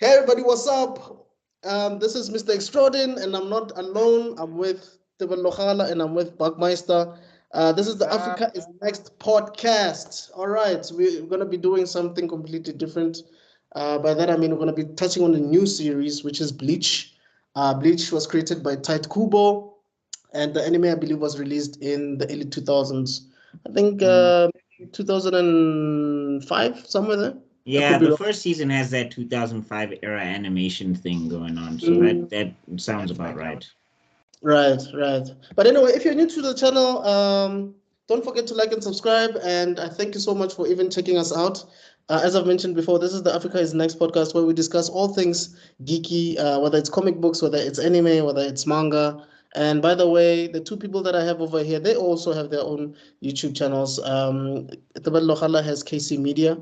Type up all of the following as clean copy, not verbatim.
Hey everybody, what's up? This is Mr. Extraordin, and I'm not alone. I'm with Tibet Lokhala and I'm with Buckmeister. This is the Africa is Next podcast. All right, so we're going to be doing something completely different. By that, I mean we're going to be touching on a new series, which is Bleach. Bleach was created by Tite Kubo, and the anime, I believe, was released in the early 2000s. I think 2005, somewhere there. Yeah, the first season has that 2005 era animation thing going on, so that sounds about right. Right. But anyway, if you're new to the channel, don't forget to like and subscribe. And I thank you so much for even checking us out. As I've mentioned before, this is the Africa is Next podcast where we discuss all things geeky, whether it's comic books, whether it's anime, whether it's manga. And by the way, the two people that I have over here, they also have their own YouTube channels. Tabal Lokhala has KC Media,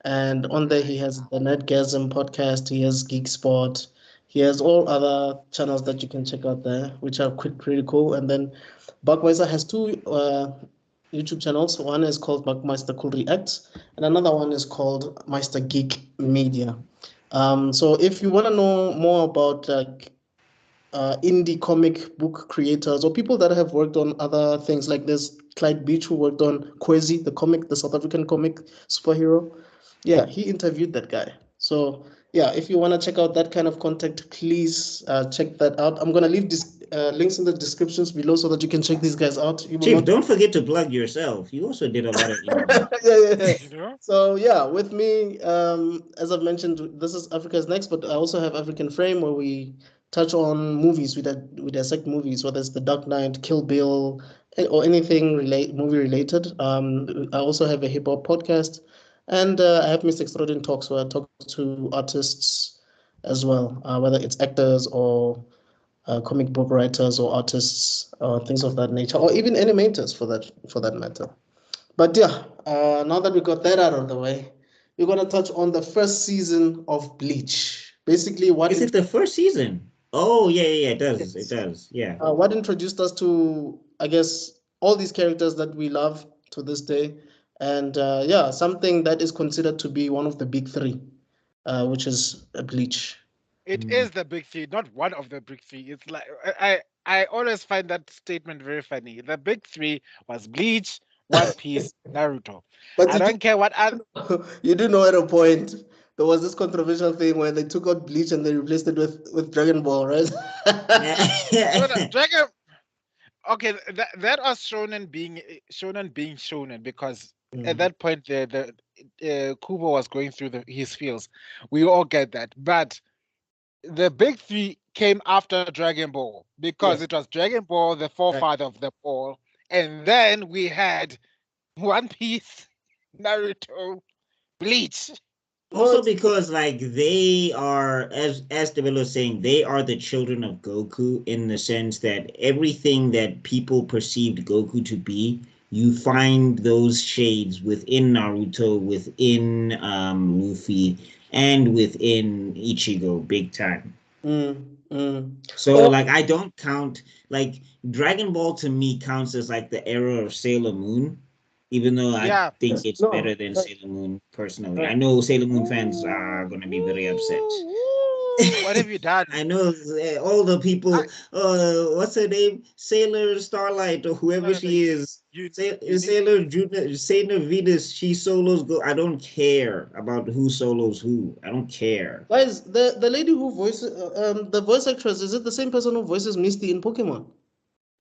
and on there he has the Nerdgasm podcast, he has Geek Sport, he has all other channels that you can check out there, which are pretty cool. And then Buckmeister has two YouTube channels. One is called Buckmeister Cool Reacts, and another one is called Meister Geek Media. So if you want to know more about indie comic book creators or people that have worked on other things like this, Clyde Beach, who worked on Kwezi, the South African comic superhero. Yeah, he interviewed that guy. So yeah, if you want to check out that kind of content, please check that out. I'm gonna leave this links in the descriptions below so that you can check these guys out. Chief, don't forget to plug yourself. You also did a lot of yeah. So yeah, with me, as I've mentioned, this is Africa's Next, but I also have African Frame where we touch on movies. We dissect movies, whether it's The Dark Knight, Kill Bill, or anything movie related. I also have a hip hop podcast, and I have Mr. Extraordin Talks where I talk to artists as well, whether it's actors or comic book writers or artists, things of that nature, or even animators for that matter. But yeah, now that we got that out of the way, we're gonna touch on the first season of Bleach. Basically, what is it? The first season? Oh yeah, it does. It does. Yeah. What introduced us to, I guess, all these characters that we love to this day, and yeah, something that is considered to be one of the big three, which is Bleach. It is the big three, not one of the big three. It's like I always find that statement very funny. The big three was Bleach, One Piece, Naruto. But I don't care what other. you do know at a point there was this controversial thing where they took out Bleach and they replaced it with Dragon Ball, right? So Dragon. Okay, that was shonen being shonen because at that point the Kubo was going through his feels. We all get that, but the big three came after Dragon Ball because it was Dragon Ball, the forefather of them all, and then we had One Piece, Naruto, Bleach. Also because like they are, as Devil was saying, they are the children of Goku in the sense that everything that people perceived Goku to be, you find those shades within Naruto, within Luffy, and within Ichigo big time. So like I don't count, like Dragon Ball to me counts as like the era of Sailor Moon, even though I think it's better than Sailor Moon personally. I know Sailor Moon fans are going to be very upset. What have you done? I know all the people, what's her name? Sailor Starlight or whoever she is. Sailor Venus, she solos go. I don't care about who solos who. I don't care. Guys, the lady who voices, the voice actress, is it the same person who voices Misty in Pokemon?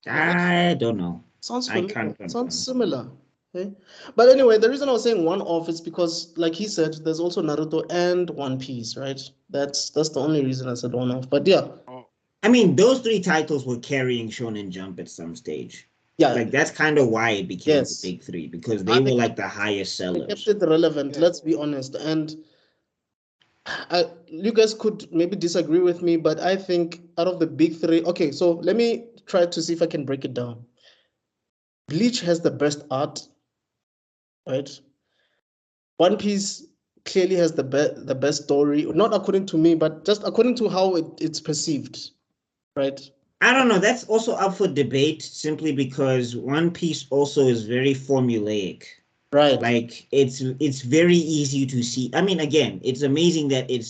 I don't know. Sounds familiar. Sounds similar. Okay. But anyway, the reason I was saying one off is because, like he said, there's also Naruto and One Piece, right? That's the only reason I said one off. But yeah. I mean, those three titles were carrying Shonen Jump at some stage. Yeah. Like, that's kind of why it became the big three, because they were like the highest sellers. They kept it relevant, let's be honest. And you guys could maybe disagree with me, but I think out of the big three, okay, so let me try to see if I can break it down. Bleach has the best art, right? One Piece clearly has the best story, not according to me, but just according to how it's perceived, right? I don't know. That's also up for debate simply because One Piece also is very formulaic. Right. Like it's very easy to see. I mean, again, it's amazing that it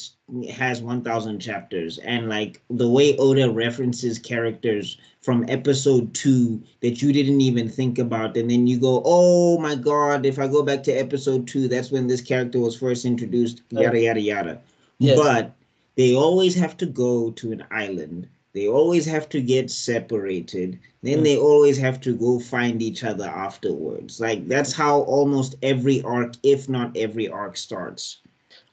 has 1,000 chapters, and like the way Oda references characters from episode 2 that you didn't even think about, and then you go, oh my god, if I go back to episode 2, that's when this character was first introduced, yada yada yada. Yes. But they always have to go to an island. They always have to get separated. Then they always have to go find each other afterwards. Like that's how almost every arc, if not every arc, starts.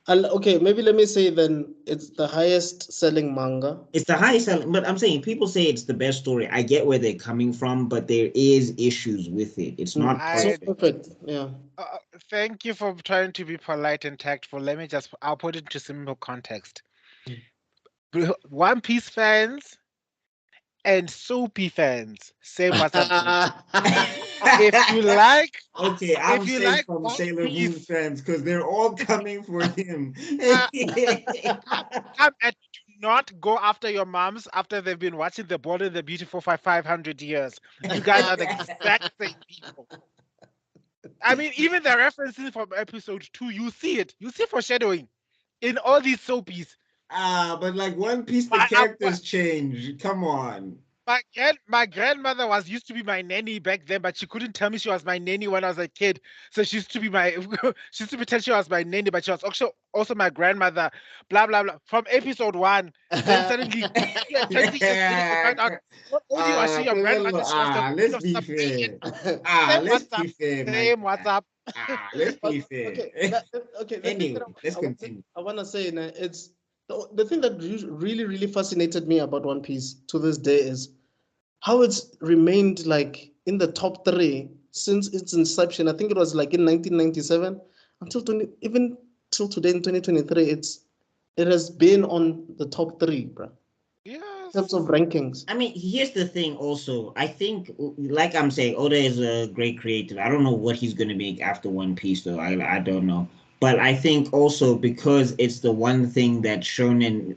Okay, maybe let me say then it's the highest selling manga. It's the highest selling, but I'm saying people say it's the best story. I get where they're coming from, but there is issues with it. It's not perfect. So perfect. Yeah. Thank you for trying to be polite and tactful. Let me I'll put it into simple context. One Piece fans and Soapy fans, same what's up. If you like, okay, I'm if you safe like from One Sailor Moon Piece, fans because they're all coming for him. do not go after your moms after they've been watching The Bold and the Beautiful for 500 years. You guys are the exact same people. I mean, even the references from episode 2, you see it. You see foreshadowing in all these soapies. But like One Piece, the characters change. Come on. My grandmother used to be my nanny back then, but she couldn't tell me she was my nanny when I was a kid. So she used to be she used to pretend she was my nanny, but she was also my grandmother. Blah blah blah. From episode 1, then suddenly 20 years later, you find out not only was she your grandmother, she was the let's be fair. Let's be fair, same what's up. Let's be fair. Okay. Anyway, let's continue. I want to say, it's the thing that really fascinated me about One Piece to this day is how it's remained like in the top 3 since its inception. I think it was like in 1997 until even till today in 2023. It has been on the top 3, bro. Yes. In terms of rankings. I mean, here's the thing also. I think, like I'm saying, Oda is a great creator. I don't know what he's going to make after One Piece, though. I don't know. But I think also because it's the one thing that Shonen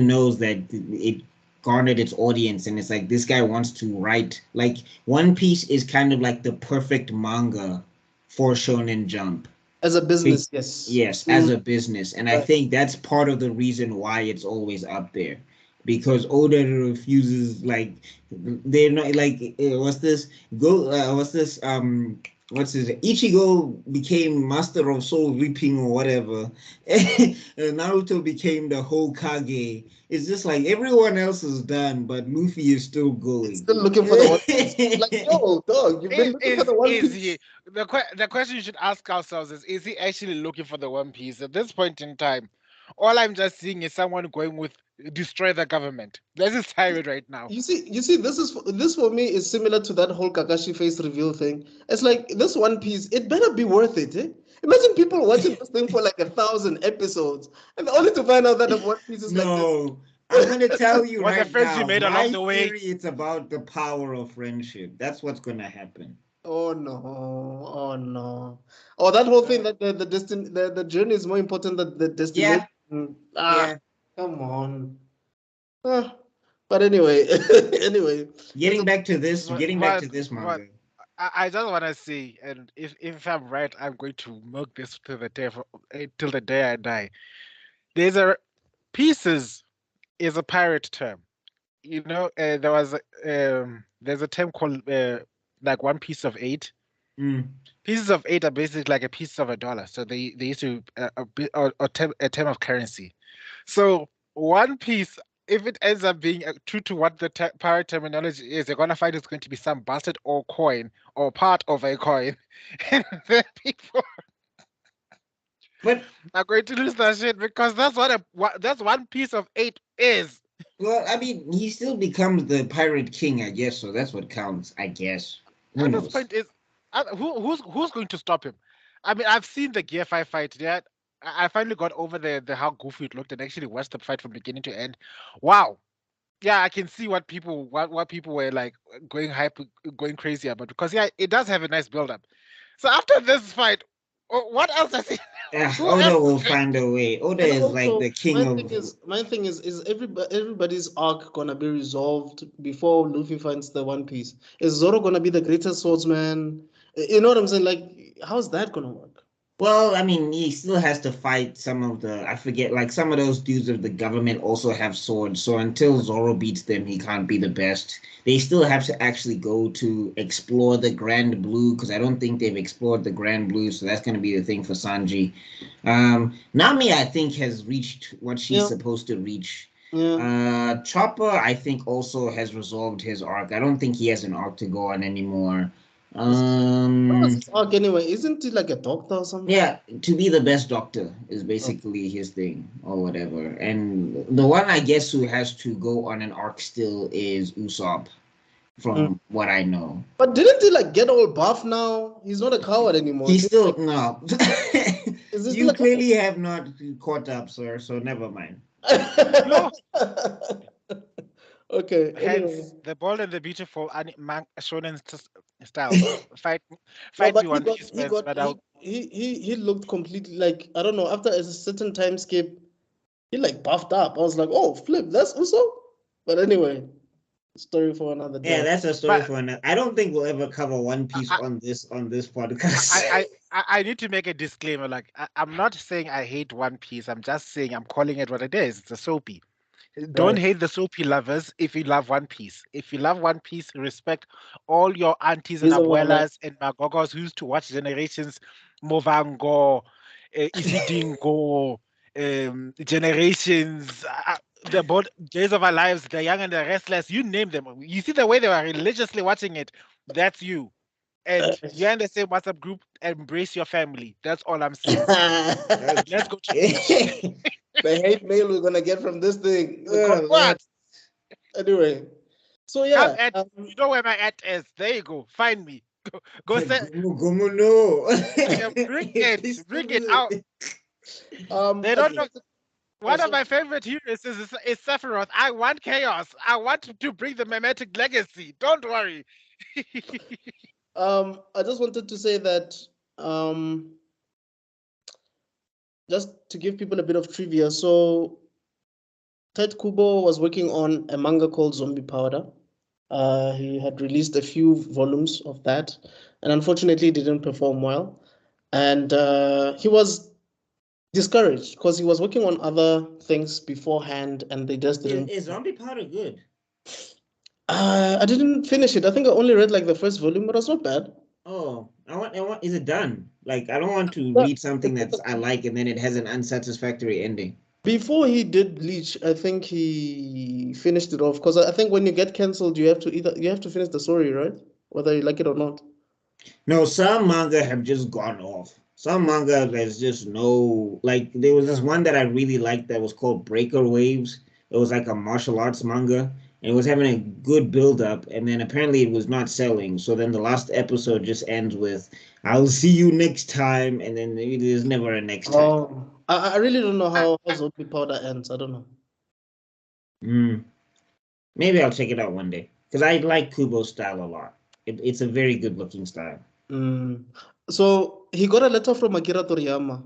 knows that it garnered its audience, and it's like this guy wants to write. Like One Piece is kind of like the perfect manga for Shonen Jump. As a business, yes. Yes, as a business. And I think that's part of the reason why it's always up there. Because Oda refuses, like, they're not like Ichigo became Master of Soul Reaping or whatever. Naruto became the Hokage. It's just like everyone else is done, but Luffy is still going. Still looking for the One Piece. Like, yo, dog, you've been looking for the One Piece. The question you should ask ourselves is he actually looking for the One Piece at this point in time? All I'm just seeing is someone going with destroy the government. This is tired right now. You see, this for me is similar to that whole Kakashi face reveal thing. It's like this One Piece, it better be worth it. Imagine people watching this thing for like 1,000 episodes, and only to find out that the One Piece is like this. I'm gonna tell you what right the friends now. You made along the way. Theory, it's about the power of friendship. That's what's gonna happen. Oh no! Oh, that whole thing that the journey is more important than the destination. Yeah. Come on. But anyway, Getting back to this manga. I just want to say, and if I'm right, I'm going to milk this till the day I die. Pieces is a pirate term. You know, there's a term called like 1 piece of 8. Pieces of 8 are basically like a piece of $1. So they used to a term of currency. So One Piece, if it ends up being true to what the pirate terminology is, they're gonna find it's going to be some bastard or coin or part of a coin, and then people are going to lose that shit because that's that's 1 piece of 8 is. Well, I mean, he still becomes the pirate king, I guess. So that's what counts, I guess. Who knows? This point is, who's going to stop him? I mean, I've seen the Gear 5 fight. Yeah, I finally got over the how goofy it looked and actually watched the fight from beginning to end. Wow. Yeah, I can see what people were like going crazy about, because it does have a nice build up. So after this fight, what else does he? Oda will find a way. Oda is like the king my thing is everybody's arc gonna be resolved before Luffy finds the One Piece? Is Zoro gonna be the greatest swordsman? You know what I'm saying? Like, how's that gonna work? Well, I mean, he still has to fight some of I forget, like some of those dudes of the government also have swords. So until Zoro beats them, he can't be the best. They still have to actually go to explore the Grand Blue, because I don't think they've explored the Grand Blue. So that's going to be the thing for Sanji. Nami, I think, has reached what she's supposed to reach. Yeah. Chopper, I think, also has resolved his arc. I don't think he has an arc to go on anymore. What was his arc anyway? Isn't he like a doctor or something? Yeah, to be the best doctor is basically his thing or whatever. And the one I guess who has to go on an arc still is Usopp, from what I know. But didn't he like get all buff now? He's not a coward anymore. He's still no. You like clearly have not caught up, sir. So never mind. No. Okay. Hence, the Bold and the Beautiful shonen style. Fight No, me One Piece first, but he looked completely like, I don't know, after a certain time skip, he like buffed up. I was like, oh flip, that's also. But anyway, story for another day. Yeah, that's a story for another. I don't think we'll ever cover One Piece on this podcast. I need to make a disclaimer. Like, I'm not saying I hate One Piece. I'm just saying I'm calling it what it is. It's a soapy. Don't hate the soapy lovers if you love One Piece. If you love One Piece, respect all your aunties and abuelas and magogos who used to watch Generations, Movango, Isidingo, Generations, the Days of Our Lives, The Young and the Restless, you name them. You see the way they were religiously watching it, that's you. And you're in the same WhatsApp group, embrace your family. That's all I'm saying. Let's go to the hate mail we're gonna get from this thing. What? Anyway, so yeah, you know where my at is. There you go. Find me. Go say. No. Bring it out. They don't know. One of my favorite heroes is Sephiroth. I want chaos. I want to bring the mimetic legacy. Don't worry. I just wanted to say that just to give people a bit of trivia. So Ted Kubo was working on a manga called Zombie Powder. He had released a few volumes of that, and unfortunately didn't perform well. And he was discouraged because he was working on other things beforehand, and they just didn't. Is Zombie Powder good? I didn't finish it. I think I only read like the first volume, but it was not bad. Oh, I want. Is it done? Like, I don't want to read something that I like and then it has an unsatisfactory ending. Before he did Bleach, I think he finished it off, because I think when you get cancelled, you have to finish the story, right? Whether you like it or not. No, some manga have just gone off. Some manga there's just no, like, there was this one that I really liked that was called Breaker Waves. It was like a martial arts manga. And it was having a good build up, and then apparently it was not selling. So then the last episode just ends with "I'll see you next time," and then there's never a next time. Oh, I really don't know how Zombie Powder ends. I don't know. Maybe I'll check it out one day, because I like Kubo's style a lot. It's a very good looking style. So he got a letter from Akira Toriyama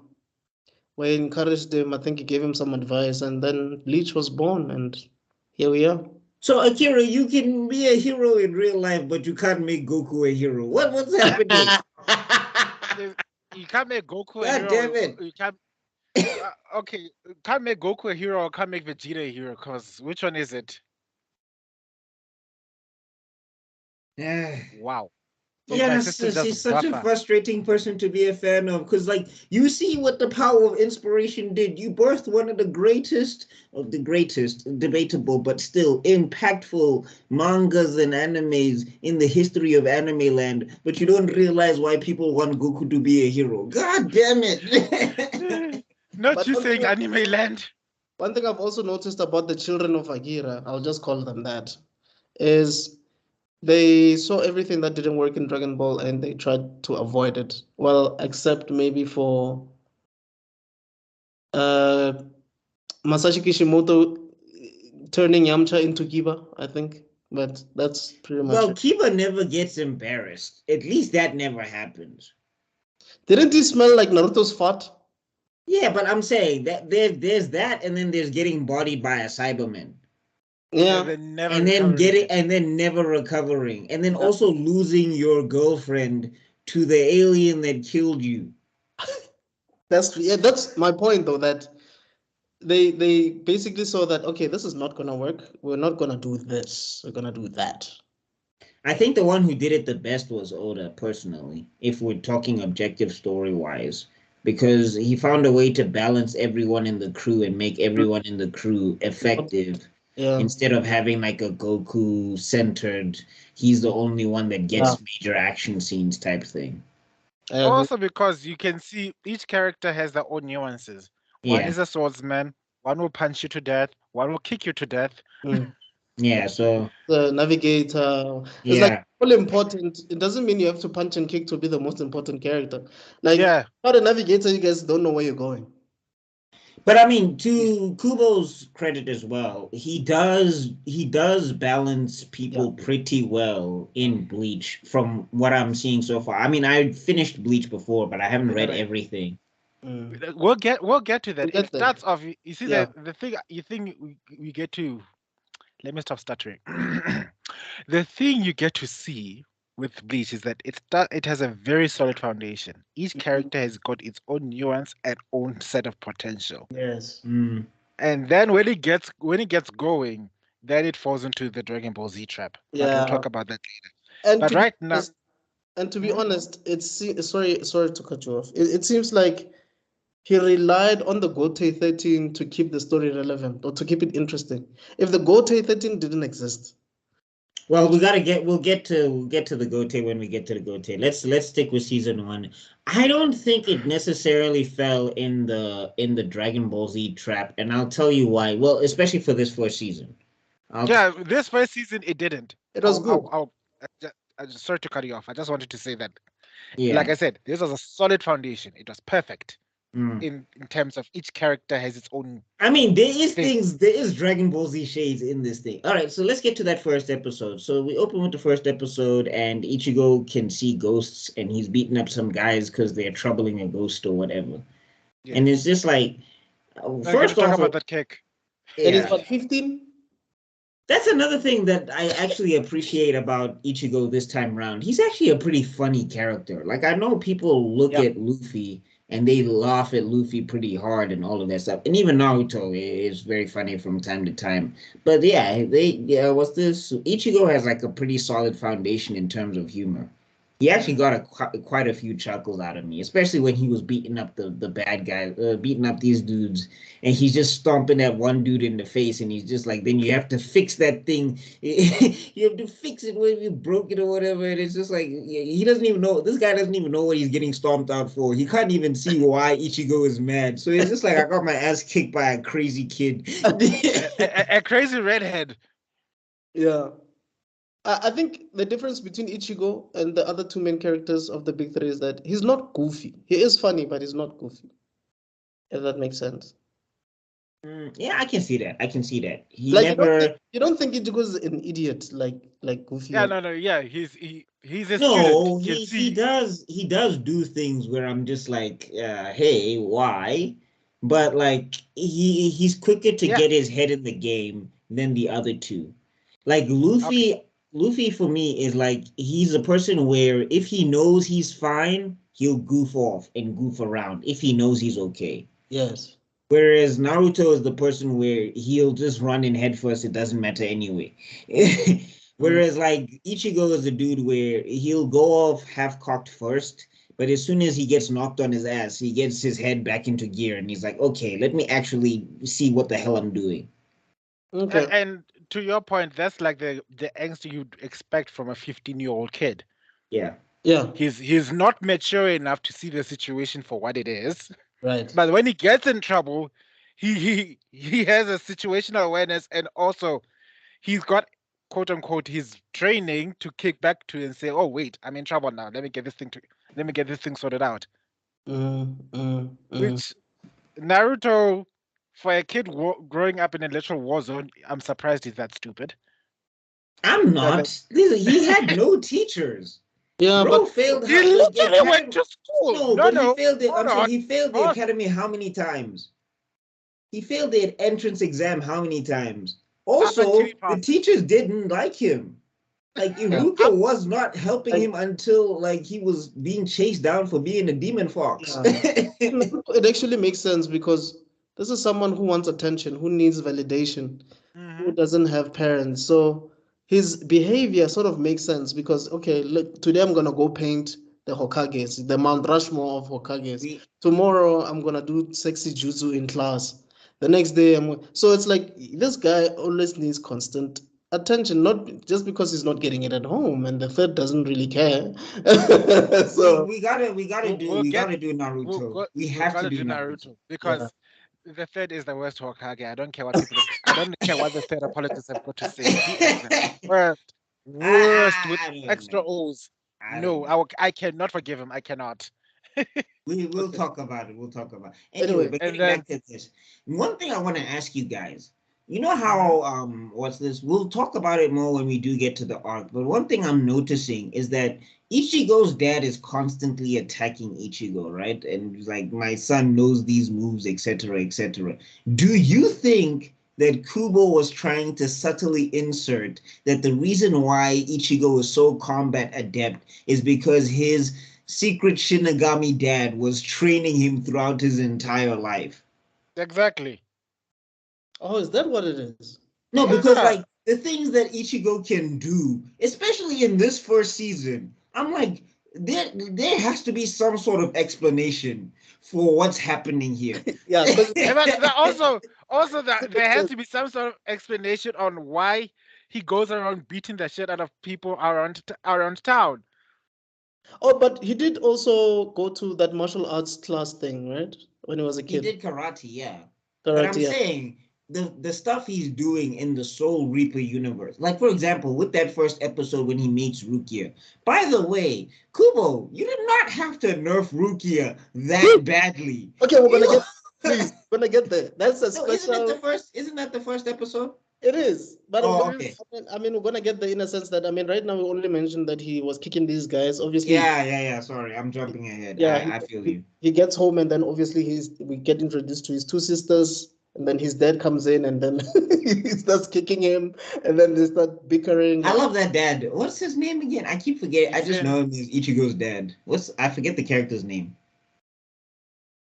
where he encouraged him. I think he gave him some advice, and then Bleach was born, and here we are. So Akira, you can be a hero in real life, but you can't make Goku a hero. What's happening? You can't make Goku a hero. God damn it! You can't. Okay, can't make Goku a hero or can't make Vegeta a hero. Cause which one is it? Wow. Yeah, he's such a frustrating person to be a fan of, because, like, you see what the power of inspiration did. You birthed one of the greatest, debatable, but still impactful mangas and animes in the history of anime land, but you don't realize why people want Goku to be a hero. God damn it. Not you saying anime land. One thing I've also noticed about the children of Akira, I'll just call them that, is they saw everything that didn't work in Dragon Ball and they tried to avoid it. Well, except maybe for Masashi Kishimoto turning Yamcha into Kiba, I think. But that's pretty much it. Kiba never gets embarrassed. At least that never happens. Didn't he smell like Naruto's fart? Yeah, but I'm saying that there's that, and then there's getting bodied by a Cyberman. Yeah, and then never recovering, and then also losing your girlfriend to the alien that killed you. That's my point though, that they basically saw that, okay, this is not gonna work. We're not gonna do this. We're gonna do that. I think the one who did it the best was Oda, personally, if we're talking objective story-wise, because he found a way to balance everyone in the crew and make everyone in the crew effective. Yeah. Instead of having like a Goku centered, he's the only one that gets major action scenes type thing. Also because you can see each character has their own nuances. One is a swordsman, one will punch you to death, one will kick you to death. Yeah, so the navigator. It's like all important. It doesn't mean you have to punch and kick to be the most important character. Like, not a navigator, you guys don't know where you're going. But I mean, to Kubo's credit as well, he does balance people pretty well in Bleach from what I'm seeing so far. I mean, I finished Bleach before, but I haven't read everything. We'll get to that. It starts off. You see the thing. You think we get to. Let me stop stuttering. The thing you get to see with Bleach is that it has a very solid foundation. Each character has got its own nuance and own set of potential. Yes. And then when it gets going, then it falls into the Dragon Ball Z trap. But we'll talk about that later. But right now, and to be honest, sorry to cut you off. It seems like he relied on the Gotei 13 to keep the story relevant or to keep it interesting. If the Gotei 13 didn't exist. Well, we'll get to the Gotei when we get to the Gotei. Let's stick with season 1. I don't think it necessarily fell in the Dragon Ball Z trap, and I'll tell you why. Well, especially for this first season. This first season it didn't. It was good. Sorry to cut you off. I just wanted to say that. Yeah. Like I said, this was a solid foundation. It was perfect. In terms of each character has its own. I mean, there is Dragon Ball Z shades in this thing. All right, so let's get to that first episode. So we open with the first episode, and Ichigo can see ghosts, and he's beating up some guys because they're troubling a ghost or whatever. Yeah. And it's just like, first off, talk about that kick. And it's about 15. That's another thing that I actually appreciate about Ichigo this time around. He's actually a pretty funny character. Like, I know people look at Luffy and they laugh at Luffy pretty hard and all of that stuff. And even Naruto is very funny from time to time. But Ichigo has like a pretty solid foundation in terms of humor. He actually got quite a few chuckles out of me, especially when he was beating up the bad guy, beating up these dudes, and he's just stomping that one dude in the face, and he's just like, then you have to fix that thing. You have to fix it when you broke it or whatever. And it's just like, he doesn't even know. This guy doesn't even know what he's getting stomped out for. He can't even see why Ichigo is mad. So it's just like, I got my ass kicked by a crazy kid. a crazy redhead. Yeah. I think the difference between Ichigo and the other two main characters of the big three is that he's not goofy. He is funny, but he's not goofy. If that makes sense. Yeah, I can see that. He like, never. You don't think Ichigo is an idiot like Goofy? Yeah, no. Yeah, he's a student. No, he does do things where I'm just like, hey, why? But like he's quicker to get his head in the game than the other two. Like Luffy. Okay. Luffy for me is like, he's a person where if he knows he's fine, he'll goof off and goof around if he knows he's okay. Yes. Whereas Naruto is the person where he'll just run in head first, it doesn't matter anyway. Whereas like Ichigo is a dude where he'll go off half-cocked first, but as soon as he gets knocked on his ass, he gets his head back into gear and he's like, okay, let me actually see what the hell I'm doing. Okay. And to your point, that's like the angst you'd expect from a 15-year-old kid. Yeah. Yeah. He's not mature enough to see the situation for what it is. Right. But when he gets in trouble, he has a situational awareness, and also he's got, quote unquote, his training to kick back to and say, "Oh wait, I'm in trouble now. Let me get this thing sorted out." Which Naruto, for a kid growing up in a literal war zone, I'm surprised he's that stupid. I'm not. He had no teachers. Yeah, Bro but failed. He literally went to school. No, he failed it. He failed the academy how many times? He failed the entrance exam how many times? Also, the teachers didn't like him. Like Iruka was not helping him until like he was being chased down for being a demon fox. It actually makes sense because this is someone who wants attention, who needs validation, who doesn't have parents. So his behavior sort of makes sense because, okay, look, today I'm gonna go paint the Hokages, the Mount Rushmore of Hokages. Tomorrow I'm gonna do sexy jutsu in class. The next day so it's like this guy always needs constant attention, not just because he's not getting it at home, and the third doesn't really care. So we gotta do Naruto. We have to do Naruto because the third is the worst Hokage. I don't care what people. I don't care what the third apologists have got to say. He is the worst with extra O's. No, I cannot forgive him. I cannot. We'll talk about it. We'll talk about it. Anyway, but getting back to this, one thing I want to ask you guys. You know how what's this? We'll talk about it more when we do get to the arc. But one thing I'm noticing is that Ichigo's dad is constantly attacking Ichigo, right? And like, my son knows these moves, etc., etc. Do you think that Kubo was trying to subtly insert that the reason why Ichigo is so combat adept is because his secret Shinigami dad was training him throughout his entire life? Exactly. Oh, is that what it is? No, because like the things that Ichigo can do, especially in this first season, I'm like, there has to be some sort of explanation for what's happening here. Yeah, but also that there has to be some sort of explanation on why he goes around beating the shit out of people around town. Oh, but he did also go to that martial arts class thing, right? When he was a kid. He did karate, yeah. But I'm saying the stuff he's doing in the Soul Reaper universe. Like, for example, with that first episode when he meets Rukia. By the way, Kubo, you did not have to nerf Rukia that badly. Okay, we're gonna get there. That's a special. Isn't that the first episode? It is, but okay. I mean, we're gonna get there in a sense that, I mean, right now we only mentioned that he was kicking these guys. Obviously. Yeah. Sorry, I'm jumping ahead. Yeah, I feel you. He gets home and then obviously we get introduced to his two sisters, and then his dad comes in and then he starts kicking him, and then they start bickering. I love that dad. What's his name again? I keep forgetting. I just know him as Ichigo's dad. I forget the character's name.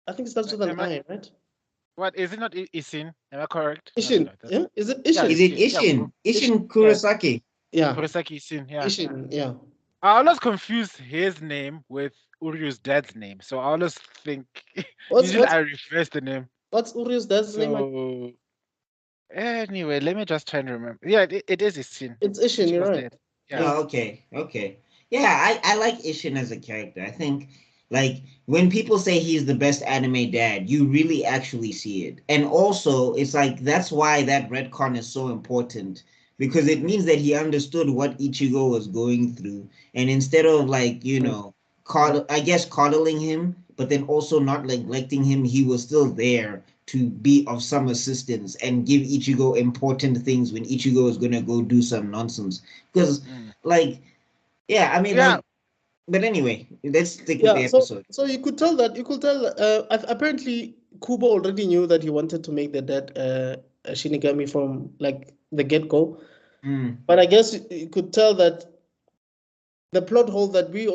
I think it starts with an I, right? What, is it not Ishin? Am I correct? Ishin. No, yeah? Is it Ishin? Is it Ishin? Ishin Kurosaki. Yeah. Kurosaki Ishin, yeah. Ishin, yeah. I always confuse his name with Uryu's dad's name. So I always think usually I reverse the name. What's Uryu's dad's name? Anyway, let me just try and remember. Yeah, it is Ishin. It's Ishin, you're right. Yeah. Oh, okay. Yeah, I like Ishin as a character. I think, like, when people say he's the best anime dad, you really actually see it. And also, it's like, that's why that retcon is so important, because it means that he understood what Ichigo was going through. And instead of, like, you know, coddling him, but then also not neglecting him, he was still there to be of some assistance and give Ichigo important things when Ichigo is going to go do some nonsense. Because, like, yeah, I mean, like, but anyway, let's stick with the episode. So you could tell apparently Kubo already knew that he wanted to make the dad a Shinigami from like the get-go. But I guess you could tell that the plot hole that we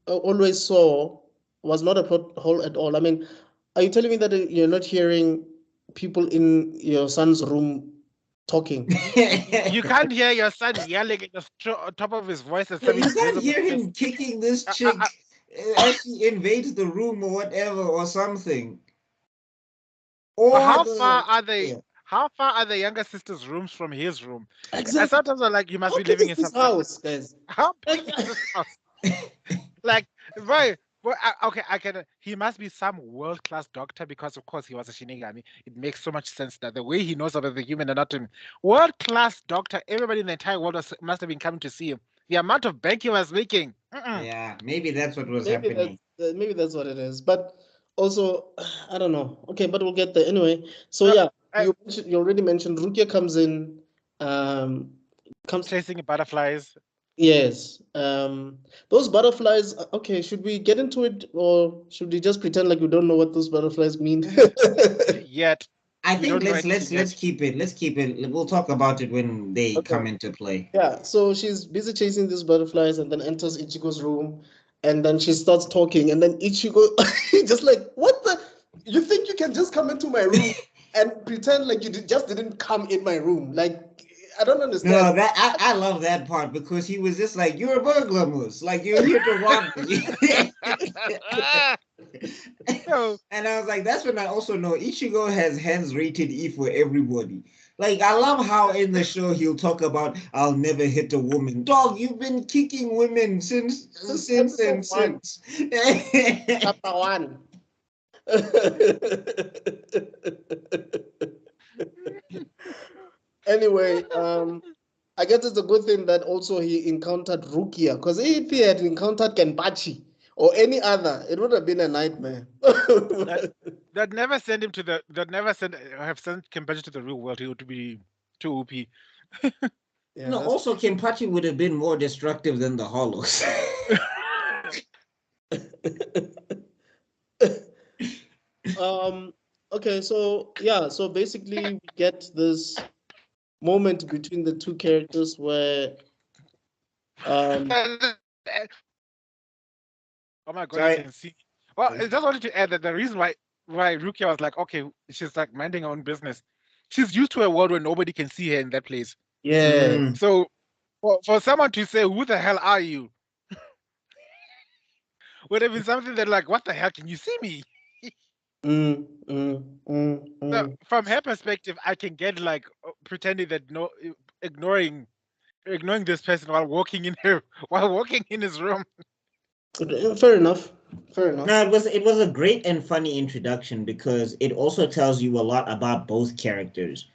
always saw was not a plot hole at all. I mean, are you telling me that you're not hearing people in your son's room talking? You can't hear your son yelling at the top of his voice. You can't hear him kicking this chick as she invades the room or whatever or something. Or how far are they? How far are the younger sister's rooms from his room? Exactly. And sometimes I'm like, you must be living in some house, guys. How big is this house? Like, right. Well, okay, he must be some world-class doctor because, of course, he was a Shinigami. It makes so much sense that the way he knows about the human anatomy, world-class doctor, everybody in the entire world must have been coming to see him. The amount of bank he was making. Yeah, maybe that's what was happening. Maybe that's what it is. But also, I don't know. Okay, but we'll get there anyway. So you already mentioned Rukia comes in, comes chasing butterflies. Yes. Those butterflies, okay, should we get into it or should we just pretend like we don't know what those butterflies mean? Yet. I think let's keep it. Let's keep it. We'll talk about it when they come into play. Yeah, so she's busy chasing these butterflies and then enters Ichigo's room and then she starts talking and then Ichigo just like, what the? You think you can just come into my room and pretend like you just didn't come in my room? Like, I don't understand. No, that I love that part because he was just like, you're a burglar, Moose. Like, you're here to rob me. And I was like, that's when I also know Ichigo has hands rated E for everybody. Like, I love how in the show he'll talk about, I'll never hit a woman. Dog, you've been kicking women since. Chapter 1. Anyway, I guess it's a good thing that also he encountered Rukia, because if he had encountered Kenpachi or any other, it would have been a nightmare. That never send him to the. That never have sent Kenpachi to the real world. He would be too OP. Yeah, no, also Kenpachi would have been more destructive than the Hollows. Okay, so yeah, so basically we get this moment between the two characters where oh my god, Sorry. you can see. Well, I just wanted to add that the reason why Rukia was like, okay, she's like minding her own business. She's used to a world where nobody can see her in that place. Yeah. So for someone to say, who the hell are you? Would have been something that like, what the hell, can you see me? So from her perspective, I can get like pretending that ignoring this person while walking in his room. Fair enough. No, it was a great and funny introduction because it also tells you a lot about both characters.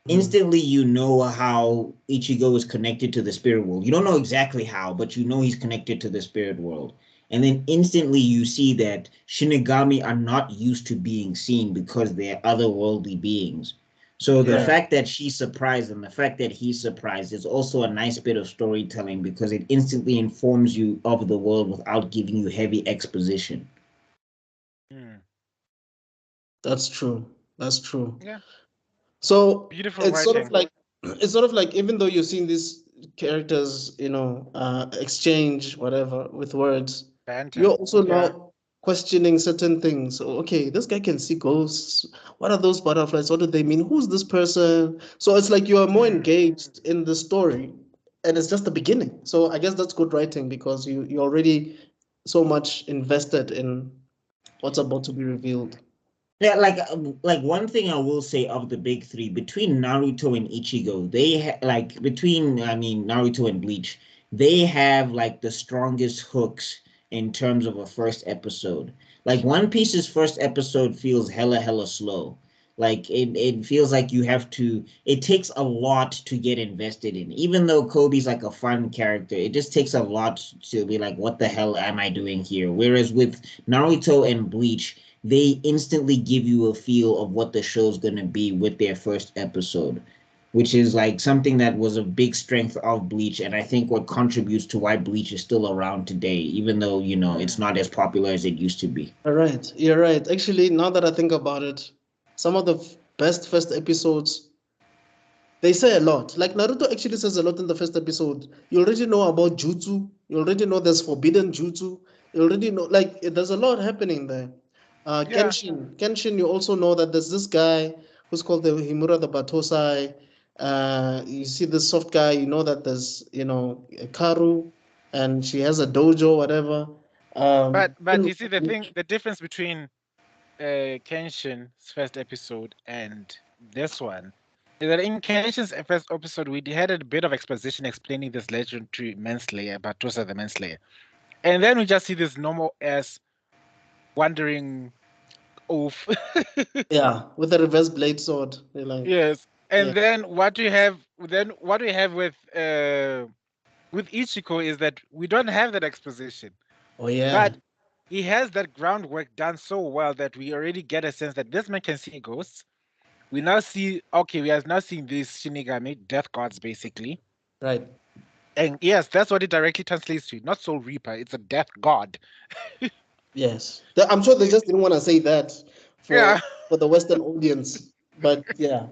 Instantly, you know how Ichigo is connected to the spirit world. You don't know exactly how, but you know he's connected to the spirit world. And then instantly you see that Shinigami are not used to being seen because they're otherworldly beings. So the fact that she's surprised and the fact that he's surprised is also a nice bit of storytelling because it instantly informs you of the world without giving you heavy exposition. That's true. Yeah. So beautiful it's writing. sort of like even though you're seeing these characters, exchange whatever with words, Banter. you're also now questioning certain things. So, okay, this guy can see ghosts. What are those butterflies? What do they mean? Who's this person? So it's like you are more engaged in the story, and it's just the beginning. So I guess that's good writing because you're already so much invested in what's about to be revealed. Yeah, like one thing I will say of the big three between Naruto and Ichigo, between Naruto and Bleach, they have like the strongest hooks in terms of a first episode. Like One Piece's first episode feels hella slow. Like it feels like it takes a lot to get invested in. Even though Kobe's like a fun character, it just takes a lot to be like, what the hell am I doing here? Whereas with Naruto and Bleach, they instantly give you a feel of what the show's going to be with their first episode, which is like something that was a big strength of Bleach. And I think what contributes to why Bleach is still around today, even though, it's not as popular as it used to be. All right. You're right. Actually, now that I think about it, some of the best first episodes, they say a lot. Like Naruto actually says a lot in the first episode. You already know about jutsu. You already know there's forbidden jutsu. You already know, like, there's a lot happening there. Kenshin, you also know that there's this guy who's called the Himura the Batosai. You see this soft guy, you know that there's, Karu, and she has a dojo, whatever. But you see the difference between Kenshin's first episode and this one is that in Kenshin's first episode we had a bit of exposition explaining this legendary Manslayer, Batosa the Manslayer, and then we just see this normal ass wandering oaf. Yeah, with a reverse blade sword. Yes, and then what we have with Ichiko is that we don't have that exposition. Oh yeah. But he has that groundwork done so well that we already get a sense that this man can see ghosts. We are now seeing these Shinigami, death gods, basically. Right. And yes, that's what it directly translates to. Not Soul Reaper, it's a death god. Yes. I'm sure they just didn't want to say that for the Western audience. But yeah.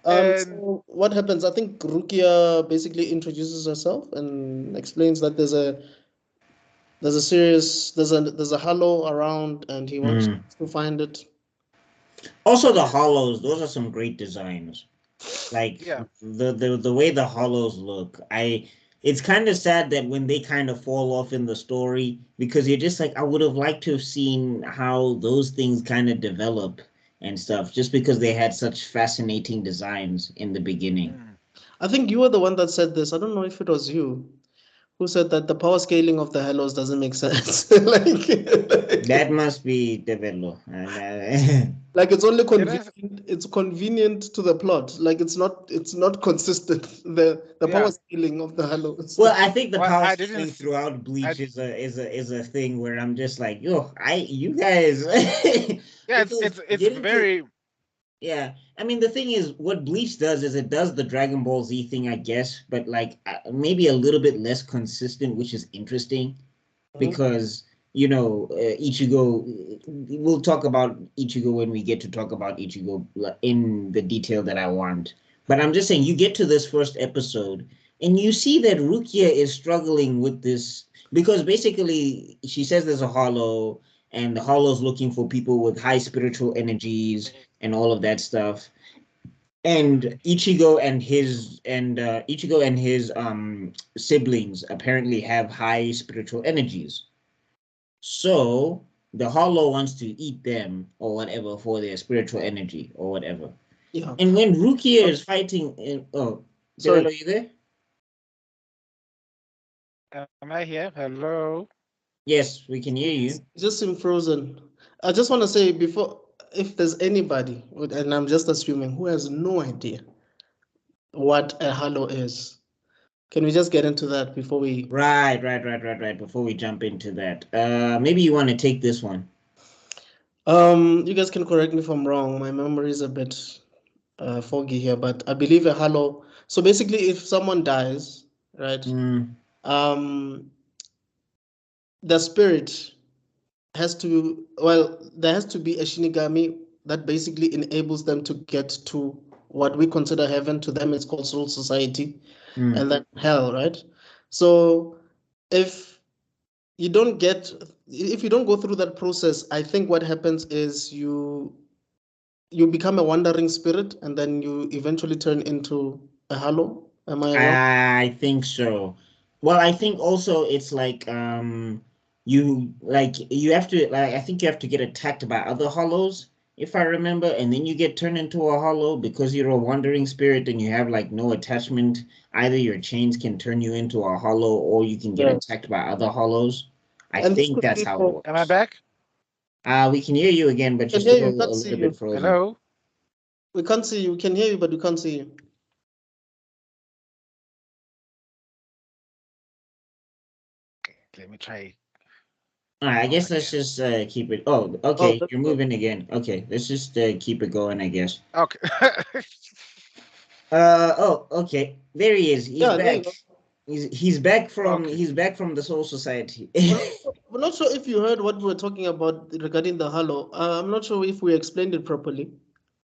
And So what happens? I think Rukia basically introduces herself and explains that there's a hollow around and he wants to find it. Also, the hollows, those are some great designs. Like yeah, the way the hollows look, it's kind of sad that when they kind of fall off in the story, because you're just like, I would have liked to have seen how those things kind of develop and stuff, just because they had such fascinating designs in the beginning. I think you were the one that said this. I don't know if it was you who said that the power scaling of the hellos doesn't make sense. That must be Develo. Like it's only it is. convenient. It's convenient to the plot. Like it's not consistent. The power Yeah. scaling of the hellos. Well, I think the Well, power I didn't. scaling throughout Bleach I, is a thing where I'm just like, yo, you guys, yeah, because it's getting to very. yeah, I mean the thing is, what Bleach does is it does the Dragon Ball Z thing, I guess, but like maybe a little bit less consistent, which is interesting because Ichigo. We'll talk about Ichigo when we get to talk about Ichigo in the detail that I want. But I'm just saying, you get to this first episode and you see that Rukia is struggling with this because basically she says there's a hollow and the hollow's looking for people with high spiritual energies and all of that stuff. And Ichigo and his siblings apparently have high spiritual energies. So the hollow wants to eat them or whatever for their spiritual energy or whatever. Yeah. And when Rukia is fighting, Sorry. Develo, you there? Am I here? Hello. Yes, we can hear you. Just seem frozen. I just want to say before, if there's anybody, and I'm just assuming, who has no idea what a halo is, can we just get into that before we? Right. Before we jump into that, maybe you want to take this one. You guys can correct me if I'm wrong. My memory is a bit foggy here, but I believe a halo. So basically, if someone dies, right, um, the spirit has to, well, there has to be a Shinigami that basically enables them to get to what we consider heaven. To them, it's called soul society, and then hell, right? So if you don't get, if you don't go through that process, I think what happens is you become a wandering spirit, and then you eventually turn into a halo. Am I wrong? I think so. Well, I think also it's like you have to like I think you have to get attacked by other hollows, if I remember, and then you get turned into a hollow because you're a wandering spirit and you have like no attachment. Either your chains can turn you into a hollow or you can get Yes. attacked by other hollows. I And this think could that's be how it for. Am I works. back? We can hear you again, but you're Can hear still you, a can't see little bit you. frozen. Hello. We can't see you. We can hear you, but we can't see you. Let me try. All right, I guess let's Again. just keep it. Oh, Oh, okay, that's you're good. moving again. Okay, let's just keep it going, I guess. Okay. Okay. There he is. He's Yeah, there you back. go. He's back from Okay. the Soul Society. We're not sure if you heard what we were talking about regarding the halo. I'm not sure if we explained it properly.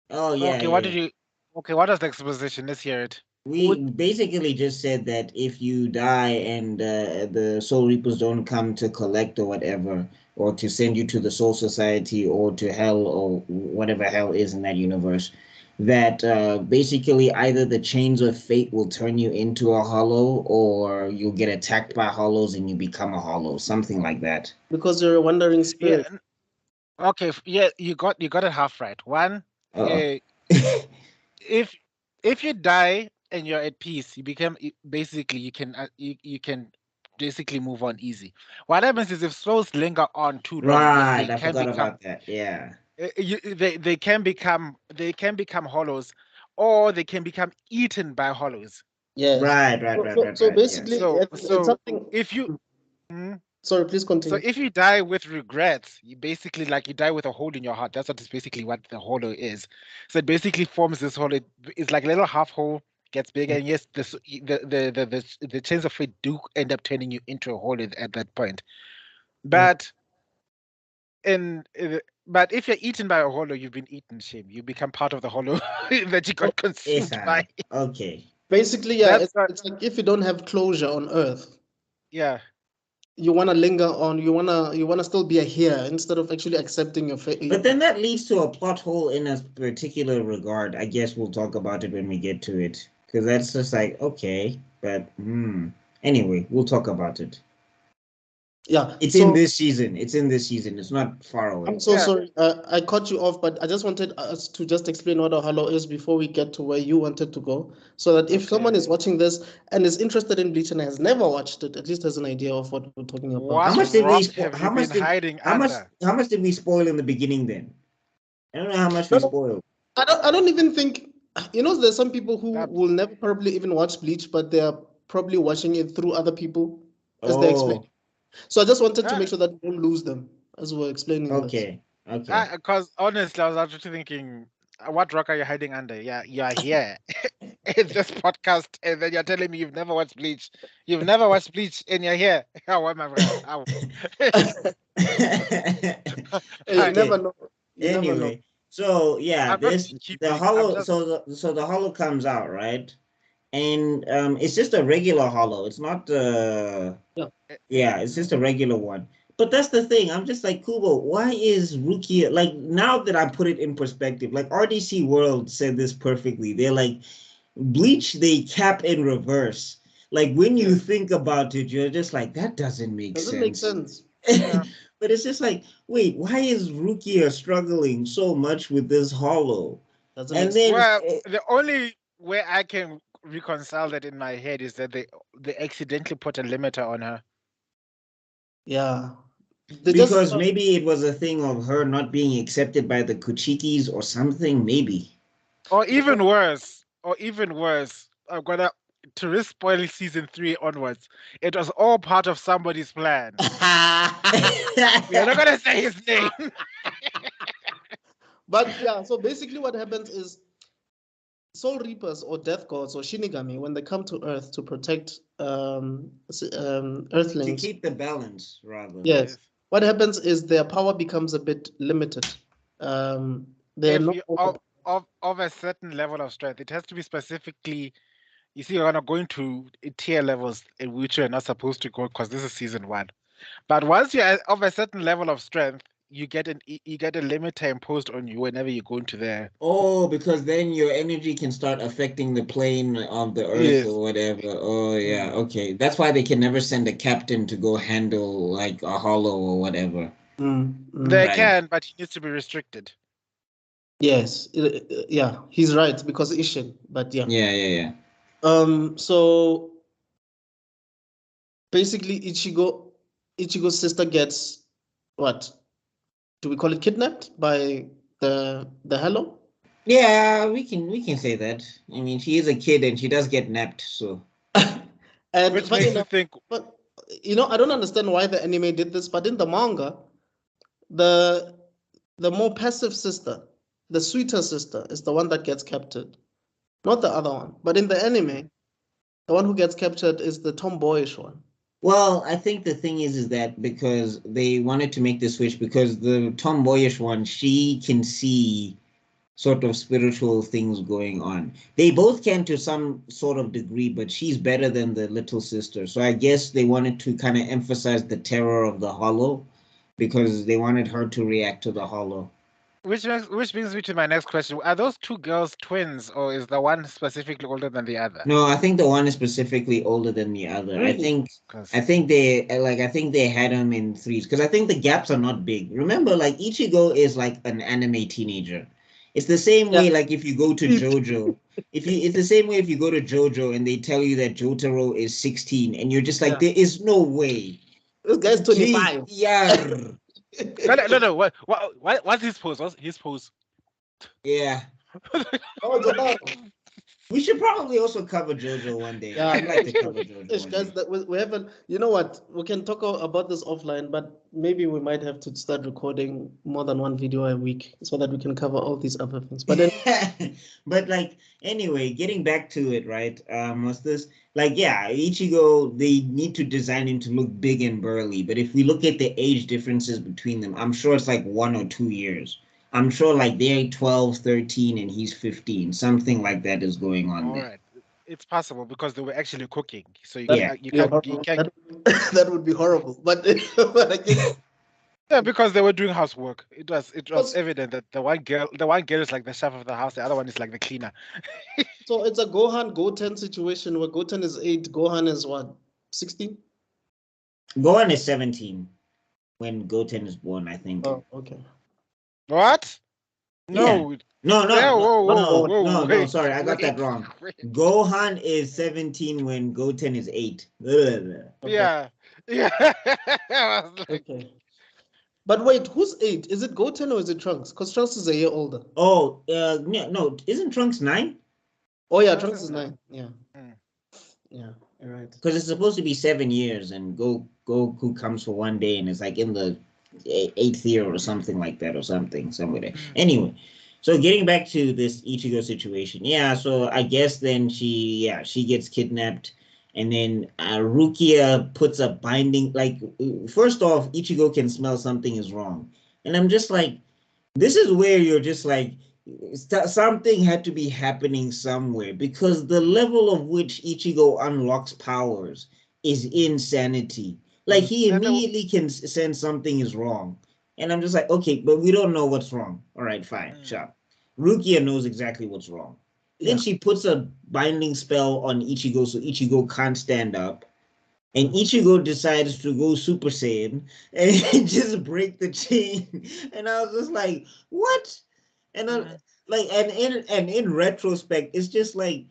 Oh yeah, Okay. What yeah. did you? Okay. What is the exposition? Let's hear it. We basically just said that if you die and the Soul Reapers don't come to collect or whatever, or to send you to the Soul Society or to hell or whatever hell is in that universe, that basically either the chains of fate will turn you into a hollow or you'll get attacked by hollows and you become a hollow, something like that. Because you're a wandering Yeah. spirit. Okay. Yeah. You got it half right. One. Uh-oh. If if you die and you're at peace, you become basically you can basically move on easy. What happens is if souls linger on too long, then Right, they I can forgot become about that. Yeah. they can become hollows, or they can become eaten by hollows. Yes. So Yeah. basically, it's So something. if you mm, Sorry, please so continue. if you die with regrets, you basically like you die with a hole in your heart. That's what is basically what the hollow is. So it basically forms this hole. It's like a little half hole, gets bigger, and yes, the chance of it do end up turning you into a hole at that point. But in But if you're eaten by a hollow, you've been eaten, shame. You become part of the hollow that you got consumed by. Okay. Basically, yeah, it's like if you don't have closure on Earth, yeah, you want to linger on, you wanna still be a here instead of actually accepting your fate. But then that leads to a plot hole in a particular regard. I guess we'll talk about it when we get to it. Because that's just like, okay, but anyway, we'll talk about it. Yeah, It's in this season. It's in this season. It's not far away. I'm so sorry. I cut you off, but I just wanted us to just explain what a hollow is before we get to where you wanted to go, so that if someone is watching this and is interested in Bleach and has never watched it, at least has an idea of what we're talking about. How much did we? How much did we spoil in the beginning? Then I don't know how much we spoiled. I don't even think. There's some people who will never probably even watch Bleach, but they're probably watching it through other people as they explain. So I just wanted to make sure that we don't lose them as we're explaining this. Okay. Because honestly, I was actually thinking, what rock are you hiding under? Yeah, you're here. It's this podcast, and then you're telling me you've never watched Bleach. You've never watched Bleach, and you're here. How am I? You never know. Anyway, so yeah, the hollow comes out, right? And it's just a regular hollow. It's not it's just a regular one. But that's the thing. I'm just like, Kubo, why is Rukia, like, now that I put it in perspective, like RDC World said this perfectly. They're like, Bleach, they cap in reverse. Like, when you think about it, you're just like, that doesn't make sense. But it's just like, wait, why is Rukia struggling so much with this hollow? The only way I can reconcile that in my head is that they accidentally put a limiter on her. Yeah. Because maybe it was a thing of her not being accepted by the Kuchikis or something, maybe. Or even worse, I'm gonna, to risk spoiling season 3 onwards, it was all part of somebody's plan. We're not gonna say his name. But yeah, so basically what happens is Soul Reapers or Death Gods or Shinigami, when they come to Earth to protect Earthlings. To keep the balance, rather. Yes. What happens is their power becomes a bit limited. They're not of a certain level of strength. It has to be specifically, you see, you're gonna go into tier levels in which you're not supposed to go because this is season 1. But once you're of a certain level of strength, you get a limiter imposed on you whenever you go into there. Oh, because then your energy can start affecting the plane of the Earth or whatever. Oh, yeah. Okay. That's why they can never send a captain to go handle like a hollow or whatever. They can, but he needs to be restricted. Yes. Yeah, he's right because Ishin, but yeah. Yeah. So basically Ichigo's sister gets what? Do we call it kidnapped by the Hello? Yeah, we can say that. I mean, she is a kid and she does get napped, so. And which makes you think. But I don't understand why the anime did this, but in the manga, the more passive sister, the sweeter sister, is the one that gets captured, not the other one. But in the anime, the one who gets captured is the tomboyish one. Well, I think the thing is that because they wanted to make the switch, because the tomboyish one, she can see sort of spiritual things going on. They both can to some sort of degree, but she's better than the little sister. So I guess they wanted to kind of emphasize the terror of the hollow because they wanted her to react to the hollow. Which brings me to my next question. Are those two girls twins, or is the one specifically older than the other? No, I think the one is specifically older than the other. Really? I think they had them in threes because I think the gaps are not big. Remember, like Ichigo is like an anime teenager. It's the same way, like if you go to JoJo, it's the same way if you go to JoJo and they tell you that Jotaro is 16 and you're just like, there is no way. This guy's 25. Yeah. No. What's his pose? What's his pose? Yeah. Oh, Jotaro. We should probably also cover JoJo one day. Yeah, I'd like to cover JoJo one guys, day. that we haven't. You know what? We can talk about this offline, but maybe we might have to start recording more than one video a week so that we can cover all these other things. But then, But like anyway, getting back to it, right? Was this like yeah, Ichigo, they need to design him to look big and burly, but if we look at the age differences between them, I'm sure it's like 1 or 2 years. I'm sure like they're 12, 13, and he's 15. Something like that is going on All there. right, it's possible because they were actually cooking, so you Yeah. can't. That would be horrible. But but again, Yeah, because they were doing housework. It was Because- evident that the one girl is like the chef of the house, the other one is like the cleaner. so it's a Goten situation where Goten is 8, Gohan is what, 16? Gohan is 17 when Goten is born, I think. Oh, okay. What? Yeah. No. No, Yeah, no, whoa, no, wait, sorry, I got that wrong. wait. Gohan is 17 when Goten is 8. Ugh. Okay. Yeah. Yeah. I was like, Okay. But wait, who's 8? Is it Goten or is it Trunks? Because Trunks is a year older. Oh, no, isn't Trunks 9? Oh yeah, Trunks Trunks is is 9. Yeah. Mm. Yeah, you're right. Because it's supposed to be 7 years, and Goku comes for one day, and it's like in the 8th year or something like that, or somewhere there. Anyway, so getting back to this Ichigo situation, yeah. So I guess then she gets kidnapped, and then Rukia puts a binding. Like first off, Ichigo can smell something is wrong, and I'm just like, this is where you're just like something had to be happening somewhere because the level of which Ichigo unlocks powers is insanity. Like he And immediately can sense something is wrong. And I'm just like, okay, but we don't know what's wrong. All right, fine, sure. Rukia knows exactly what's wrong. Then Yeah. she puts a binding spell on Ichigo so Ichigo can't stand up. And Ichigo decides to go Super Saiyan and just break the chain. And I was just like, what? And I, like, and in retrospect, it's just like,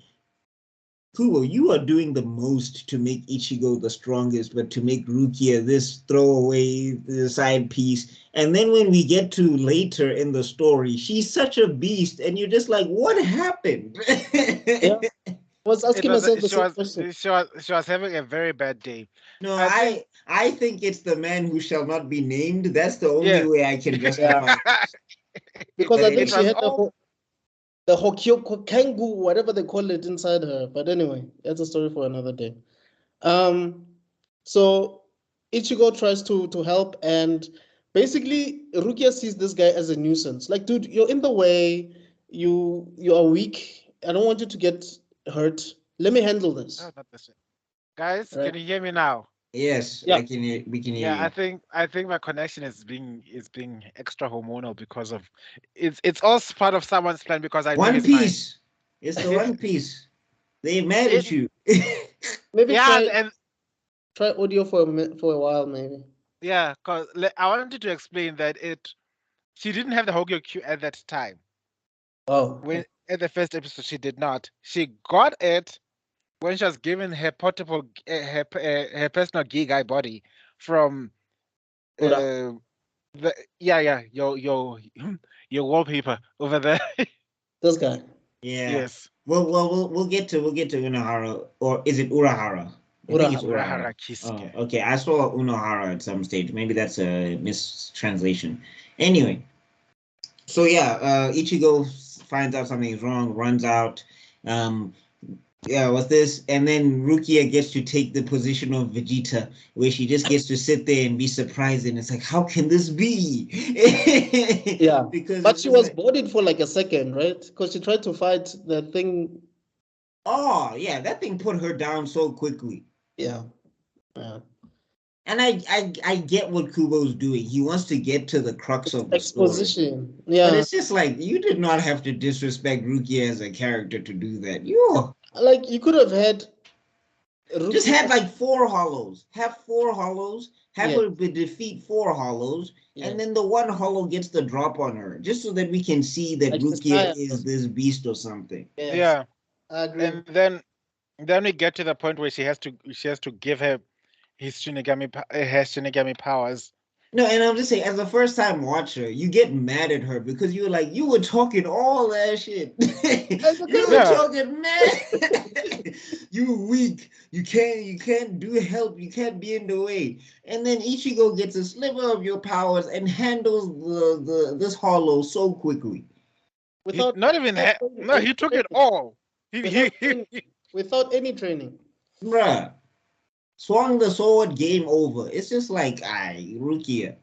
Kubo, you are doing the most to make Ichigo the strongest, but to make Rukia this throwaway the side piece. And then when we get to later in the story, she's such a beast, and you're just like, what happened? Yeah. I was asking myself the same question. She was having a very bad day. No, I think think it's the man who shall not be named. That's the only Yeah. way I can justify it. Because I think It she was had all the Hokkyoku Kengu, whatever they call it, inside her. But anyway, that's a story for another day. So Ichigo tries to help, and basically Rukia sees this guy as a nuisance. Like, dude, you're in the way. You are weak. I don't want you to get hurt. Let me handle this. No, not this way. Guys, Right? can you hear me now? Yes, Yeah. we can hear Yeah, you. I think my connection is being extra hormonal because of it's all part of someone's plan because I know One his mind. Piece. It's the One Piece. They mad at you. Maybe Yeah, and try audio for a while, maybe. yeah, because I wanted to explain that she didn't have the Hogyo Q at that time. Oh. When at the first episode she did not. She got it when she was given her portable her personal Gigai body from Ura. your wallpaper over there. This guy. Yeah. Yes. We'll get to Unohara, or is it Urahara? I think it's Urahara. Urahara Kisuke. Oh, okay. I saw Unohara at some stage. Maybe that's a mistranslation. Anyway, so yeah, Ichigo finds out something is wrong, runs out. Yeah, what's this? And then Rukia gets to take the position of Vegeta, where she just gets to sit there and be surprised, and it's like, how can this be? Yeah, because but she was bodied for like a second, right? Because she tried to fight the thing. Oh yeah, that thing put her down so quickly. Yeah, yeah. And I get what Kubo's doing. He wants to get to the crux of the exposition. Story. Yeah, But it's just like you did not have to disrespect Rukia as a character to do that. You like you could have had just had like 4 hollows. Have 4 hollows. Have Yeah. her defeat 4 hollows, Yeah. and then the one hollow gets the drop on her, just so that we can see that Like she's Rukia tired. is this beast or something. Yes, Yeah. I agree. And then we get to the point where she has to give her his Shinigami powers No, and I'm just saying, as a first time watcher, you get mad at her because you were like, you were talking all that shit. You were Yeah. talking mad. You weak. You can't do help. You can't be in the way. And then Ichigo gets a sliver of your powers and handles this hollow so quickly. Without Not even without no, he took it all. without without any training. Bruh. Swung the sword, game over. It's just like, Rukia.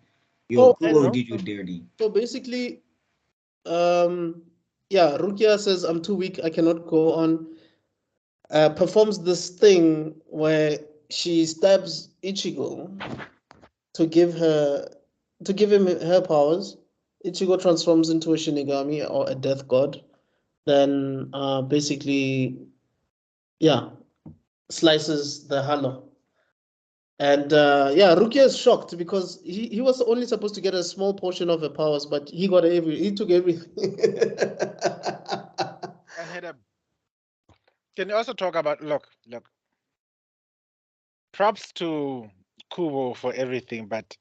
Yo, Oh, Kubo and did you dirty. so basically, yeah, Rukia says, I'm too weak, I cannot go on. Performs this thing where she stabs Ichigo to give him her powers. Ichigo transforms into a Shinigami or a death god. Then basically, yeah, slices the hollow. And yeah, Rukia is shocked because he was only supposed to get a small portion of her powers, but he took everything. And had a. Can you also talk about look? Props to Kubo for everything, but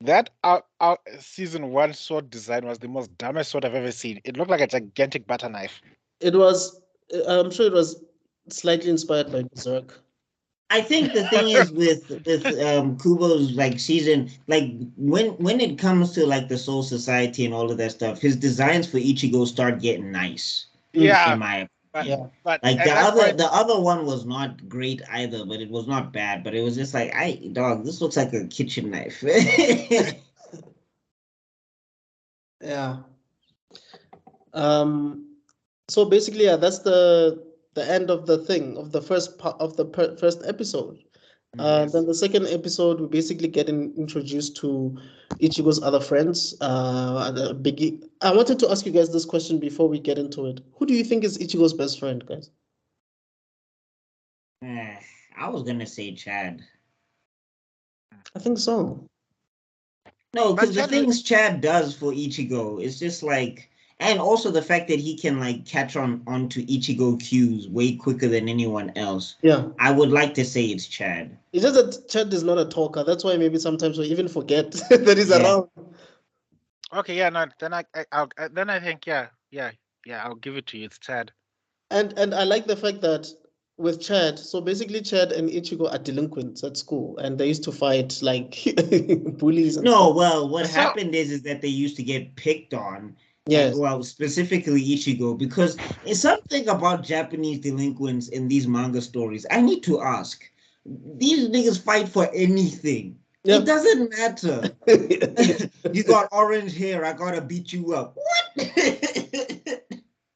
that our season one sword design was the most dumbest sword I've ever seen. It looked like a gigantic butter knife. It was, I'm sure it was slightly inspired by Berserk. I think the thing is with Kubo's like season, like when it comes to like the Soul Society and all of that stuff, his designs for Ichigo start getting nice, Yeah, in my but opinion. but Like at that point, the other one was not great either, but it was not bad. But it was just like, dog, this looks like a kitchen knife. Yeah. So basically, yeah, that's the end of the thing of the first part of the first episode. Yes. Then the second episode, we basically getting introduced to Ichigo's other friends. Biggie. I wanted to ask you guys this question before we get into it. Who do you think is Ichigo's best friend, guys? I was gonna say Chad. I think so. No, but because the things Chad does for Ichigo, it's just like, and also the fact that he can like catch on onto Ichigo cues way quicker than anyone else. Yeah. I would like to say it's Chad. It's just that Chad is not a talker. That's why maybe sometimes we even forget that he's around. okay, yeah, no, then then I think yeah, I'll give it to you. It's Chad. And I like the fact that with Chad, so basically Chad and Ichigo are delinquents at school, and they used to fight like bullies and No, stuff. well, what So happened is that they used to get picked on, and Yes. well, specifically Ichigo, because it's something about Japanese delinquents in these manga stories. I need to ask. These niggas fight for anything. Yeah. It doesn't matter. You got orange hair, I gotta beat you up. What?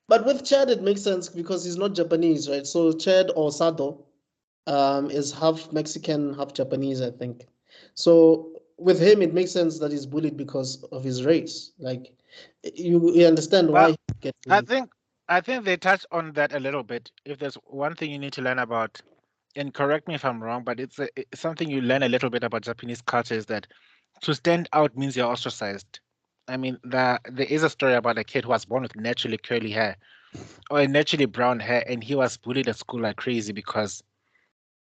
But with Chad, it makes sense because he's not Japanese, right? So Chad or Sado is half Mexican, half Japanese, I think. So with him, it makes sense that he's bullied because of his race. Like you understand why well, he gets I bullied. think I think they touched on that a little bit. If there's one thing you need to learn about, and correct me if I'm wrong, but it's something you learn a little bit about Japanese culture is that to stand out means you're ostracized. I mean, there is a story about a kid who was born with naturally curly hair or naturally brown hair, and he was bullied at school like crazy because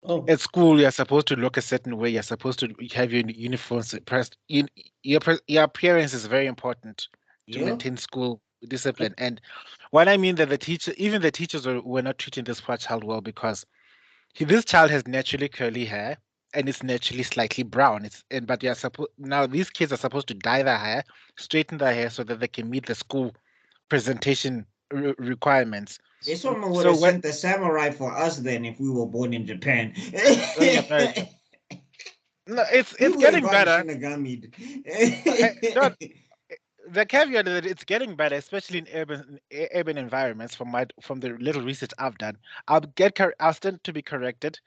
Oh, at school you're supposed to look a certain way, you're supposed to have your uniforms pressed. Your appearance is very important to Yep. maintain school discipline. And what I mean that even the teachers were not treating this poor child well because this child has naturally curly hair and it's naturally slightly brown. But you're supposed now these kids are supposed to dye their hair, straighten their hair so that they can meet the school presentation requirements. This woman would So have when sent the samurai for us then if we were born in Japan. in America, no, We it's would have getting gotten better. Shinigami. No, the caveat is that it's getting better, especially in urban environments. From the little research I've done, I'll stand to be corrected,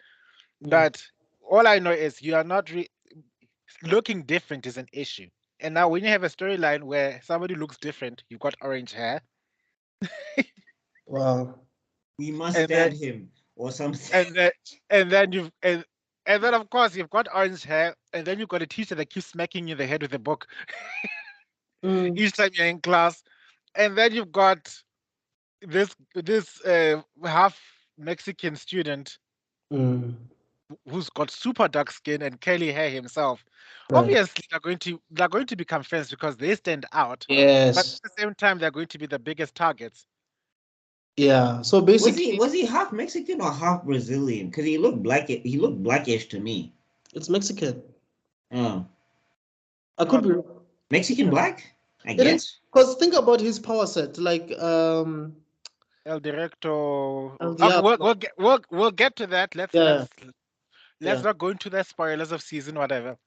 but all I know is you are not looking different is an issue. And now when you have a storyline where somebody looks different, you've got orange hair, wow. We must and then stab him or something. and then and then and then of course you've got orange hair, and then you've got a teacher that keeps smacking you in the head with a book Mm, each time you're in class, and then you've got this half Mexican student mm. who who's got super dark skin and curly hair himself. Right. Obviously, they're going to become friends because they stand out. But Yes. at the same time, they're going to be the biggest targets. Yeah. So basically, Was he half Mexican or half Brazilian? Because he looked black. He looked blackish to me. it's Mexican. Oh, I could be Mexican black, I It is guess. because think about his power set. Like El Directo. El Okay, Diablo. we'll get to that. Let's Yeah. let's Yeah. not go into the spoilers of season whatever.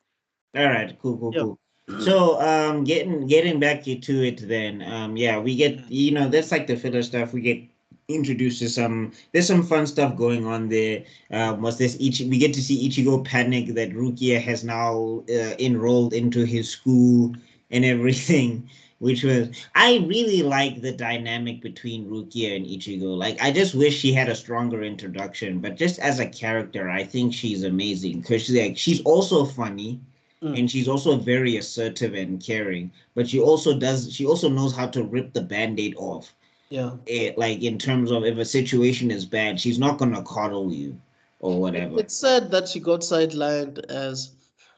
All right, cool. Yeah. So, getting back to it then. Yeah, we get that's like the filler stuff. We get introduced to some. There's some fun stuff going on there. Was this we get to see Ichigo panic that Rukia has now enrolled into his school and everything. Which was, I really like the dynamic between Rukia and Ichigo. Like, I just wish she had a stronger introduction. But just as a character, I think she's amazing because she's also funny. And she's also very assertive and caring, but she also knows how to rip the band-aid off. Yeah. Like in terms of if a situation is bad, she's not gonna coddle you or whatever. It's sad that she got sidelined as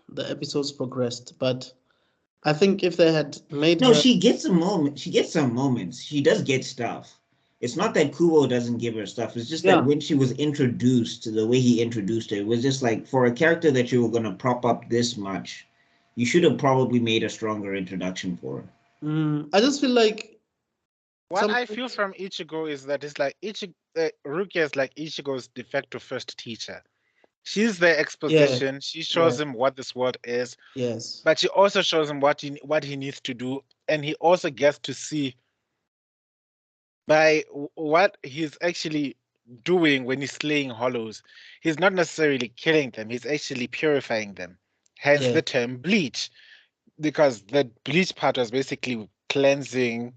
the episodes progressed, but I think if they had made No, her she gets a moment. She gets some moments. She does get stuff. It's not that Kubo doesn't give her stuff. It's just that when she was introduced, the way he introduced her, it was just like, for a character that you were gonna prop up this much, you should have probably made a stronger introduction for her. I just feel like what I feel from Ichigo is that it's like Rukia is like Ichigo's de facto first teacher. She's the exposition. She shows him what this world is. Yes. But she also shows him what he needs to do, and he also gets to see by what he's actually doing when he's slaying hollows. He's not necessarily killing them. He's actually purifying them. Hence the term bleach, because the bleach part was basically cleansing.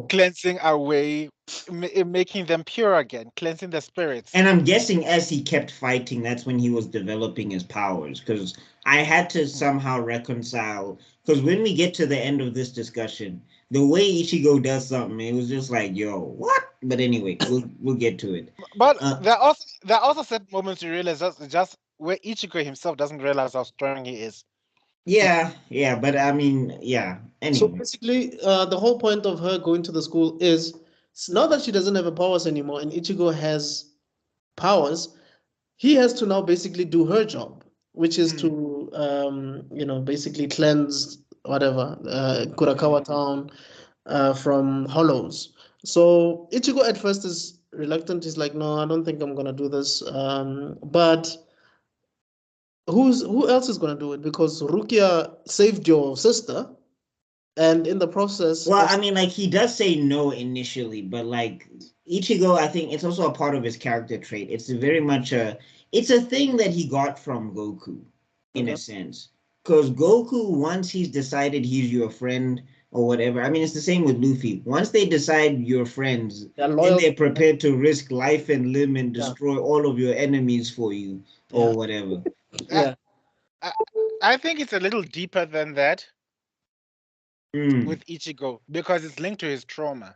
Cleansing away, making them pure again, cleansing the spirits. And I'm guessing as he kept fighting, that's when he was developing his powers. Because I had to somehow reconcile. Because when we get to the end of this discussion, the way Ichigo does something, it was just like, yo, what? But anyway, we'll get to it. But there are also certain moments you realize just where Ichigo himself doesn't realize how strong he is. Yeah, but I mean, yeah. Anyway. So basically, the whole point of her going to the school is now that she doesn't have her powers anymore and Ichigo has powers, he has to now basically do her job, which is to, basically cleanse whatever, Kurakawa town from hollows. So Ichigo at first is reluctant. He's like, no, I don't think I'm going to do this. But who else is going to do it? Because Rukia saved your sister. And in the process... Well, I mean, like, he does say no initially, but, like, Ichigo, I think it's also a part of his character trait. It's very much it's a thing that he got from Goku, in a sense. Because Goku, once he's decided he's your friend or whatever, I mean, it's the same with Luffy. Once they decide you're friends, then they're prepared to risk life and limb and destroy all of your enemies for you or whatever. I think it's a little deeper than that. With Ichigo, because it's linked to his trauma.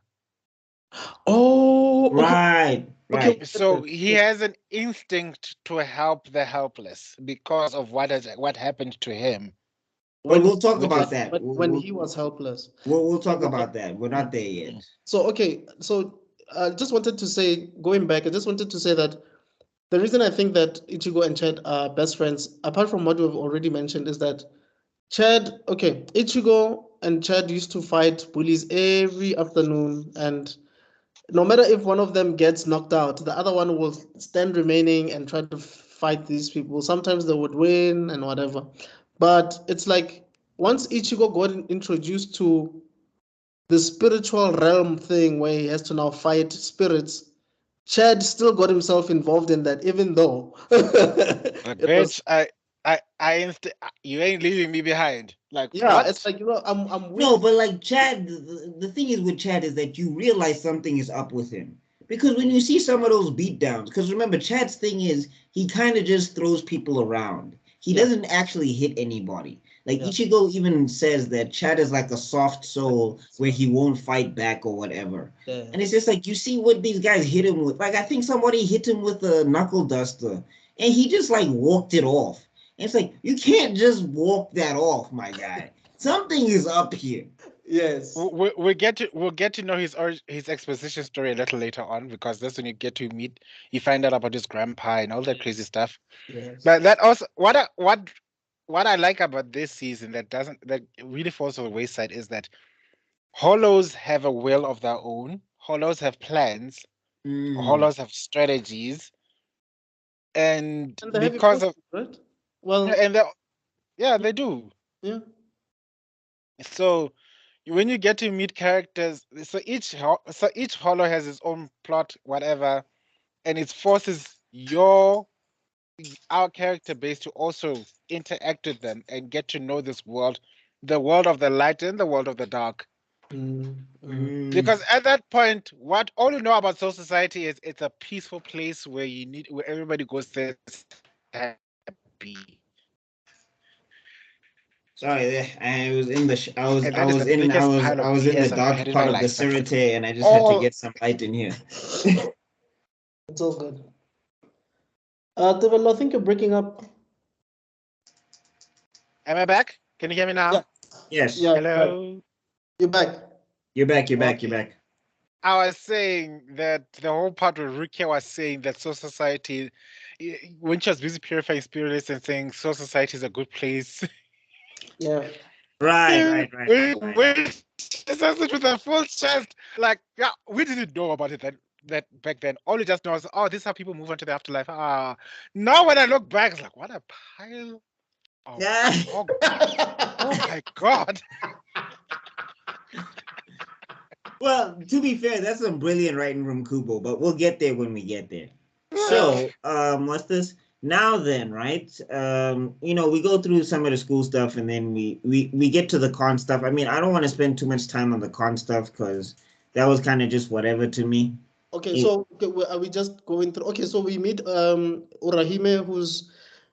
Oh, right. Okay, so he has an instinct to help the helpless because of what happened to him. But we'll talk about that. But when he was helpless. We'll talk about that. We're not there yet. So, so I just wanted to say, going back, I just wanted to say that the reason I think that Ichigo and Chad are best friends, apart from what we've already mentioned, is that Ichigo and Chad used to fight bullies every afternoon, and no matter if one of them gets knocked out, the other one will stand remaining and try to fight these people. Sometimes they would win and whatever. But it's like once Ichigo got introduced to the spiritual realm thing where he has to now fight spirits, Chad still got himself involved in that, even though bitch, you ain't leaving me behind. Like, what? It's like, I'm no, but like Chad, the thing is with Chad is that you realize something is up with him. Because when you see some of those beatdowns, because remember, Chad's thing is he kind of just throws people around. He doesn't actually hit anybody. Like Ichigo even says that Chad is like a soft soul where he won't fight back or whatever. And it's just like, you see what these guys hit him with. Like, I think somebody hit him with a knuckle duster and he just like walked it off. And it's like, you can't just walk that off, my guy. Something is up here. Yes. We'll get to know his exposition story a little later on, because that's when you find out about his grandpa and all that crazy stuff. Yes. But that also what I like about this season that really falls on the wayside is that Hollows have a will of their own. Hollows have plans. Hollows have strategies, and And they have because of right? Well, and they do. yeah. So when you get to meet characters, so each Hollow has its own plot, whatever, and it forces our character base to also interact with them and get to know this world, the world of the light and the world of the dark. Because at that point, what all you know about Soul Society is it's a peaceful place where everybody goes there happy. Sorry, I was in the And that is the biggest pile of I was in the BS I've dark had in part my of the life. cemetery, and I just had to get some light in here. It's all good. Devel, I think you're breaking up. Am I back? Can you hear me now? Yeah. Yes. Yeah. Hello. Right. You're back. You're back. You're back. Okay. You're back. I was saying that the whole part where Rukia was saying that Soul Society, when she was busy purifying spirits and saying Soul Society is a good place. Yeah. Right. When she says it with a full chest, like, yeah, we didn't know about it that back then. All we just know is, oh, this is how people move on to the afterlife. Now when I look back, it's like, what a pile of oh my God. Well, to be fair, that's some brilliant writing from Kubo, but we'll get there when we get there. So, what's this? Now then, right? We go through some of the school stuff, and then we get to the con stuff. I mean, I don't want to spend too much time on the con stuff because that was kind of just whatever to me. Okay, so are we just going through? Okay, so we meet Urahime, who's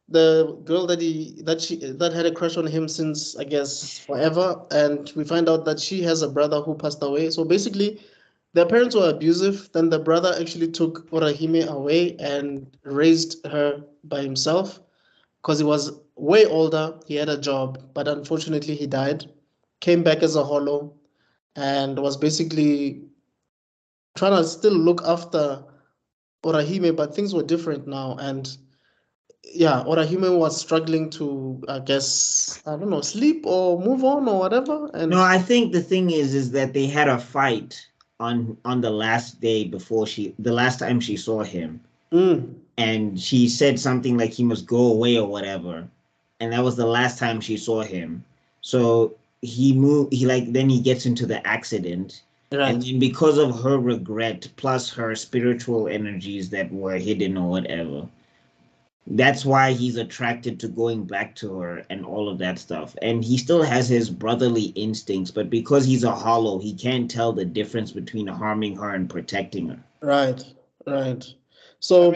the girl that had a crush on him since, I guess, forever, and we find out that she has a brother who passed away. So basically, their parents were abusive. Then the brother actually took Urahime away and raised her by himself because he was way older. He had a job, but unfortunately, he died. Came back as a hollow and was basically trying to still look after Orahime, but things were different now. And yeah, Orahime was struggling to, I guess, I don't know, sleep or move on or whatever. And no, I think the thing is that they had a fight on the last day before the last time she saw him. And she said something like he must go away or whatever. And that was the last time she saw him. So then he gets into the accident. Right. And then because of her regret, plus her spiritual energies that were hidden or whatever, that's why he's attracted to going back to her and all of that stuff. And he still has his brotherly instincts, but because he's a hollow, he can't tell the difference between harming her and protecting her. Right. So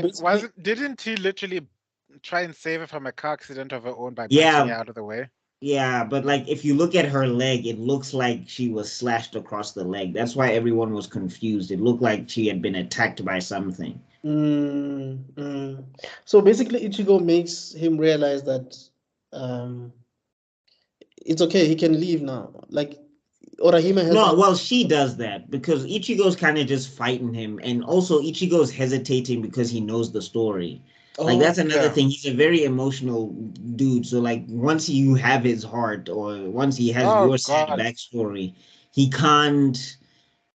didn't he literally try and save her from a car accident of her own by punching her out of the way? Yeah, but like if you look at her leg, it looks like she was slashed across the leg. That's why everyone was confused. It looked like she had been attacked by something. So basically, Ichigo makes him realize that it's okay. He can leave now. Like Orahime has. No, well, she does that because Ichigo's kind of just fighting him, and also Ichigo's hesitating because he knows the story. Like that's another thing. He's a very emotional dude. So like once you have his heart or once he has your sad backstory, he can't.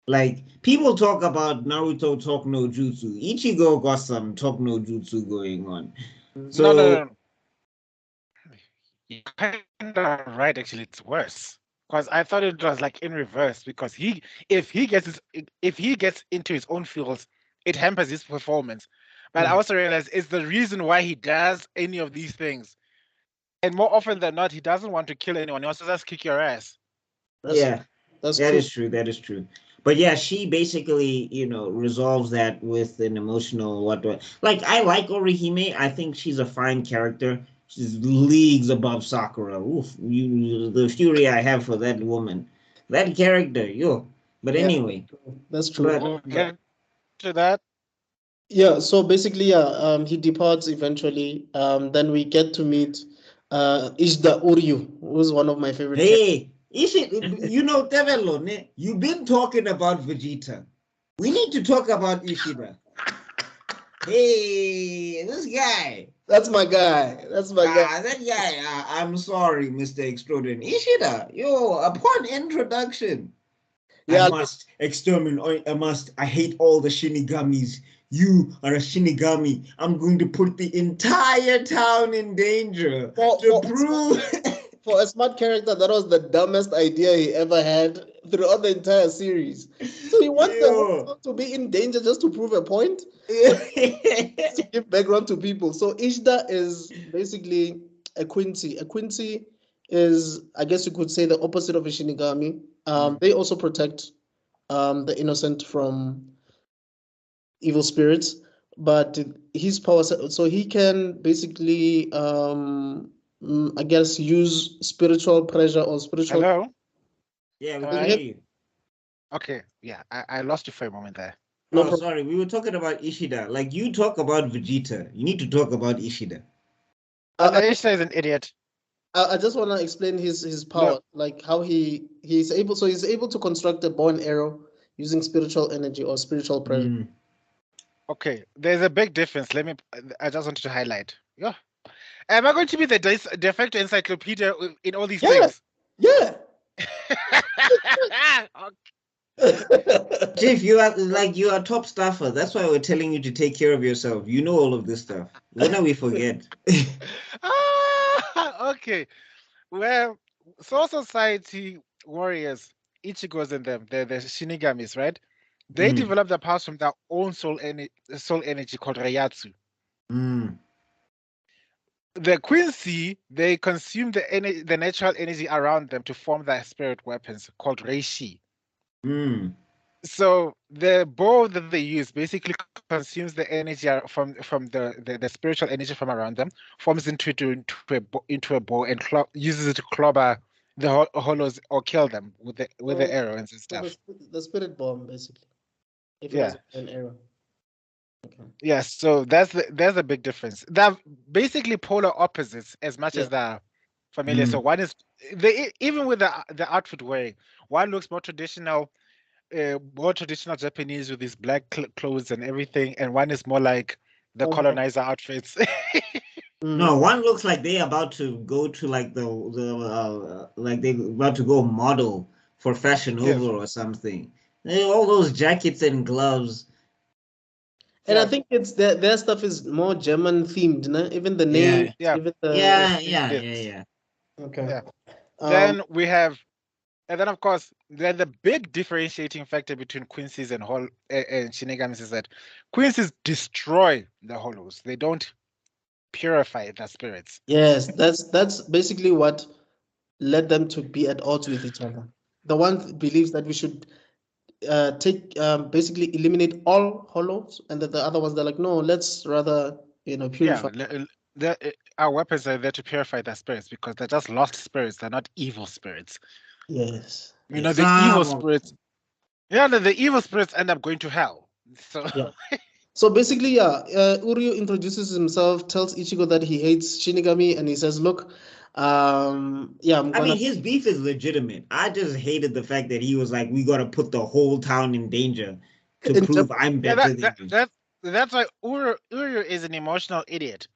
Like people talk about Naruto talk no jutsu. Ichigo got some talk no jutsu going on. So no. You're kind of right. Actually, it's worse because I thought it was like in reverse. Because if he gets into his own fields, it hampers his performance. But I also realize it's the reason why he does any of these things. And more often than not, he doesn't want to kill anyone. He wants to just kick your ass. That is true. That is true. But yeah, she basically, resolves that with an emotional what. Like I like Orihime. I think she's a fine character. She's leagues above Sakura. Oof, the fury I have for that woman, that character, yo. But anyway, that's true. We'll get to that. Yeah, so basically, he departs eventually. Then we get to meet Ishida Uryu, who's one of my favorite characters. Hey, Tevelo, you've been talking about Vegeta. We need to talk about Ishida. Hey, this guy. That's my guy. That's my guy. That guy. I'm sorry, Mr. Extraordinary. Ishida, upon introduction, I Yeah, must exterminate. I hate all the Shinigamis. You are a Shinigami. I'm going to put the entire town in danger to prove. For a smart character, that was the dumbest idea he ever had throughout the entire series. So he wants the whole town to be in danger just to prove a point, to give background to people. So Ishida is basically a Quincy. A Quincy is, I guess you could say, the opposite of a Shinigami. They also protect the innocent from evil spirits, but his power, so he can basically I guess use spiritual pressure or spiritual. Hello? Yeah, we can hear you. Okay, yeah, I lost you for a moment there. No, sorry, we were talking about Ishida. Like, you talk about Vegeta, you need to talk about Ishida. Ishida is an idiot. I just want to explain his power, like how he's able. So he's able to construct a bow and arrow using spiritual energy or spiritual pressure. Okay, there's a big difference. I just wanted to highlight. Yeah. Am I going to be the de facto encyclopedia in all these things? Yeah. Jeff, you are top staffer. That's why we're telling you to take care of yourself. You know all of this stuff. When are we forget? Okay. Well, Soul Society warriors, Ichigo's and them, they're the Shinigamis, right? They develop their powers from their own soul energy called Reiatsu. The Quincy, they consume the natural energy around them to form their spirit weapons called Reishi. So the bow that they use basically consumes the energy from the spiritual energy from around them, forms into a bow, and uses it to clobber the hollows or kill them with the arrows and stuff. The spirit bomb, basically. If it Yeah. has an arrow. Okay. Yes, so there's a big difference. They're basically polar opposites as much as they're familiar. So one is even with the outfit wearing, one looks more traditional Japanese with these black clothes and everything, and one is more like the colonizer outfits. No, one looks like they're about to go to like like they're about to go model for Fashion Over or something. All those jackets and gloves. And I think it's their stuff is more German themed, no? Even the name. Yeah. Yeah. Okay. Yeah. Then we have, and then of course, then the big differentiating factor between Quincy's and Shinigamis is that Quincy's destroy the hollows. They don't purify their spirits. Yes, that's basically what led them to be at odds with each other. The one believes that we should basically eliminate all hollows, and that the other ones, they're like, no, let's rather purify. Yeah, our weapons are there to purify their spirits because they're just lost spirits. They're not evil spirits. Yes. The evil spirits. Yeah, the evil spirits end up going to hell. So. Yeah. So basically, Uryu introduces himself, tells Ichigo that he hates Shinigami, and he says, look, I mean, his beef is legitimate. I just hated the fact that he was like, we got to put the whole town in danger to prove I'm better than you. That's why Uryu is an emotional idiot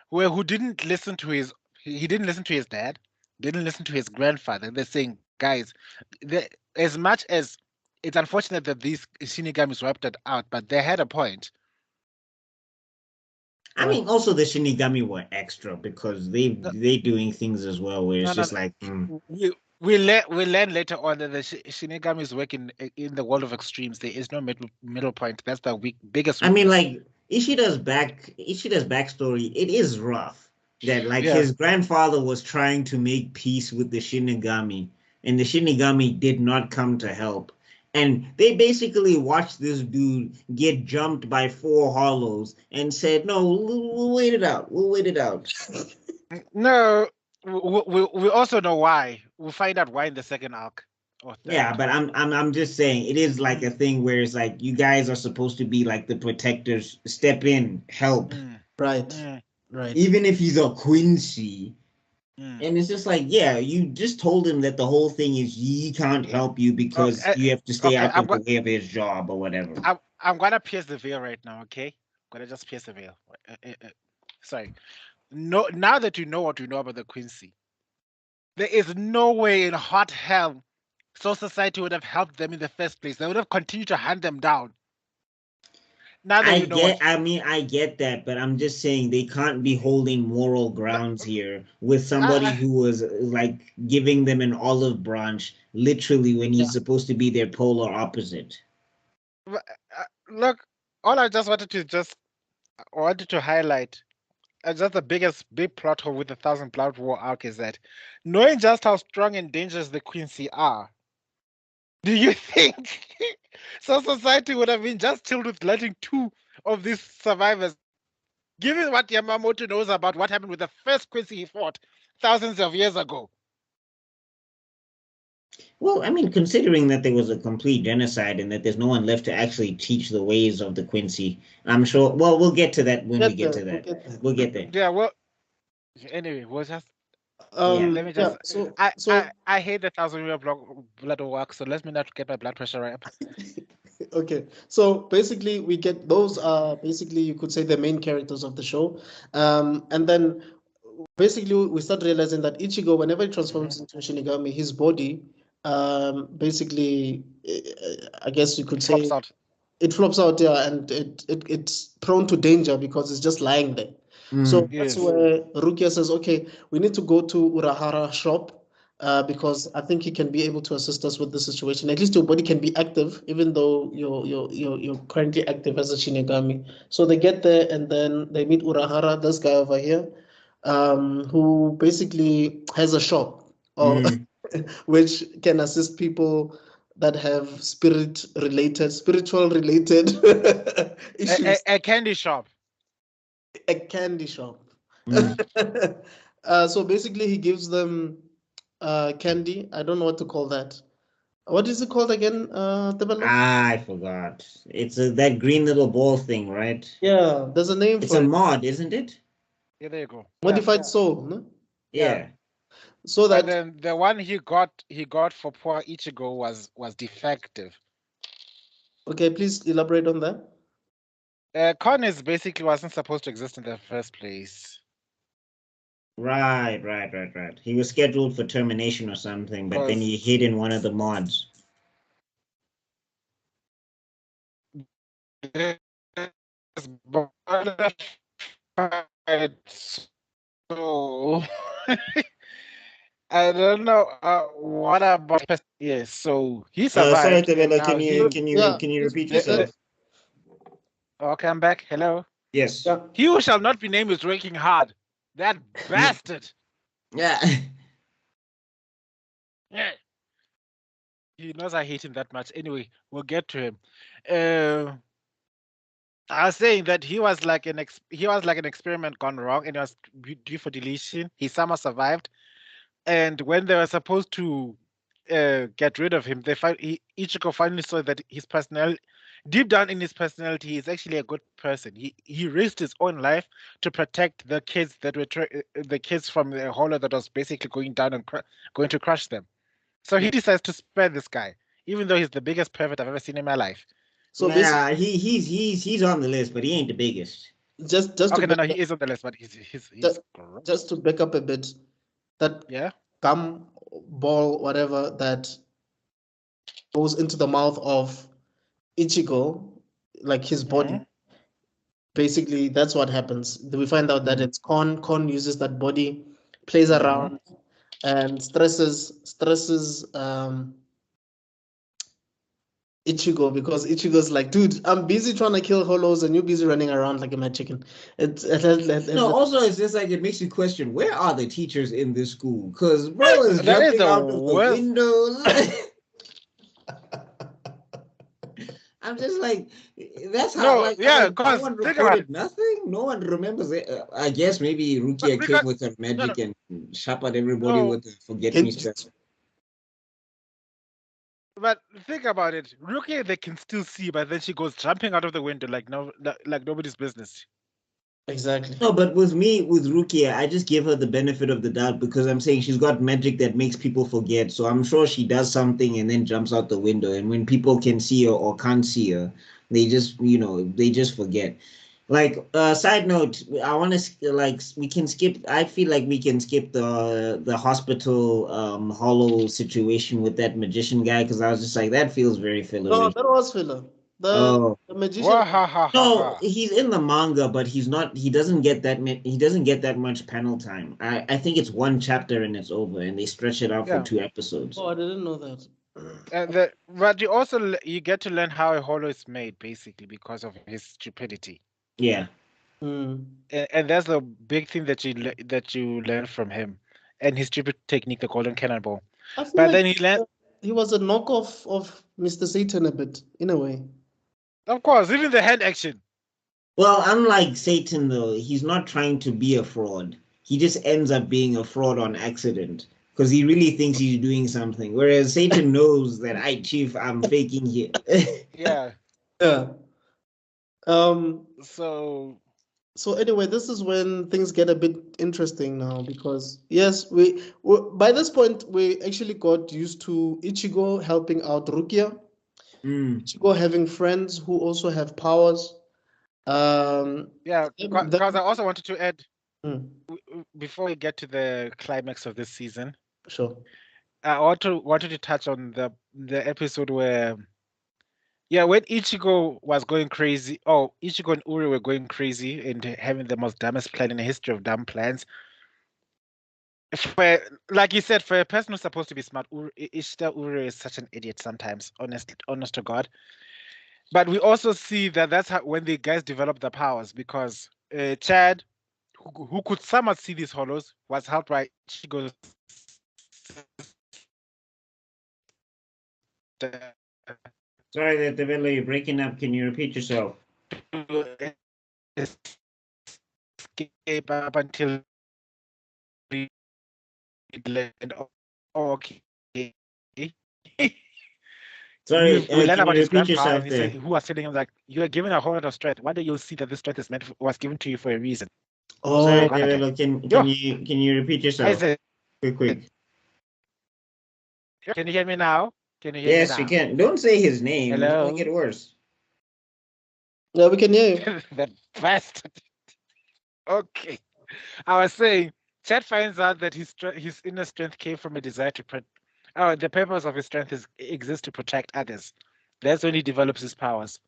who didn't listen to his dad, didn't listen to his grandfather. They're saying, guys, as much as it's unfortunate that these Shinigamis wiped it out, but they had a point. I mean, also the Shinigami were extra because they doing things as well where it's like. We learn later on that the Shinigamis work in the world of extremes. There is no middle point. That's the biggest. I mean, like Ishida's backstory. It is rough. That his grandfather was trying to make peace with the Shinigami, and the Shinigami did not come to help. And they basically watched this dude get jumped by 4 hollows and said, no, we'll wait it out. We'll wait it out. No, we also know why. We'll find out why in the second arc Yeah, but I'm just saying it is like a thing where it's like you guys are supposed to be like the protectors, step in, help. Right. Right. Even if he's a Quincy. And it's just like, yeah, you just told him that the whole thing is he can't help you because you have to stay out of the way of his job or whatever. I'm gonna pierce the veil right now, okay? I'm gonna just pierce the veil. Sorry. No, now that you know what you know about the Quincy, there is no way in hot hell so society would have helped them in the first place. They would have continued to hunt them down. Now that I get that, but I'm just saying they can't be holding moral grounds here with somebody who was like giving them an olive branch, literally, when he's supposed to be their polar opposite. Look, all I just wanted to highlight, just the big plot hole with the Thousand Blood War arc is that knowing just how strong and dangerous the Quincy are, do you think so society would have been just chilled with letting 2 of these survivors, given what Yamamoto knows about what happened with the first Quincy he fought thousands of years ago? Well, I mean, considering that there was a complete genocide and that there's no one left to actually teach the ways of the Quincy, I'm sure. Well, we'll get to that when we get to that. We'll get there. Yeah. Well, anyway, we'll just. Let me just. I hate the 1,000-year blood work, so let me not get my blood pressure up. Okay, so basically we get those are basically, you could say, the main characters of the show, and then basically we start realizing that Ichigo, whenever he transforms into Shinigami, his body basically, I guess you could say, it flops out, and it's prone to danger because it's just lying there. So that's where Rukia says, okay, we need to go to Urahara shop, because I think he can be able to assist us with the situation. At least your body can be active, even though you're currently active as a Shinigami. So they get there, and then they meet Urahara, this guy over here, who basically has a shop, which can assist people that have spiritual related issues. A candy shop. A candy shop. So basically he gives them candy. I don't know what to call that. What is it called again, I forgot. It's that green little ball thing, right? Yeah, there's a name it's for it. It's a mod, isn't it? Yeah, there you go. Modified soul, no? Yeah. So that, and then the one he got for poor Ichigo was defective. Okay, please elaborate on that. Corners basically wasn't supposed to exist in the first place. Right. He was scheduled for termination or something, but then he hid in one of the mods. So I don't know what about. Yes, so he survived. Sorry, Tebela, can you repeat yourself? Okay, I'm back. Hello. Yes. Yeah. He who shall not be named is working hard. That bastard. Yeah. Yeah. He knows I hate him that much. Anyway, we'll get to him. I was saying that he was like an experiment gone wrong, and it was due for deletion. He somehow survived, and when they were supposed to get rid of him, Ichigo finally saw that his personality, deep down in his personality, he's actually a good person. He risked his own life to protect the kids that were the kids from the hollow that was basically going down and going to crush them. So he decides to spare this guy, even though he's the biggest pervert I've ever seen in my life. So yeah, he's on the list, but he ain't the biggest. Just okay, no, he is on the list, but he's just to back up a bit. That gum ball, whatever, that goes into the mouth of Ichigo, like his body. Basically, that's what happens. We find out that it's Kon. Kon uses that body, plays around, and stresses Ichigo, because Ichigo's like, dude, I'm busy trying to kill hollows and you're busy running around like a mad chicken. Also, it's just like, it makes you question, where are the teachers in this school? Because bro is jumping out of the windows. I'm just like, that's how. No one reported nothing. No one remembers it. I guess maybe Rukia came with her magic and sharpened everybody with the forget me stuff. But think about it. Rukia, they can still see, but then she goes jumping out of the window like nobody's business. Exactly. No, but with me, with Rukia, I just give her the benefit of the doubt because I'm saying she's got magic that makes people forget. So I'm sure she does something and then jumps out the window. And when people can see her or can't see her, they just, they just forget. Like, side note, I want to we can skip. I feel like we can skip the hospital hollow situation with that magician guy because I was just like that feels very No, fillery. that was filler. Oh. The magician. No, he's in the manga, but he's not. He doesn't get that. He doesn't get that much panel time. I think it's one chapter and it's over, and they stretch it out for 2 episodes. Oh, I didn't know that. But you get to learn how a hollow is made, basically, because of his stupidity. Yeah. And that's the big thing that you learn from him, and his stupid technique, the golden cannonball. But then he was a knockoff of Mr. Satan a bit, in a way. Of course, even the hand action. Well, unlike Satan, though, he's not trying to be a fraud. He just ends up being a fraud on accident because he really thinks he's doing something. Whereas Satan knows that, Chief, I'm faking here. Yeah. Yeah. So anyway, this is when things get a bit interesting now because yes, we by this point we actually got used to Ichigo helping out Rukia. Ichigo having friends who also have powers. Yeah, because I also wanted to add before we get to the climax of this season. Sure. I wanted to touch on the episode where, when Ichigo was going crazy. Oh, Ichigo and Uri were going crazy and having the most dumbest plan in the history of dumb plans. Like you said, for a person who's supposed to be smart, Uri is such an idiot sometimes. Honest to God. But we also see that that's how when the guys develop the powers, because Chad, who could somewhat see these hollows, was helped by Ichigo's. Sorry, that Develo, you're breaking up. Can you repeat yourself? Escape up until okay. Sorry, we learn about his repeat grandpa, yourself there. Who was telling him like, "You are given a whole lot of strength. Why do you see that this strength was given to you for a reason?" Oh, sorry, Develo, can you repeat yourself? Quick. Can you hear me now? Yes, you can. Don't say his name. Hello? It's going to get worse. Yeah, we can hear you. That bastard. Okay. I was saying, Chad finds out that his inner strength came from a desire to the purpose of his strength exists to protect others. That's when he develops his powers.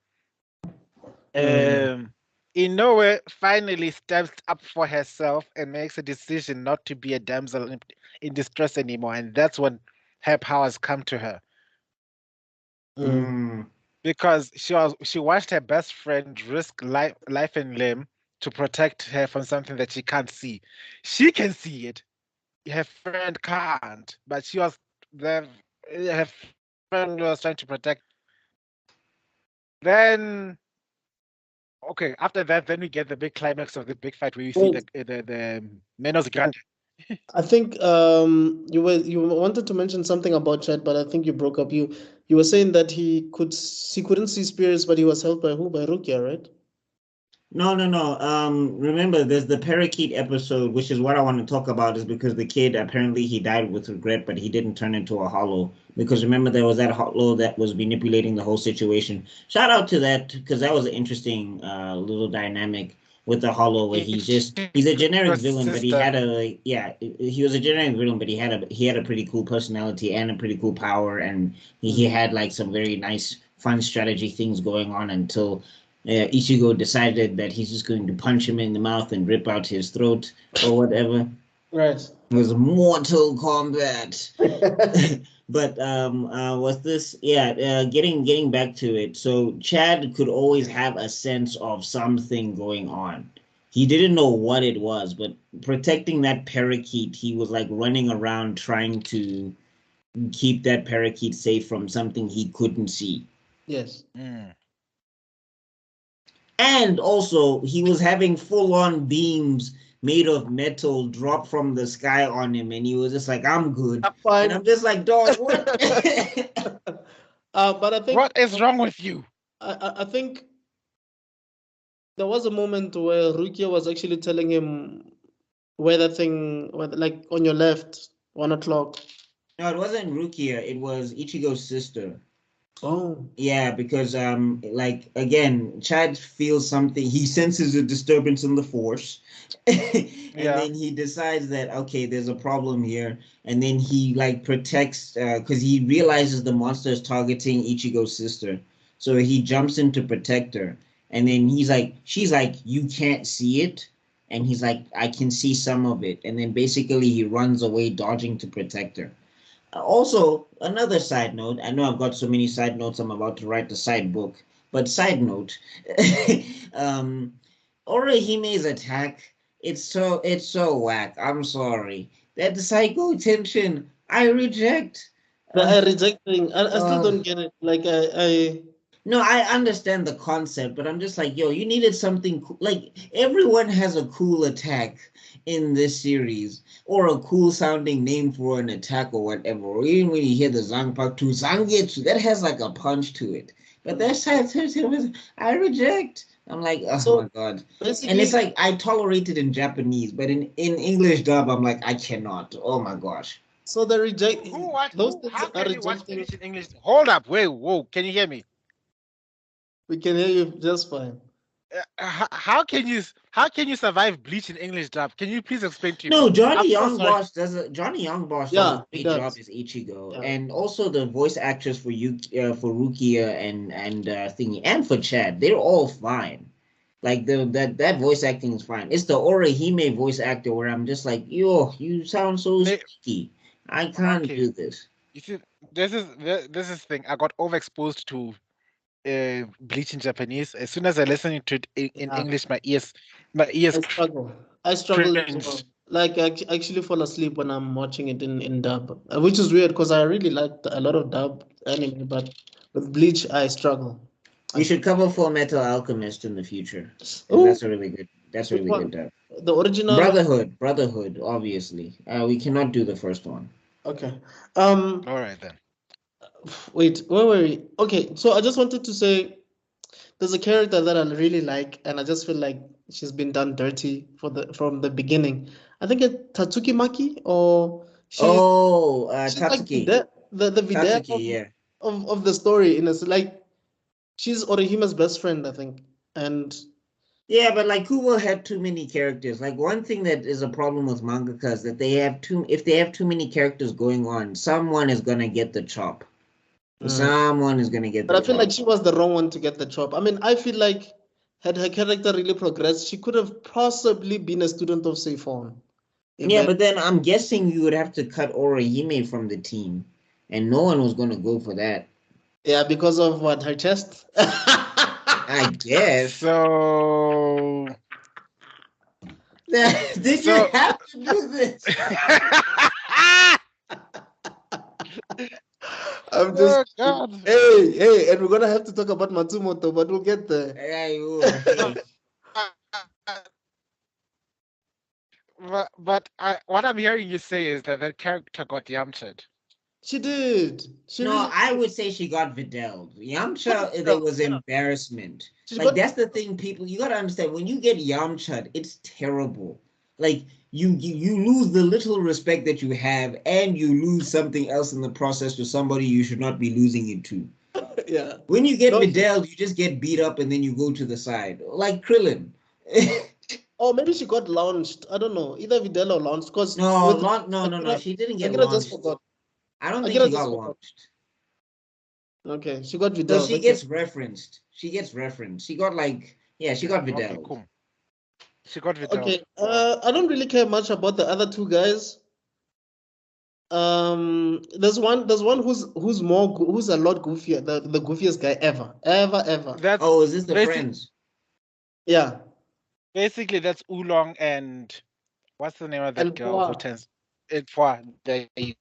Inoue finally steps up for herself and makes a decision not to be a damsel in distress anymore, and that's when her powers come to her. Because she watched her best friend risk life and limb to protect her from something that she can't see. She can see it, her friend can't, but her friend was trying to protect. Then, okay, after that, then we get the big climax of the big fight where you see the Menos Grande. I think you wanted to mention something about Chad, but I think you broke up. You were saying that he couldn't see spirits, but he was helped by who? By Rukia, right? No. Remember, there's the parakeet episode, which is what I want to talk about, is because the kid, apparently he died with regret, but he didn't turn into a hollow. Because remember, there was that hollow that was manipulating the whole situation. Shout out to that, because that was an interesting little dynamic with the hollow, where he's a generic villain, but he had he was a generic villain, but he had a pretty cool personality and a pretty cool power, and he had like some very nice, fun strategy things going on until Ichigo decided that he's just going to punch him in the mouth and rip out his throat or whatever. Right. It was Mortal Kombat. But was this? Yeah. Getting back to it. So Chad could always have a sense of something going on. He didn't know what it was, but protecting that parakeet, he was like running around trying to keep that parakeet safe from something he couldn't see. Yes. And also, he was having full-on beams made of metal drop from the sky on him, and he was just like, "I'm good." I'm fine. And I'm just like, "Dog, what?" But I think What is wrong with you? I think there was a moment where Rukia was actually telling him where that thing, like on your left, 1 o'clock. No, it wasn't Rukia. It was Ichigo's sister. Oh. Yeah, because like again, Chad feels something. He senses a disturbance in the force, and then he decides that okay, there's a problem here, and then he like protects because he realizes the monster is targeting Ichigo's sister, so he jumps in to protect her, and then she's like, you can't see it, and he's like, I can see some of it, and then basically he runs away, dodging to protect her. Also, another side note, I know I've got so many side notes, I'm about to write the side book, but side note, um, Orihime's attack, it's so whack. I'm sorry. That psycho tension, I reject. I rejecting. I still Uh, don't get it. Like I No, I understand the concept, but I'm just like, yo, you needed something like everyone has a cool attack in this series, or a cool sounding name for an attack or whatever. Or even when you hear the Zangpaku Zangetsu, that has like a punch to it. But that side, I reject. I'm like, oh so my god. And it's basically like I tolerate it in Japanese, but in English dub, I'm like, I cannot. Oh my gosh. so the reject those things How are can you watch rejecting. Bleach in English? Hold up, wait, whoa, can you hear me? We can hear you just fine. How can you survive Bleach in English dub? Can you please explain to me? No, I'm so sorry. Johnny Youngboss does a Yeah, he great job does. as Ichigo, Yeah. and also the voice actors for for Rukia and thingy, and for Chad, they're all fine. Like that voice acting is fine. It's the Orihime voice actor where I'm just like, yo, you sound so squeaky. I can't Okay, do this. you see, this is thing. I got overexposed to Bleach in Japanese. As soon as I listen to it in Yeah. English, my ears I struggle. I struggle as well. cringed. Like I actually fall asleep when I'm watching it in dub, which is weird because I really liked a lot of dub anime, but with Bleach I struggle. We should cover Full Metal Alchemist in the future because Oh, that's a which really good one? dub. The original. Brotherhood, obviously. We cannot do the first one. Okay. All right then. Wait, where were we? Okay, so I just wanted to say there's a character that I really like, and I just feel like she's been done dirty from the beginning. I think it's Tatsuki Maki, or Oh, she's like Tatsuki. the Videl Tatsuki, yeah. of the story. In a like she's Orihime's best friend, I think, and Yeah, but like Kubo had too many characters. Like one thing that is a problem with mangaka is that if they have too many characters going on, someone is gonna get the chop. Someone is gonna get but the I feel like chop. she was the wrong one to get the job. I mean, I feel like had her character really progressed, she could have possibly been a student of Seifon. Yeah, but then I'm guessing you would have to cut Orihime from the team, and no one was gonna go for that. Yeah, because of what, her chest? I guess. So Did you have to do this? I'm Oh just God. hey, and we're gonna have to talk about Matsumoto, but we'll get there. Yeah, you will. Hey. But what I'm hearing you say is that that character got yamched. She did. She No, really I did. would say she got Vidal'd. Yamcha, What there the- was yeah. embarrassment. She Like got that's the thing, people. You gotta understand when you get Yamcha'd, it's terrible. Like you lose the little respect that you have, and you lose something else in the process to somebody you should not be losing it to. yeah. When you get No, Vidal'd, you just get beat up and then you go to the side, like Krillin. or maybe she got launched. I don't know. Either Videl or launched. Because No, with no. She didn't get Akira just launched. forgot. I don't think Akira she just got forgot. launched. Okay, she got So Videl. she Okay. gets referenced. She gets referenced. She got like, yeah, she got Okay, Vidal. cool. She got Vidal. Okay. I don't really care much about the other two guys. There's one who's who's a lot goofier, the goofiest guy ever. That's Oh, is this the basic, friends? Yeah. basically that's Oolong and what's the name of that And girl who Poa. turns it for there you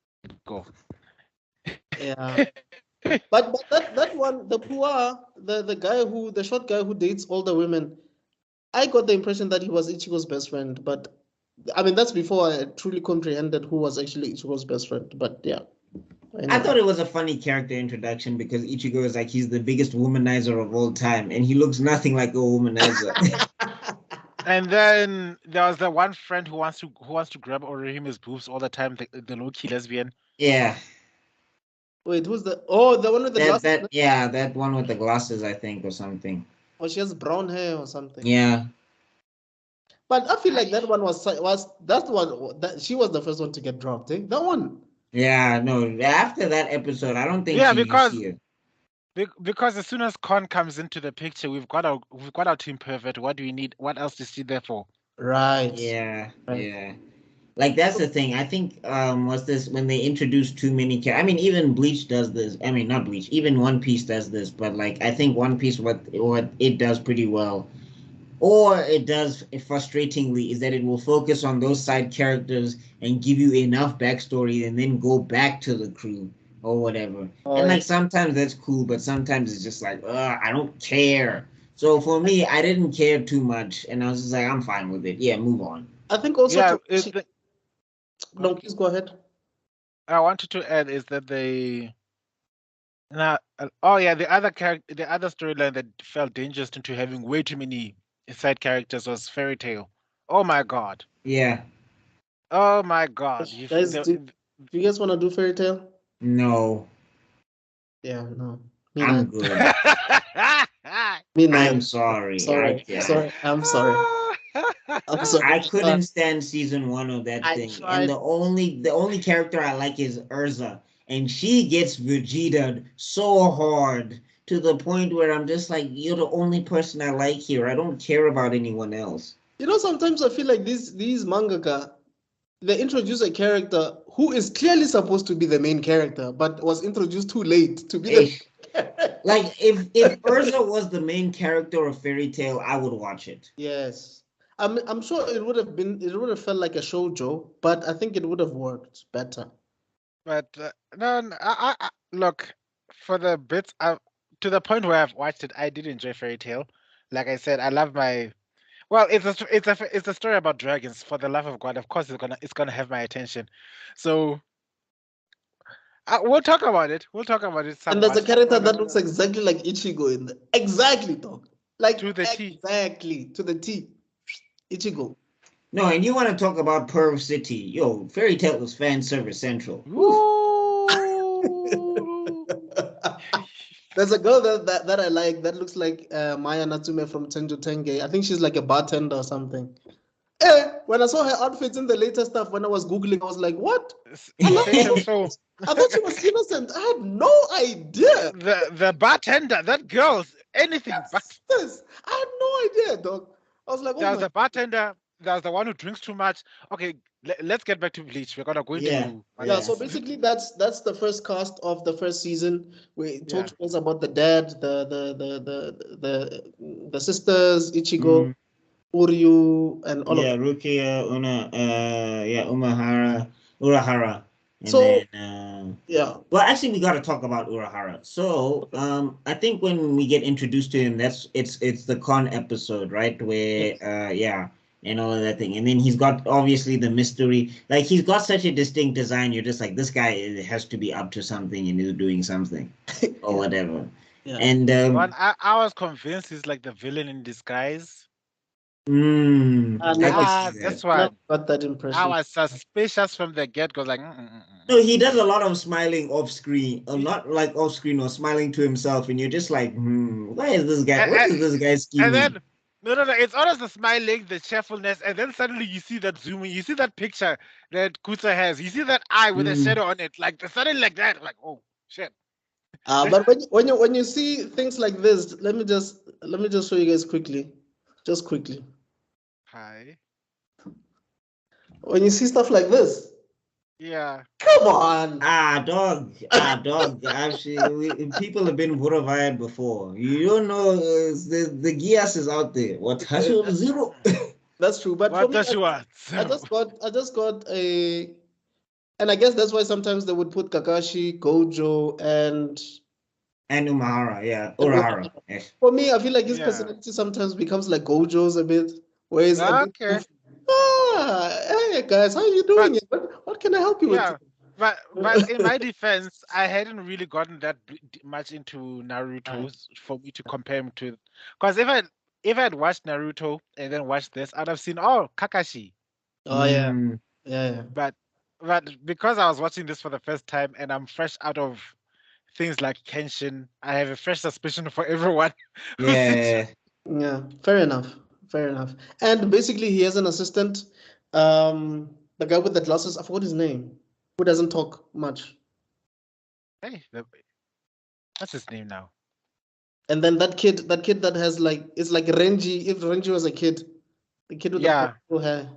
go. Yeah. But that one, the Pua, the guy the short guy who dates all the women, I got the impression that he was Ichigo's best friend, but I mean that's before I truly comprehended who was actually Ichigo's best friend. But yeah. I thought it was a funny character introduction because Ichigo is like he's the biggest womanizer of all time, and he looks nothing like a womanizer. And then there was the one friend who wants to grab Orihime's boobs all the time, the low-key lesbian. Yeah. Wait, who's the one with the glasses? That one with the glasses, I think, or something. Or she has brown hair or something. Yeah. But I feel like that one was that's the one that she was the first one to get dropped. Eh? That one. Yeah, no. After that episode, I don't think. Yeah, because as soon as Con comes into the picture, we've got our Team Perfect. What do we need? What else is she there for? Right. Yeah. Right. Yeah. Like that's the thing. I think was this when they introduce too many characters. I mean, even Bleach does this. I mean, not Bleach. Even One Piece does this. But like, I think One Piece what it does pretty well, or it does frustratingly, is that it will focus on those side characters and give you enough backstory, and then go back to the crew or whatever. And like sometimes that's cool, but sometimes it's just like, I don't care. So for me, I didn't care too much, and I was just like, I'm fine with it. Yeah, move on. I think also. Yeah, no, please go ahead. I wanted to add is that the other storyline that felt dangerous into having way too many side characters was Fairy Tail. Oh my god. Yeah. Oh my god. Guys, do you guys want to do Fairy Tail? No. Yeah, no. I'm good. I'm sorry. Sorry. I'm sorry. I couldn't stand season 1 of that thing. And the only character I like is Urza. And she gets Vegeta so hard to the point where I'm just like, you're the only person I like here. I don't care about anyone else. You know, sometimes I feel like these mangaka, they introduce a character who is clearly supposed to be the main character, but was introduced too late to be the like if Urza was the main character of Fairy Tail, I would watch it. Yes. I'm sure it would have felt like a shoujo, but I think it would have worked better. But no, I look, for the bits to the point where I've watched it, I did enjoy Fairy Tail. Like I said, I love it's a story about dragons. For the love of God, of course it's gonna have my attention. So we'll talk about it. Somewhat. And there's a character that looks exactly like Ichigo in there. Exactly, dog. Like to the T. Exactly to the T. Ichigo. No, and you want to talk about Perv City. Yo, Fairy Tail was fan service central. There's a girl that I like that looks like Maya Natsume from Tenjo Tenge. I think she's like a bartender or something. When I saw her outfits in the later stuff, when I was Googling, I was like, what? I thought she was innocent. I had no idea. The bartender, that girl, anything but. Yes, I had no idea, dog. I was like, oh, there's the bartender, there's the one who drinks too much. Okay, let's get back to Bleach. We're gonna go into so basically that's the first cast of the first season. We talked about the dad, the sisters, Ichigo, Uryu, and all of them. Rukia, Urahara. And well, actually, we got to talk about Urahara. So, I think when we get introduced to him, it's the Con episode, right? Where, and all of that thing. And then he's got obviously the mystery. Like he's got such a distinct design. You're just like, this guy has to be up to something and is doing something, or whatever. Yeah. And I was convinced he's like the villain in disguise. That's why I got that impression. I was suspicious from the get-go. Like, No, he does a lot of smiling off screen, not like off screen or smiling to himself, and you're just like, why is this guy? What is this guy scheming? And then, no, it's always the smiling, the cheerfulness, and then suddenly you see that zooming, you see that picture that Kutsa has, you see that eye with a shadow on it, like suddenly like that, like, oh shit. But when you see things like this, let me just show you guys quickly, just quickly. Hi. When you see stuff like this. Yeah. Come on. Dog. Actually, people have been vorified before. You don't know the Gias is out there. What zero? That's true. But what for me, I just got a, and I guess that's why sometimes they would put Kakashi, Gojo, and Umahara, Urahara. Yes. For me, I feel like his personality sometimes becomes like Gojo's a bit. Whereas okay. Hey guys, how are you doing? What can I help you with? But in my defense, I hadn't really gotten that much into Naruto for me to compare him to. Because if I'd watched Naruto and then watched this, I'd have seen Kakashi. Oh yeah, yeah. But because I was watching this for the first time and I'm fresh out of things like Kenshin, I have a fresh suspicion for everyone. Yeah. Yeah, fair enough. Fair enough. And basically, he has an assistant, the guy with the glasses. I forgot his name. Who doesn't talk much. Hey, what's his name now? And then that kid that has it's like Renji. If Renji was a kid, the kid with the purple hair,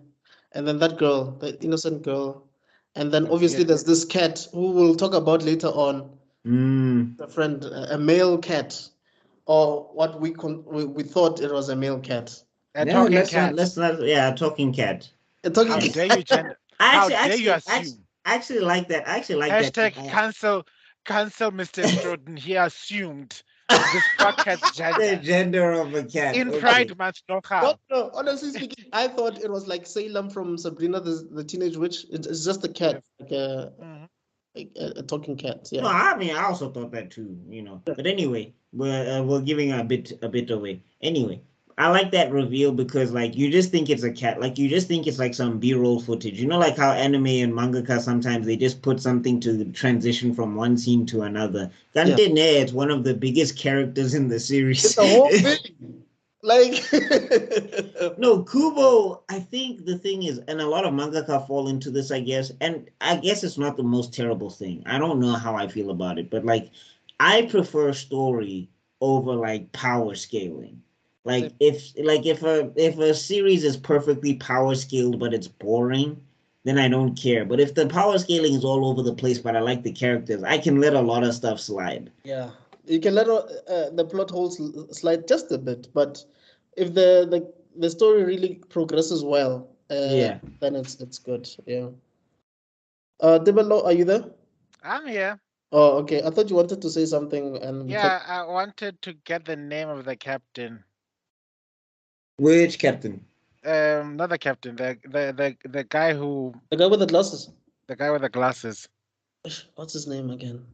and then that girl, the innocent girl, and then obviously there's this cat who we'll talk about later on. A friend, a male cat, or what we thought it was a male cat. A talking cat. Let's not. Yeah, a talking cat. A talking How cat. dare you gender? How dare you assume? I actually like that. I actually like Hashtag that. cancel Mr. Stroden. He assumed this cat's gender. The gender of a cat. In Pride Month, no. Honestly speaking, I thought it was like Salem from Sabrina the Teenage Witch. It's just a cat, like a talking cat. Yeah. No, I mean I also thought that too, But anyway, we're giving a bit away. Anyway, I like that reveal because like you just think it's a cat, like you just think it's like some B-roll footage. You know, like how anime and mangaka sometimes they just put something to transition from one scene to another. Dante it's one of the biggest characters in the series. It's the whole thing. Like no, Kubo, I think the thing is, and a lot of mangaka fall into this, I guess, and I guess it's not the most terrible thing. I don't know how I feel about it, but like I prefer story over like power scaling. Like if a series is perfectly power scaled but it's boring, then I don't care. But if the power scaling is all over the place but I like the characters, I can let a lot of stuff slide. Yeah. You can let the plot holes slide just a bit, but if the story really progresses well, then it's good. Yeah. Dibelo, are you there? I'm here. Oh, okay. I thought you wanted to say something. And I wanted to get the name of the captain. Which captain? Not the captain. The guy who. The guy with the glasses. The guy with the glasses. What's his name again?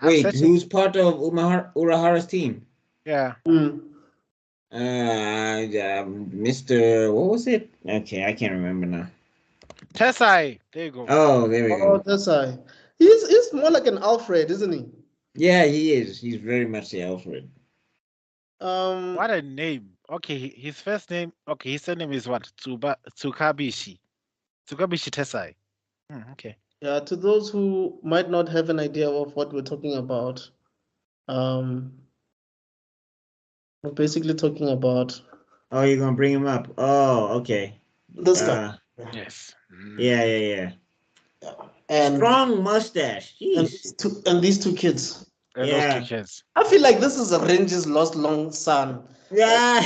Wait, who's part of Urahara's team? Yeah. Mr. What was it? Okay, I can't remember now. Tessai. There you go. Oh, there we go. Oh, Tessai. He's more like an Alfred, isn't he? Yeah, he is. He's very much the Alfred. What a name. Okay, his first name. Okay, his surname is what? Tsukabishi. Tsukabishi Tessai. Okay. Yeah, to those who might not have an idea of what we're talking about, we're basically talking about. Oh, you're gonna bring him up? Oh, okay. This guy. Yes. Yeah. And strong mustache. And these two kids. Those 2 kids. I feel like this is a Range's lost long son. Yeah.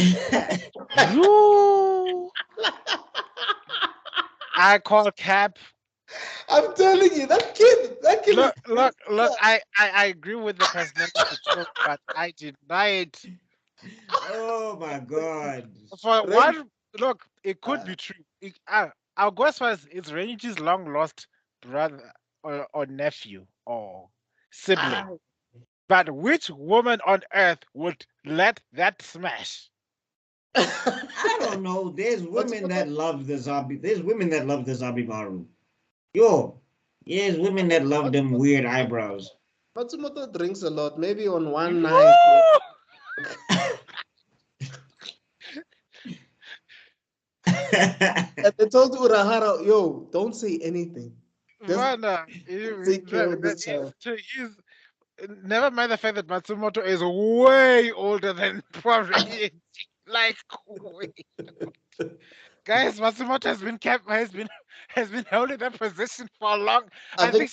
I call cap. I'm telling you, that kid. Look. I agree with the personality, but I deny it. Oh my God. For one, look, it could be true. I'll go as far as it's Range's long lost brother or nephew or sibling. But which woman on earth would let that smash? I don't know. There's women that love the zombie. There's women that love the zombie Maru. There's women that love them weird eyebrows. Matsumoto drinks a lot. Maybe on one night. And they told Urahara, "Yo, don't say anything." Never mind the fact that Matsumoto is way older than probably like guys, Matsumoto has been holding that position for a long. I think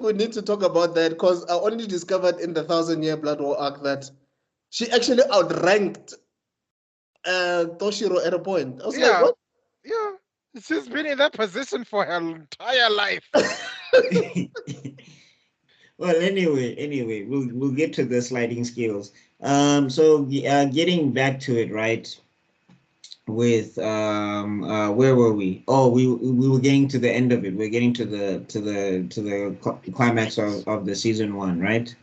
we need to talk about that because I only discovered in the 1,000-Year Blood War arc that she actually outranked Toshiro at a point. I was like, what? Yeah, she's been in that position for her entire life. Well, anyway, we'll get to the sliding scales. So getting back to it, right? with where were we? Oh, we were getting to the end of it. We're getting to the climax of the season 1, right?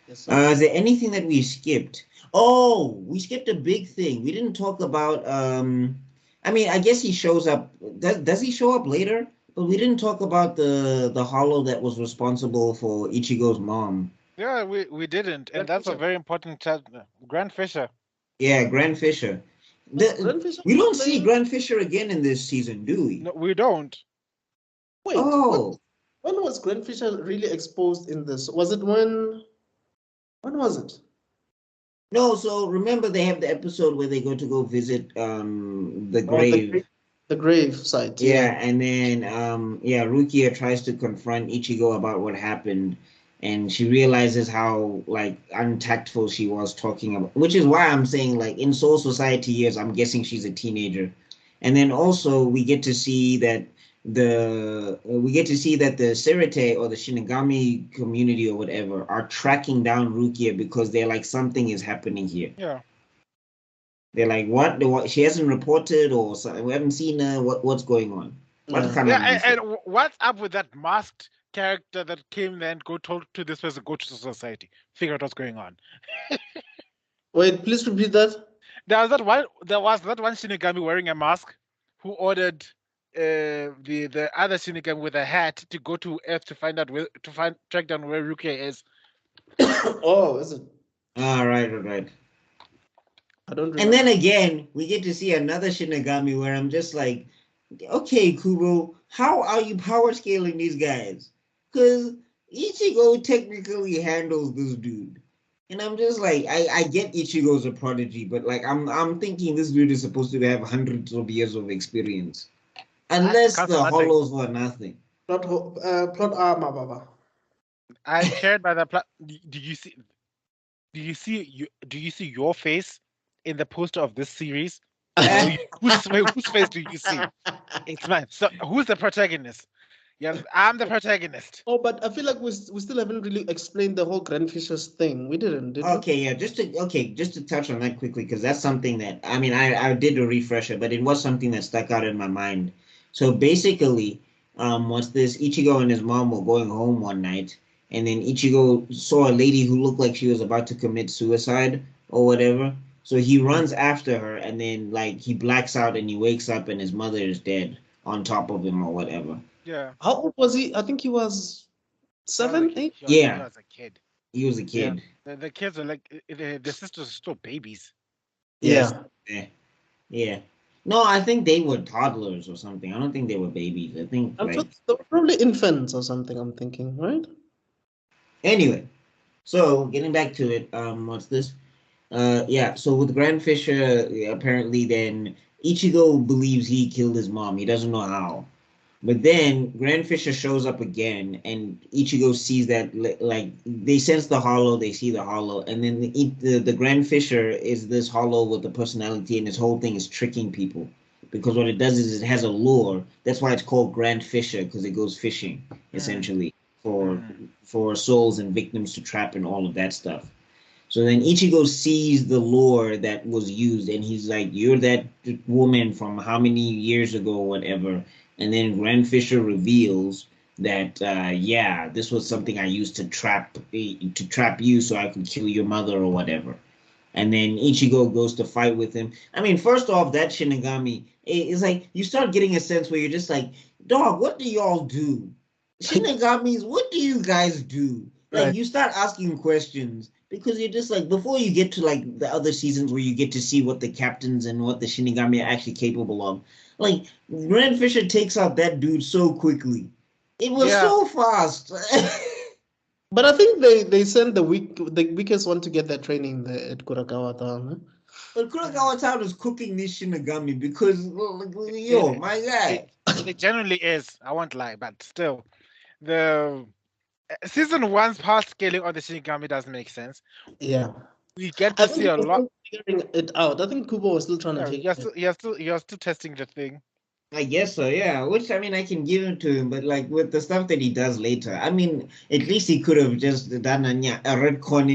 Yes, Is there anything that we skipped? Oh, we skipped a big thing. We didn't talk about I mean, I guess he shows up. Does he show up later? But we didn't talk about the hollow that was responsible for Ichigo's mom. Yeah, we didn't, and that's a very important Grand Fisher. Yeah, Grand Fisher. We don't see Grand Fisher again in this season, do we? No, we don't. Wait. Oh. When was Grand Fisher really exposed in this? Was it when was it? No, so remember they have the episode where they go visit the grave. The grave site. Yeah, and then Rukia tries to confront Ichigo about what happened, and she realizes how like untactful she was talking about, which is why I'm saying like in Soul Society years, I'm guessing she's a teenager. And then also we get to see that the Serete or the Shinigami community or whatever are tracking down Rukia because they're like something is happening here. Yeah. They're like, what? She hasn't reported, or we haven't seen her. What's going on? And what's up with that masked character that came there and told to this person, go to society, figure out what's going on? Wait, please repeat that. There was that one Shinigami wearing a mask who ordered the other Shinigami with a hat to go to Earth to find out track down where Rukia is. Oh, is it? Right. I don't remember. And then again, we get to see another Shinigami where I'm just like, okay, Kubo, how are you power scaling these guys? Because Ichigo technically handles this dude. And I'm just like, I get Ichigo's a prodigy, but like I'm thinking this dude is supposed to have hundreds of years of experience. Unless the hollows were nothing. Plot armor, Baba. I'm scared by the plot. Do you see your face in the poster of this series? Whose face do you see? It's mine. So who's the protagonist? Yes, I'm the protagonist. Oh, but I feel like we still haven't really explained the whole Grand Fishers thing. We didn't, did we? Okay, yeah, just to touch on that quickly, because that's something that, I mean, I did a refresher, but it was something that stuck out in my mind. So basically, once this Ichigo and his mom were going home one night, and then Ichigo saw a lady who looked like she was about to commit suicide or whatever. So he runs after her, and then like he blacks out and he wakes up and his mother is dead on top of him or whatever. Yeah. How old was he? I think he was 7, 8? Yeah. He was a kid. He was a kid. Yeah. The kids are like, the sisters are still babies. Yeah. Yeah. No, I think they were toddlers or something. I don't think they were babies. I think they were probably infants or something, I'm thinking, right? Anyway, so getting back to it, what's this? So with Grand Fisher, apparently then Ichigo believes he killed his mom. He doesn't know how. But then Grand Fisher shows up again, and Ichigo sees that, like, they sense the hollow, they see the hollow, and then the Grand Fisher is this hollow with the personality, and his whole thing is tricking people. Because what it does is it has a lure. That's why it's called Grand Fisher, because it goes fishing, essentially, for souls and victims to trap and all of that stuff. So then Ichigo sees the lure that was used, and he's like, you're that woman from how many years ago or whatever. And then Grand Fisher reveals that, this was something I used to trap you so I could kill your mother or whatever. And then Ichigo goes to fight with him. I mean, first off, that Shinigami is like, you start getting a sense where you're just like, dog, what do y'all do? Shinigamis, what do you guys do? Like, you start asking questions because you're just like, before you get to like the other seasons where you get to see what the captains and what the Shinigami are actually capable of. Like, Grand Fisher takes out that dude so quickly. It was so fast. But I think they sent the weakest one to get that training at Kuragawa Town. Huh? But Kuragawa Town is cooking this Shinigami because, my guy. It generally is. I won't lie, but still. The season 1's power scaling of the Shinigami doesn't make sense. Yeah. We get to see a lot. Figuring it out. I think Kubo was still trying to take it. You're still testing the thing. I guess so, yeah. Which, I mean, I can give it to him, but like with the stuff that he does later, I mean, at least he could have just done a red corner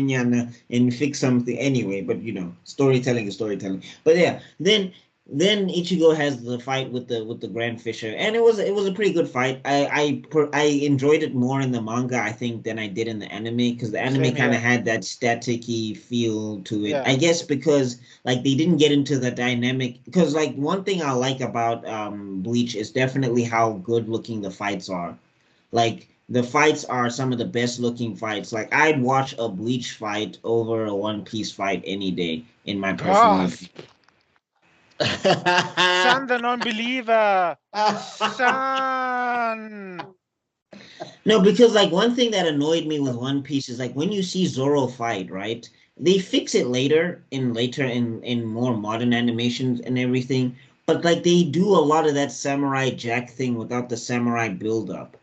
and fix something anyway. But storytelling is storytelling. But yeah, then then Ichigo has the fight with the Grand Fisher, and it was a pretty good fight. I enjoyed it more in the manga, I think, than I did in the anime, because the anime kind of had that staticky feel to it. Yeah. I guess because like they didn't get into the dynamic. Because like one thing I like about Bleach is definitely how good looking the fights are. Like the fights are some of the best looking fights. Like I'd watch a Bleach fight over a One Piece fight any day, in my personal opinion. Son, the non-believer. Son. No, because like one thing that annoyed me with One Piece is like when you see Zoro fight, right? They fix it later in more modern animations and everything, but like they do a lot of that Samurai Jack thing without the samurai build up.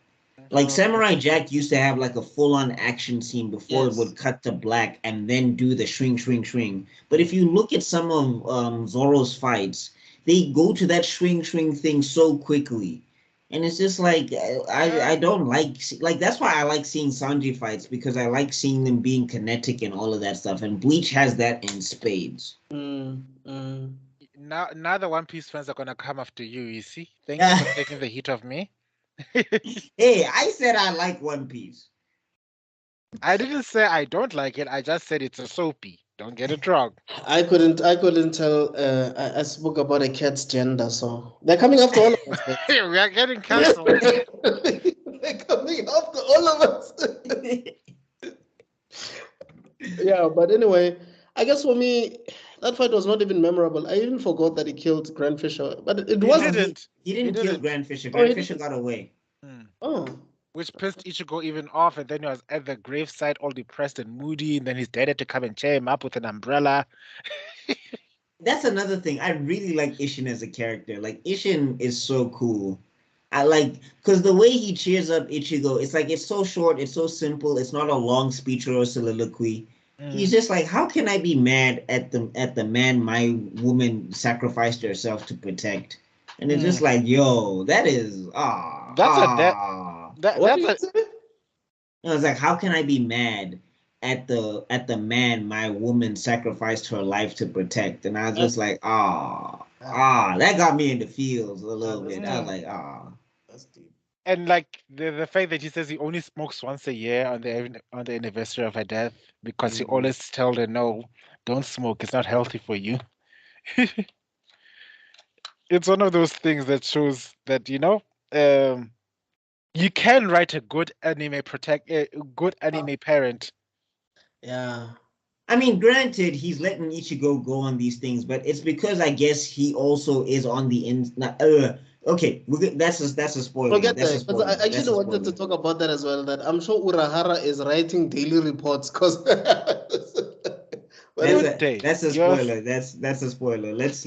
Like Samurai Jack used to have like a full-on action scene before it would cut to black and then do the swing. But if you look at some of Zoro's fights, they go to that swing thing so quickly. And it's just like I don't like that's why I like seeing Sanji fights, because I like seeing them being kinetic and all of that stuff. And Bleach has that in spades. Now the One Piece fans are gonna come after you. You see, thank you for taking the heat of me. Hey, I said I like One Piece. I didn't say I don't like it. I just said it's a soapy. Don't get it wrong. I couldn't tell. I spoke about a cat's gender, so they're coming after all of us. We are getting cancelled. They're coming after all of us. Yeah, but anyway, I guess for me, that fight was not even memorable. I even forgot that he killed Grand Fisher, but it wasn't. He didn't kill Grand Fisher. Grand Fisher got away. Oh. Which pissed Ichigo even off, and then he was at the gravesite all depressed and moody, and then his dad had to come and cheer him up with an umbrella. That's another thing. I really like Ishin as a character. Like, Ishin is so cool. I like, because the way he cheers up Ichigo, it's like, it's so short, it's so simple, it's not a long speech or a soliloquy. He's just like, how can I be mad at the man my woman sacrificed herself to protect? And it's just like, yo, that is What did you say? I was like, how can I be mad at the man my woman sacrificed her life to protect? And I was just like, that got me in the feels a little bit. I was like, that's deep. And like the fact that he says he only smokes once a year on the anniversary of her death, because he always tells her, no, don't smoke, it's not healthy for you. It's one of those things that shows that, you can write a good anime parent. Yeah. I mean, granted, he's letting Ichigo go on these things, but it's because I guess he also is on the okay, that's a spoiler. Forget that. But I actually wanted to talk about that as well. That I'm sure Urahara is writing daily reports because. That's a spoiler. That's a spoiler. Let's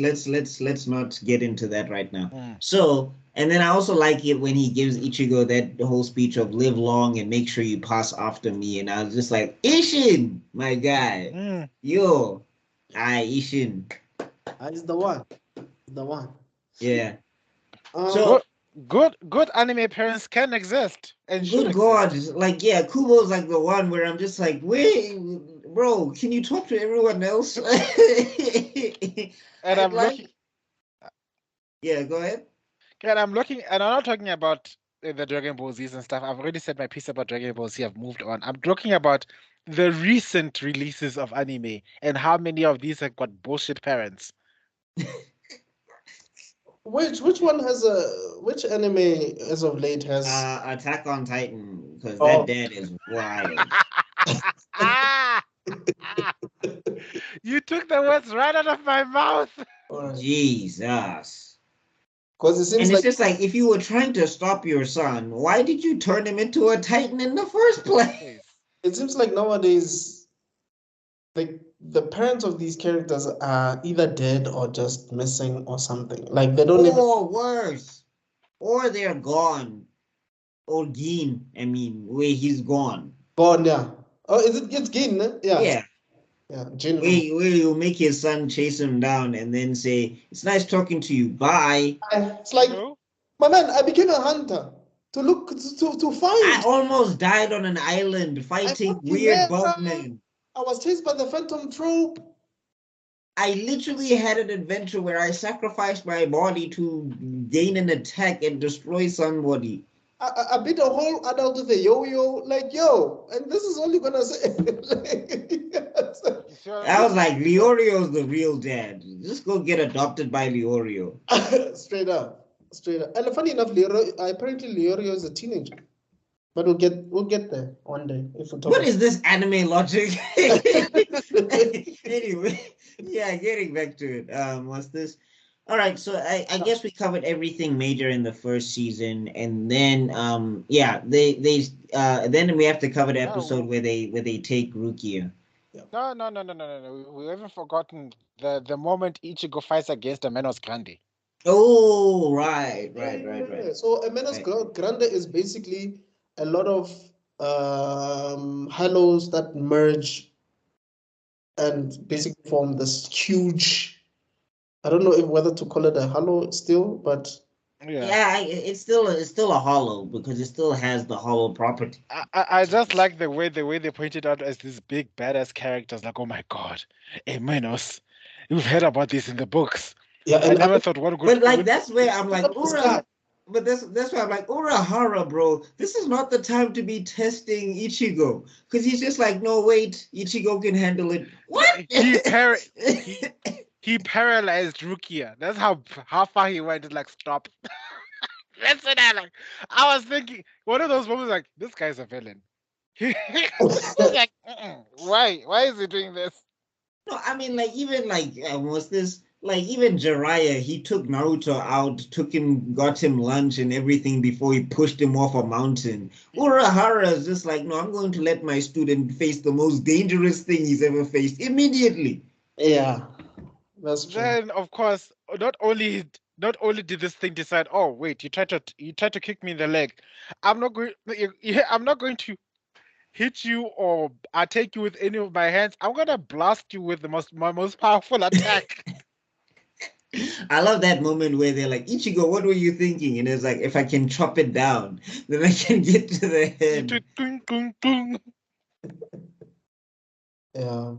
not get into that right now. So, and then I also like it when he gives Ichigo that whole speech of live long and make sure you pass after me. And I was just like, Ishin, my guy, Ishin. He's the one. The one. Yeah. So good anime parents can exist. And good God, like Kubo's like the one where I'm just like, wait, bro, can you talk to everyone else? And I'm looking. Yeah, go ahead. And I'm looking, and I'm not talking about the Dragon Ball Z's and stuff. I've already said my piece about Dragon Ball Z. I've moved on. I'm talking about the recent releases of anime and how many of these have got bullshit parents. Which one has which anime as of late has Attack on Titan, because that dad is wild. You took the words right out of my mouth. Jesus. Because it seems it's just like, if you were trying to stop your son, why did you turn him into a Titan in the first place? It seems like nowadays, like the parents of these characters are either dead or just missing or something. Like they don't or worse, or they're gone. Or Gin, where he's gone. Gone, yeah. Oh, it's Gin? Yeah. Yeah. Yeah, Jin. Where you make his son chase him down and then say, it's nice talking to you, bye. It's like, my man, I became a hunter to fight. I almost died on an island fighting weird bugmen. I was chased by the Phantom Troop. I literally had an adventure where I sacrificed my body to gain an attack and destroy somebody. I beat a whole adult with a yo-yo, like, yo, and this is all you're gonna say. I was like, Leorio's the real dad. Just go get adopted by Leorio. Straight up. And funny enough, apparently Leorio is a teenager. But we'll get there one day if we talk. What is this anime logic? Anyway, yeah, getting back to it. What's this? All right, so I guess we covered everything major in the first season, and then then we have to cover the episode where they take Rukia. No. We haven't forgotten the moment Ichigo fights against the Menos Grande. Oh, right. So a Menos Grande is basically a lot of halos that merge and basically form this huge, I don't know whether to call it a halo still, but yeah, it's still a holo because it still has the holo property. I just like the way they point it out as these big badass characters. Like, oh my god, a Menos. We've heard about this in the books. Yeah, I never thought what good. But like that's where I'm like, Ura. But that's why I'm like, Urahara, bro. This is not the time to be testing Ichigo because he's just like, no, wait, Ichigo can handle it. What? He paralyzed Rukia. That's how far he went. Like, stop. That's what I was thinking. One of those moments, like, this guy's a villain. Like, why is he doing this? No, I mean, like, even like, what's this? Like, even Jiraiya, he took Naruto out, got him lunch and everything before he pushed him off a mountain. Urahara is just like, no, I'm going to let my student face the most dangerous thing he's ever faced immediately. Yeah, that's true. Then, of course, not only did this thing decide, oh wait, you tried to kick me in the leg. I'm not going to hit you or take you with any of my hands. I'm gonna blast you with my most powerful attack. I love that moment where they're like, Ichigo, what were you thinking? And it's like, if I can chop it down, then I can get to the head. Yeah.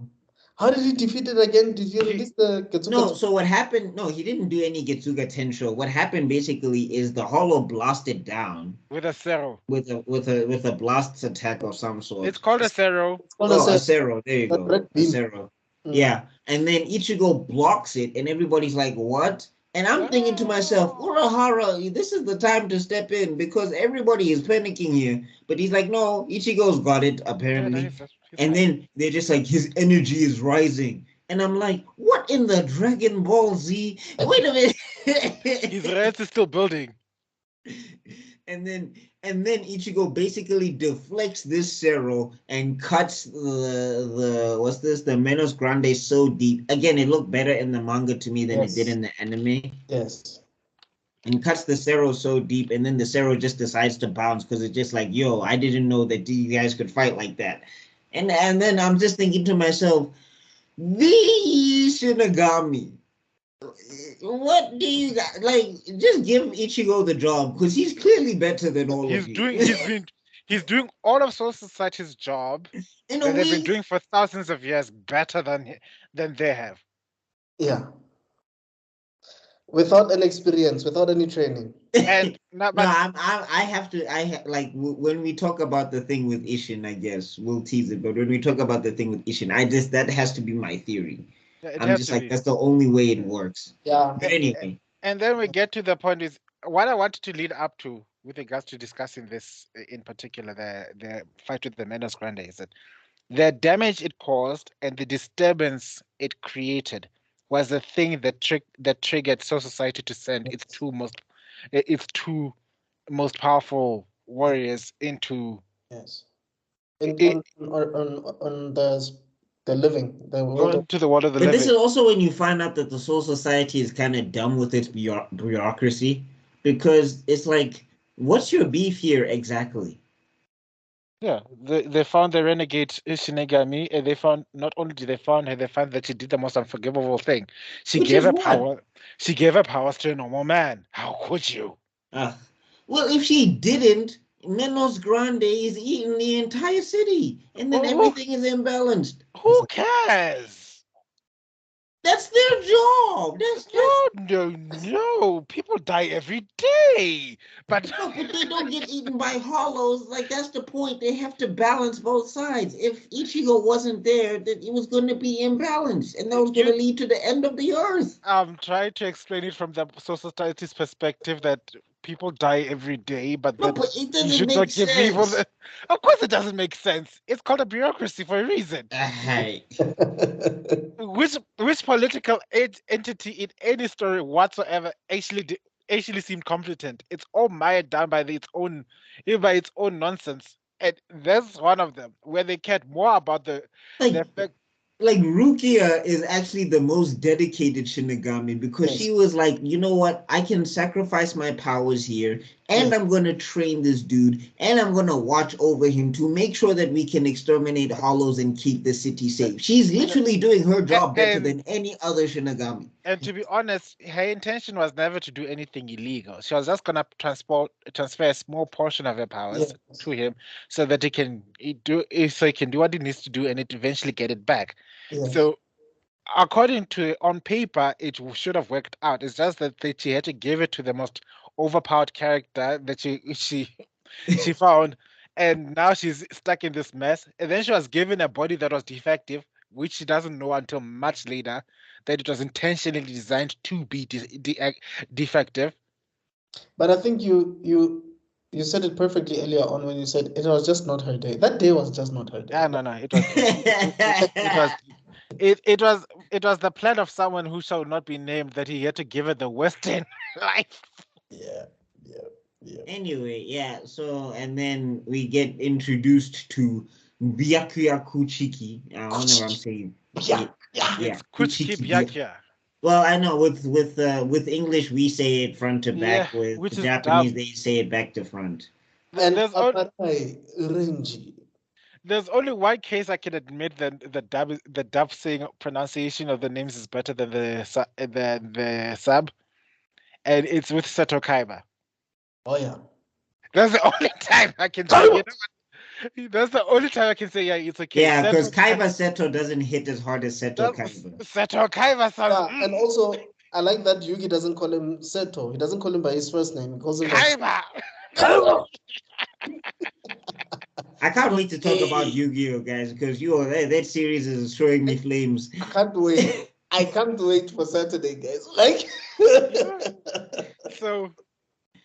How did he defeat it again? Did you release the Getsuga? No, so what happened? No, he didn't do any Getsuga Tensho. What happened basically is the holo blasted down with a Zero. With a blast attack of some sort. It's called a Zero. A Zero. There you go. A Zero. Yeah, and then Ichigo blocks it, and everybody's like, "What?" And I'm thinking to myself, Urahara, this is the time to step in because everybody is panicking here. But he's like, "No, Ichigo's got it apparently." And then they're just like, his energy is rising, and I'm like, "What in the Dragon Ball Z? Wait a minute." His Reds is still building. And then Ichigo basically deflects this Zero and cuts the Menos Grande so deep. Again, it looked better in the manga to me than it did in the anime. Yes. And cuts the Zero so deep, and then the Zero just decides to bounce because it's just like, yo, I didn't know that you guys could fight like that. And then I'm just thinking to myself, the Shinigami. What do you got? Like, just give Ichigo the job because he's clearly better than all of you. He's doing all of Soul Society's job that they've been doing for thousands of years better than they have. Yeah. Without an experience, without any training. And when we talk about the thing with Ishin, I guess we'll tease it. But when we talk about the thing with Ishin, that has to be my theory. I'm just like, that's the only way it works. Yeah. But anyway. And then we get to the point is what I wanted to lead up to with regards to discussing this in particular, the fight with the Menos Grande, is that the damage it caused and the disturbance it created was the thing that triggered Soul Society to send its two most powerful warriors into on the living, the world to the world of the living. But this is also when you find out that the Soul Society is kind of dumb with its bureaucracy, because it's like, what's your beef here exactly? Yeah, they found the renegade Shinigami, and they found not only did they find her, they found that she did the most unforgivable thing. She gave her power. She gave her powers to a normal man. How could you? Well, if she didn't, Menos Grande is eating the entire city, and then everything is imbalanced. Who cares? That's their job. No. People die every day. But no, but they don't get eaten by hollows. Like, that's the point. They have to balance both sides. If Ichigo wasn't there, then it was going to be imbalanced, and that was going to lead to the end of the earth. I'm trying to explain it from the society's perspective that people die every day, but No, then but it you doesn't should make not give people sense. Of course it doesn't make sense. It's called a bureaucracy for a reason. Hey. Which political entity in any story whatsoever actually seemed competent? It's all mired down by its own nonsense. And that's one of them, where they cared more about the fact. Like Rukia is actually the most dedicated Shinigami because she was like, you know what? I can sacrifice my powers here, and I'm going to train this dude, and I'm going to watch over him to make sure that we can exterminate hollows and keep the city safe. She's literally doing her job better than any other Shinigami. And to be honest, her intention was never to do anything illegal. She was just going to transfer a small portion of her powers to him so that he can do what he needs to do and eventually get it back. So according to on paper, it should have worked out. It's just that she had to give it to the most overpowered character that she found, and now she's stuck in this mess. And then she was given a body that was defective, which she doesn't know until much later that it was intentionally designed to be defective. But I think you said it perfectly earlier on when you said it was just not her day. That day was just not her day. No. It was the plan of someone who shall not be named that he had to give it the Western life. Yeah. Anyway, so and then we get introduced to Byakuya Kuchiki. I don't know what I'm saying. Kuchiki Byakuya. Well, I know with English we say it front to back. With Japanese they say it back to front. And Renji. There's only one case I can admit that the dub saying pronunciation of the names is better than the sub, and it's with Seto Kaiba. Oh yeah. That's the only time I can say. That's the only time I can say it's okay. Yeah, because Kaiba Seto doesn't hit as hard as Seto Kaiba. Seto Kaiba sounds. Yeah, and also I like that Yugi doesn't call him Seto. He doesn't call him by his first name. He calls him Kaiba. Kaiba. I can't wait to talk about Yu-Gi-Oh, guys, because that series is showing me flames. I can't wait for Saturday, guys. Like, so.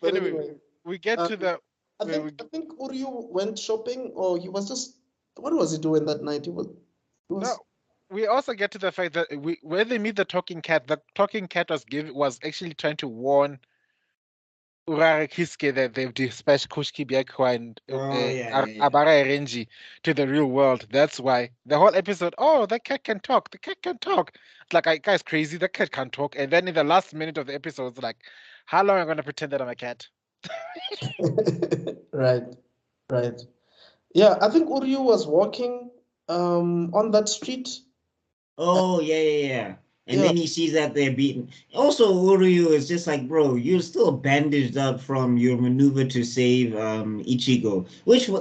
But anyway, we get to the. I think Uryu went shopping, or he was just. What was he doing that night? He was. No, we also get to the fact that when they meet the talking cat was actually trying to warn Urare Kisuke that they've dispatched Kushiki Byakuya and Abara Renji to the real world. That's why the whole episode, the cat can talk. The cat can talk. It's like, guy's crazy. The cat can't talk. And then in the last minute of the episode, it's like, how long am I going to pretend that I'm a cat? Right. Yeah, I think Uryu was walking on that street. Oh, yeah. And then he sees that they're beaten. Also, Uryu is just like, bro, you're still bandaged up from your maneuver to save Ichigo,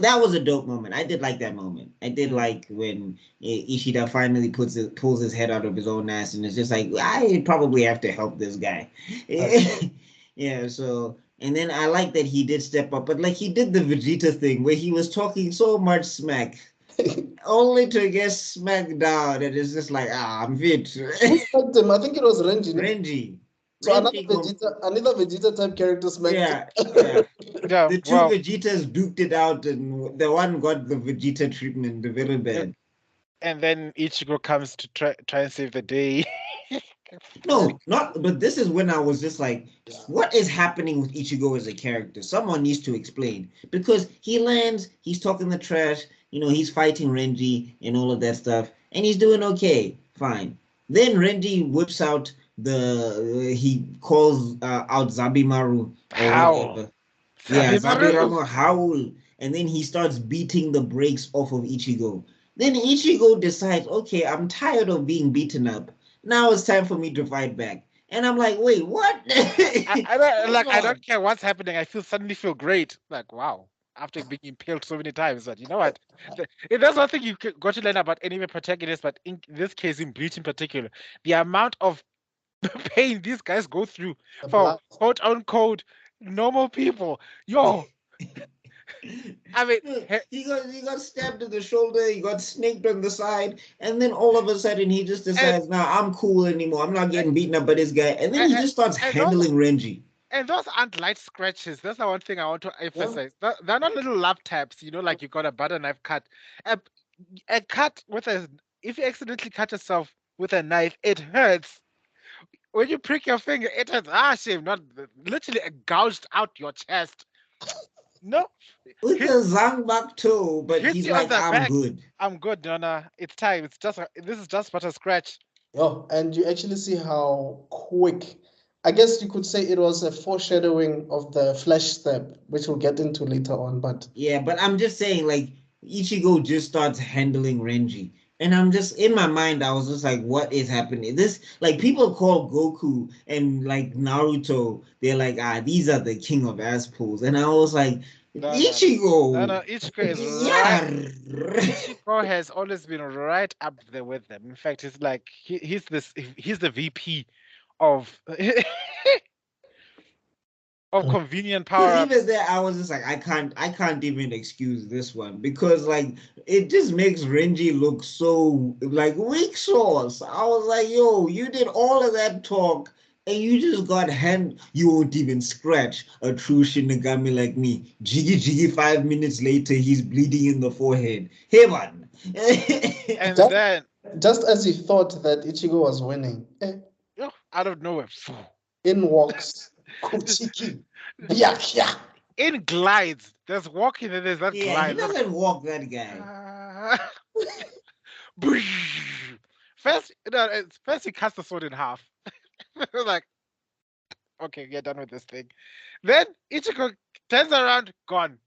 that was a dope moment. I did like that moment. I did like when Ishida finally pulls his head out of his own ass and it's just like, I probably have to help this guy. Yeah, so... And then I like that he did step up, but like he did the Vegeta thing where he was talking so much smack, only to get smacked down. And it's just like, I'm fit. Who smacked him? I think it was Renji. Renji. So another Vegeta type character smacked him. Yeah. The two Vegetas duked it out, and the one got the Vegeta treatment, the very bad. And then Ichigo comes to try and save the day. But this is when I was just like, what is happening with Ichigo as a character? Someone needs to explain. Because he lands, he's talking the trash, he's fighting Renji and all of that stuff, and he's doing okay, fine. Then Renji whips out he calls out Zabimaru. Howl. Zabimaru howl. And then he starts beating the brakes off of Ichigo. Then Ichigo decides, okay, I'm tired of being beaten up. Now it's time for me to fight back. And I'm like, wait, what? I don't care what's happening. I suddenly feel great. Like, wow. after being impaled so many times. But you know what? There's one thing you got to learn about anime protagonists, but in this case, in Bleach in particular, the amount of pain these guys go through for quote unquote normal people. Yo, I mean, he got stabbed in the shoulder, he got snaked on the side, and then all of a sudden he just decides, nah, I'm cool anymore. I'm not getting beaten up by this guy. And then he just starts handling Renji. And those aren't light scratches. That's the one thing I want to emphasize. Yeah. They're not little lap taps, like you got a butter knife cut. A cut if you accidentally cut yourself with a knife, it hurts. When you prick your finger, it hurts. Shame, not literally gouged out your chest. No. With the Zangbak too, but he's like, I'm good. I'm good, Nona. It's time. This is just but a scratch. Oh, and you actually see how quick. I guess you could say it was a foreshadowing of the flash step, which we'll get into later on. But yeah, but I'm just saying, like, Ichigo just starts handling Renji. And I'm just, in my mind, I was just like, what is happening? This, like, people call Goku and, like, Naruto, they're like, these are the king of ass pools. And I was like, Ichigo. No, Ichigo is right. Ichigo has always been right up there with them. In fact, it's like, he's the VP of convenient power. Even there, I was just like, I can't even excuse this one, because like it just makes Renji look so like weak sauce. I was like, yo, you did all of that talk and you just got you won't even scratch a true Shinigami like me. Jiggy 5 minutes later, he's bleeding in the forehead. Hey man. And then just as he thought that Ichigo was winning, out of nowhere, in walks Kuchiki. Byakuya. In glides. There's walking and there's that glide. He doesn't walk, that guy. First he cuts the sword in half. Like, okay, get done with this thing. Then Ichigo turns around, gone.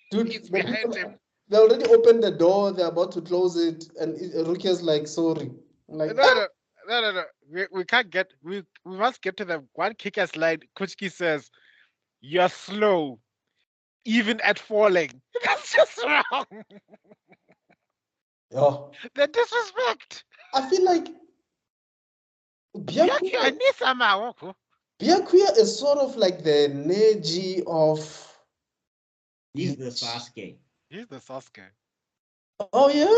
Dude, It's behind him. They already opened the door, they're about to close it, and Rukia's like, sorry. I'm like, no. We can't get. We must get to the one kick-ass line. Kuchiki says, "You're slow, even at falling." That's just wrong. Oh. The disrespect. I feel like Byakuya is sort of like the Neji of. He's the Sasuke. He's the Sasuke. Oh yeah?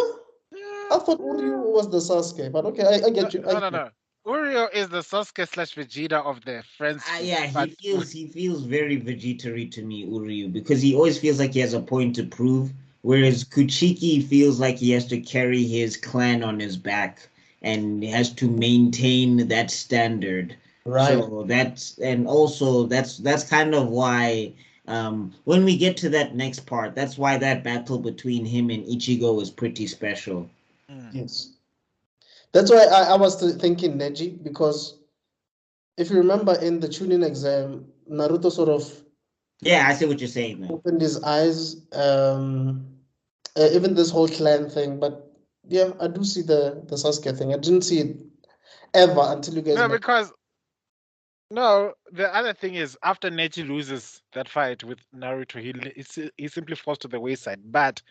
I thought Uryu was the Sasuke, but okay, I get you. No. Uryu is the Sasuke / Vegeta of the friends. Yeah, he feels very Vegeta-y to me, Uryu, because he always feels like he has a point to prove, whereas Kuchiki feels like he has to carry his clan on his back and has to maintain that standard. Right. So that's kind of why when we get to that next part, that's why that battle between him and Ichigo is pretty special. Yes. That's why I was thinking Neji, because if you remember in the Chunin exam, Naruto sort of... Yeah, I see what you're saying now. Opened his eyes, even this whole clan thing, but yeah, I do see the Sasuke thing. I didn't see it ever until you guys... the other thing is, after Neji loses that fight with Naruto, he simply falls to the wayside. But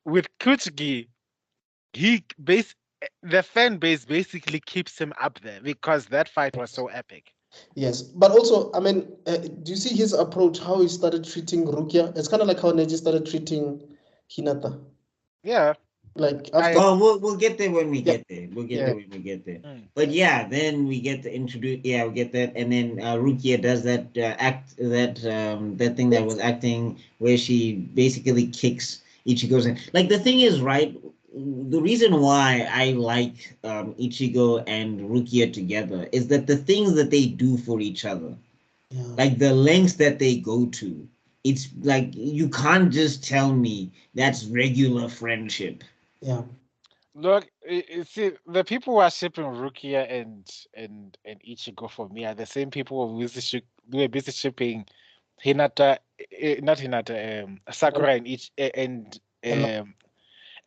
with Kuchiki, the fan base basically keeps him up there because that fight was so epic. Yes, but also, I mean, do you see his approach, how he started treating Rukia? It's kind of like how Neji started treating Hinata. Yeah. Like we'll get there when we get there. We'll get there when we get there. But yeah, then we get to introduce. Yeah, we get that, and then Rukia does that that thing that was acting where she basically kicks Ichigo's in. Like the thing is, right? The reason why I like Ichigo and Rukia together is that the things that they do for each other, like the lengths that they go to, it's like you can't just tell me that's regular friendship. Yeah. Look, see, the people who are shipping Rukia and Ichigo for me are the same people who were busy shipping Hinata, not Hinata, Sakura and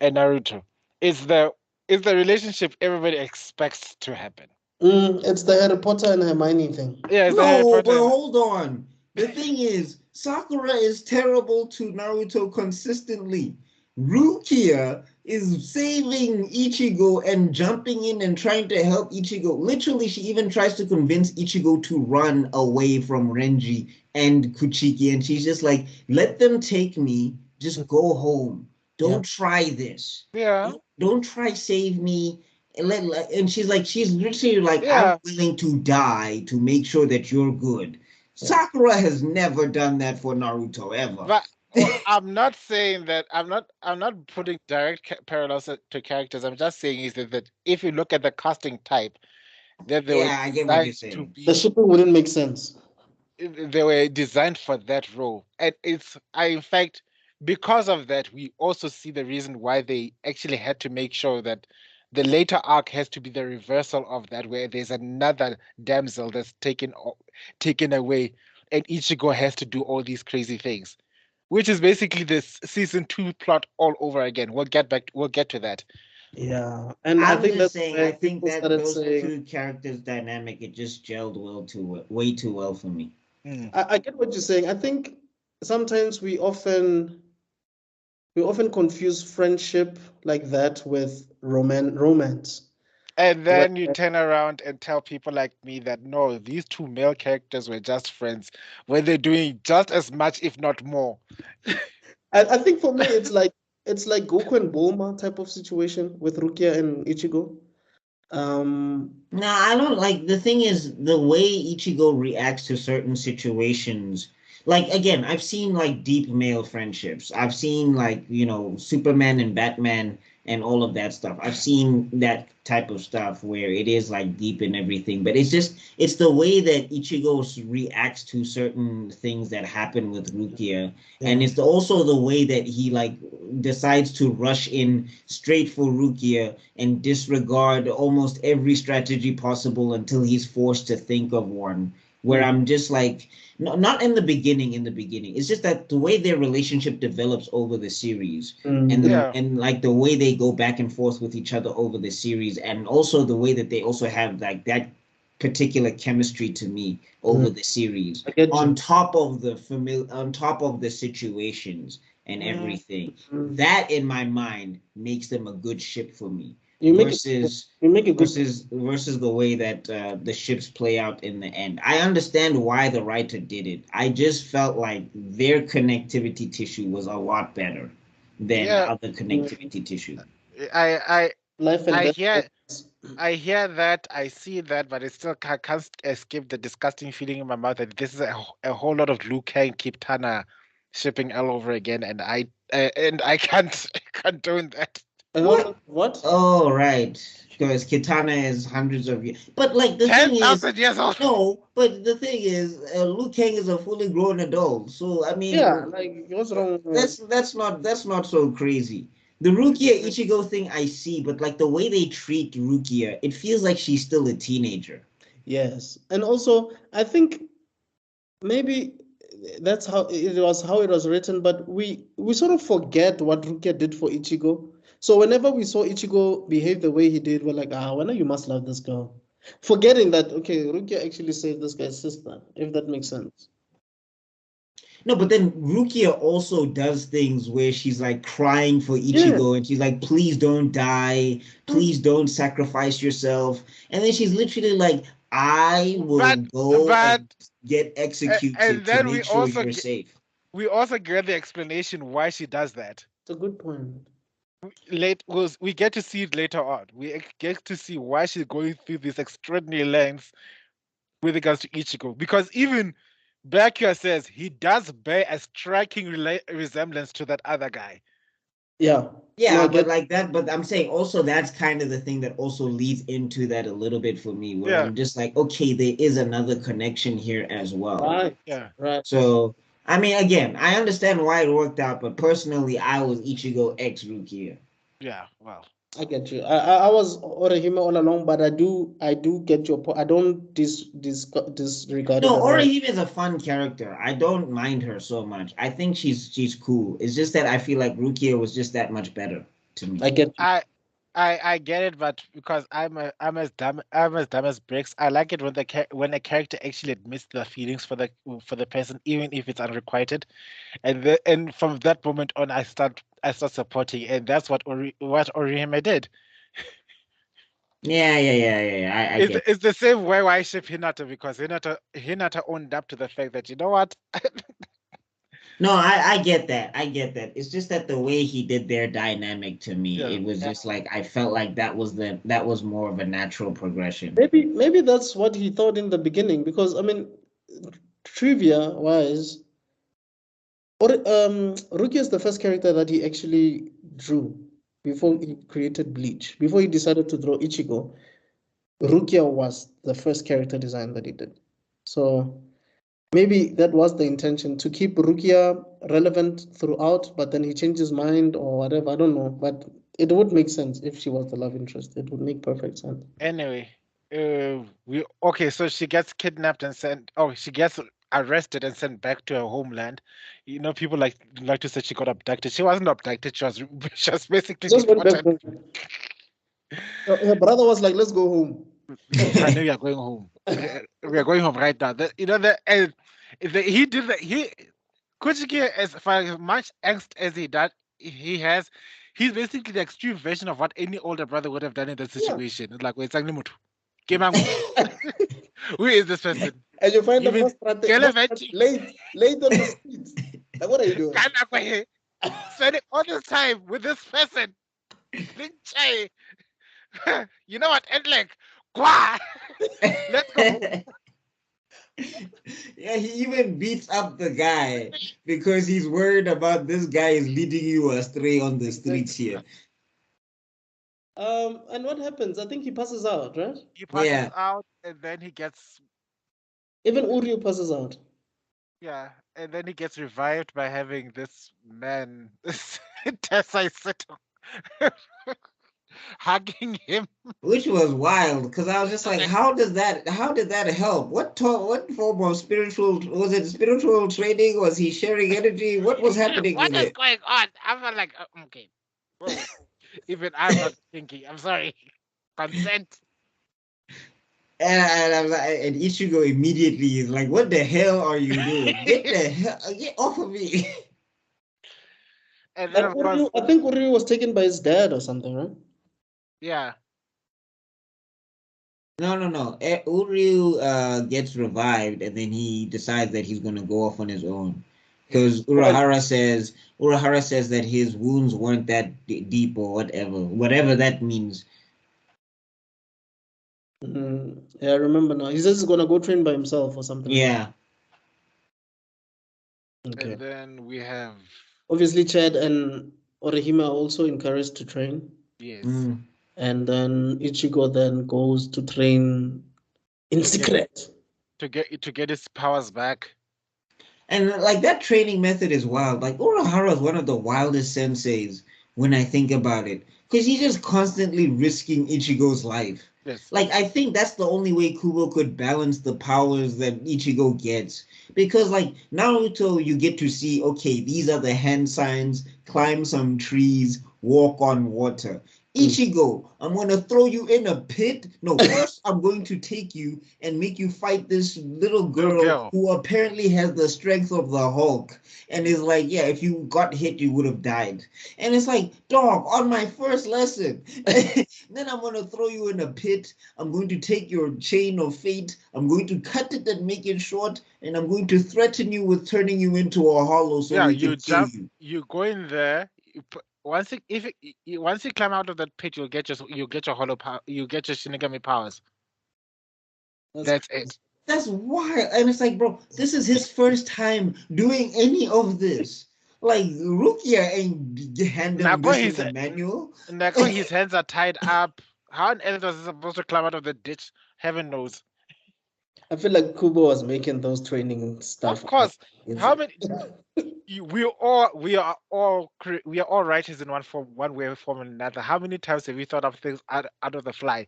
Naruto. Is the relationship everybody expects to happen. It's the Harry Potter and Hermione thing. Yeah, no, but hold on. The thing is, Sakura is terrible to Naruto consistently. Rukia is saving Ichigo and jumping in and trying to help Ichigo. Literally, she even tries to convince Ichigo to run away from Renji and Kuchiki. And she's just like, let them take me. Just go home. Don't try this. Yeah. Don't try save me. And she's like, she's literally like, I'm willing to die to make sure that you're good. Sakura has never done that for Naruto ever. But I'm not saying that. I'm not putting direct parallels to characters. I'm just saying is that if you look at the casting type, that they I get what you're saying. The shipping wouldn't make sense. They were designed for that role, and in fact, because of that, we also see the reason why they actually had to make sure that the later arc has to be the reversal of that, where there's another damsel that's taken away, and Ichigo has to do all these crazy things, which is basically this season 2 plot all over again. We'll get to that. Yeah, and I'm I think just that's saying. I think that those two characters' dynamic, it just gelled way too well for me. I get what you're saying. I think sometimes we often confuse friendship like that with romance. And then you turn around and tell people like me that no, these two male characters were just friends when they're doing just as much, if not more. I think for me it's like Goku and Bulma type of situation with Rukia and Ichigo. No, I don't like. The thing is, the way Ichigo reacts to certain situations. Like, again, I've seen like deep male friendships. I've seen like, Superman and Batman and all of that stuff. I've seen that type of stuff where it is like deep and everything, but it's the way that Ichigo reacts to certain things that happen with Rukia. And it's also the way that he like decides to rush in straight for Rukia and disregard almost every strategy possible until he's forced to think of one. Where I'm just like, not in the beginning. It's just that the way their relationship develops over the series, and like the way they go back and forth with each other over the series, and also the way that they also have like that particular chemistry to me over the series, on top of the situations and everything. That in my mind makes them a good ship for me. Versus the way that the ships play out in the end. I understand why the writer did it. I just felt like their connectivity tissue was a lot better than other connectivity tissue. I hear that, I see that, but I still can't escape the disgusting feeling in my mouth that this is a whole lot of Luke and Kitana shipping all over again, and I can't condone that. What? Oh, right. Because Kitana is hundreds of years. But like the thing is, 10,000 years old. No, but the thing is, Liu Kang is a fully grown adult. So I mean, what's wrong? That's not so crazy. The Rukia Ichigo thing I see, but like the way they treat Rukia, it feels like she's still a teenager. Yes, and also I think maybe that's how it was written, but we sort of forget what Rukia did for Ichigo. So whenever we saw Ichigo behave the way he did, we're like, when you must love this girl. Forgetting that, okay, Rukia actually saved this guy's sister, if that makes sense. No, but then Rukia also does things where she's like crying for Ichigo and she's like, please don't die. Please don't sacrifice yourself. And then she's literally like, I will go and get executed to make sure you're safe. We also get the explanation why she does that. It's a good point. We get to see it later on. We get to see why she's going through these extraordinary lengths with regards to Ichigo. Because even Byakuya says he does bear a striking resemblance to that other guy. Yeah. Yeah, but like that, but I'm saying also that's kind of the thing that also leads into that a little bit for me, where I'm just like, okay, there is another connection here as well. Right. Yeah. Right. So I mean, again, I understand why it worked out, but personally, I was Ichigo X Rukia. Yeah, well, I get you. I was Orihime all along, but I do get your point. I don't disregard. No, Orihime is a fun character. I don't mind her so much. I think she's cool. It's just that I feel like Rukia was just that much better to me. I get you. I get it, but because I'm as dumb as bricks. I like it when when a character actually admits their feelings for the person, even if it's unrequited. And from that moment on, I start supporting, and that's what Orihime did. Yeah. I get. It's the same way why I ship Hinata, because Hinata owned up to the fact that, you know what. No, I get that. I get that. It's just that the way he did their dynamic to me, Yeah. it was just like I felt like that was more of a natural progression. Maybe that's what he thought in the beginning, because I mean, trivia wise, Rukia is the first character that he actually drew before he created Bleach. Before he decided to draw Ichigo, Rukia was the first character design that he did. So maybe that was the intention, to keep Rukia relevant throughout, but then he changed his mind or whatever. I don't know, but it would make sense if she was the love interest. It would make perfect sense. Anyway, so she gets kidnapped and sent. Oh, she gets arrested and sent back to her homeland. You know, people like to say she got abducted. She wasn't abducted. She was basically Just went back deported. home. Her brother was like, "Let's go home." I know we are going home. We are going home right now. He did that. Kuchiki, as for as much angst as he has, he's basically the extreme version of what any older brother would have done in that situation. It's like, wait, who is this person? And you find You the mean most late on the streets. Like, what are you doing? Spending all this time with this person. You know what, Edlek? Let's go. Yeah, he even beats up the guy because he's worried about this guy is leading you astray on the streets here. And what happens? I think he passes out, right? He passes out, and then he gets. Even Uryu passes out. Yeah, and then he gets revived by having this man, Tesai Seto, hugging him. Which was wild, because I was just like, how did that help? What form of spiritual, was it spiritual training? Was he sharing energy? What was happening What with is it? going on? I'm like, okay. Bro, even I'm not thinking. I'm sorry. Consent. And I was like, and Ichigo immediately is like, what the hell are you doing? Get off of me. And then, of course, I think Uryu was taken by his dad or something, right? yeah. No. Uryu gets revived, and then he decides that he's going to go off on his own. Because Urahara says that his wounds weren't that deep or whatever that means. Yeah, I remember now. He says he's gonna go train by himself or something. Yeah. Okay. And then we have obviously Chad and Orihime are also encouraged to train. Yes. And then Ichigo then goes to train in secret. To get his powers back. And like that training method is wild. Like Urahara is one of the wildest senseis when I think about it. Because he's just constantly risking Ichigo's life. Yes. Like, I think that's the only way Kubo could balance the powers that Ichigo gets. Because, like, Naruto, you get to see, okay, these are the hand signs, climb some trees, walk on water. Ichigo, I'm going to throw you in a pit. No, first I'm going to take you and make you fight this little girl who apparently has the strength of the Hulk. And is like, yeah, if you got hit, you would have died. And it's like, dog, on my first lesson. Then I'm going to throw you in a pit. I'm going to take your chain of fate. I'm going to cut it and make it short. And I'm going to threaten you with turning you into a hollow so we can kill you. You go in there. Once you climb out of that pit, you'll get your hollow power. You get your Shinigami powers. That's it. That's wild. And it's like, bro, this is his first time doing any of this. Like, Rukia ain't handling this in the manual. Nako, his hands are tied up. How on earth was he supposed to climb out of the ditch? Heaven knows. I feel like Kubo was making those training stuff. Of course. How many? We are all writers in one way or form or another. How many times have we thought of things out of the fly?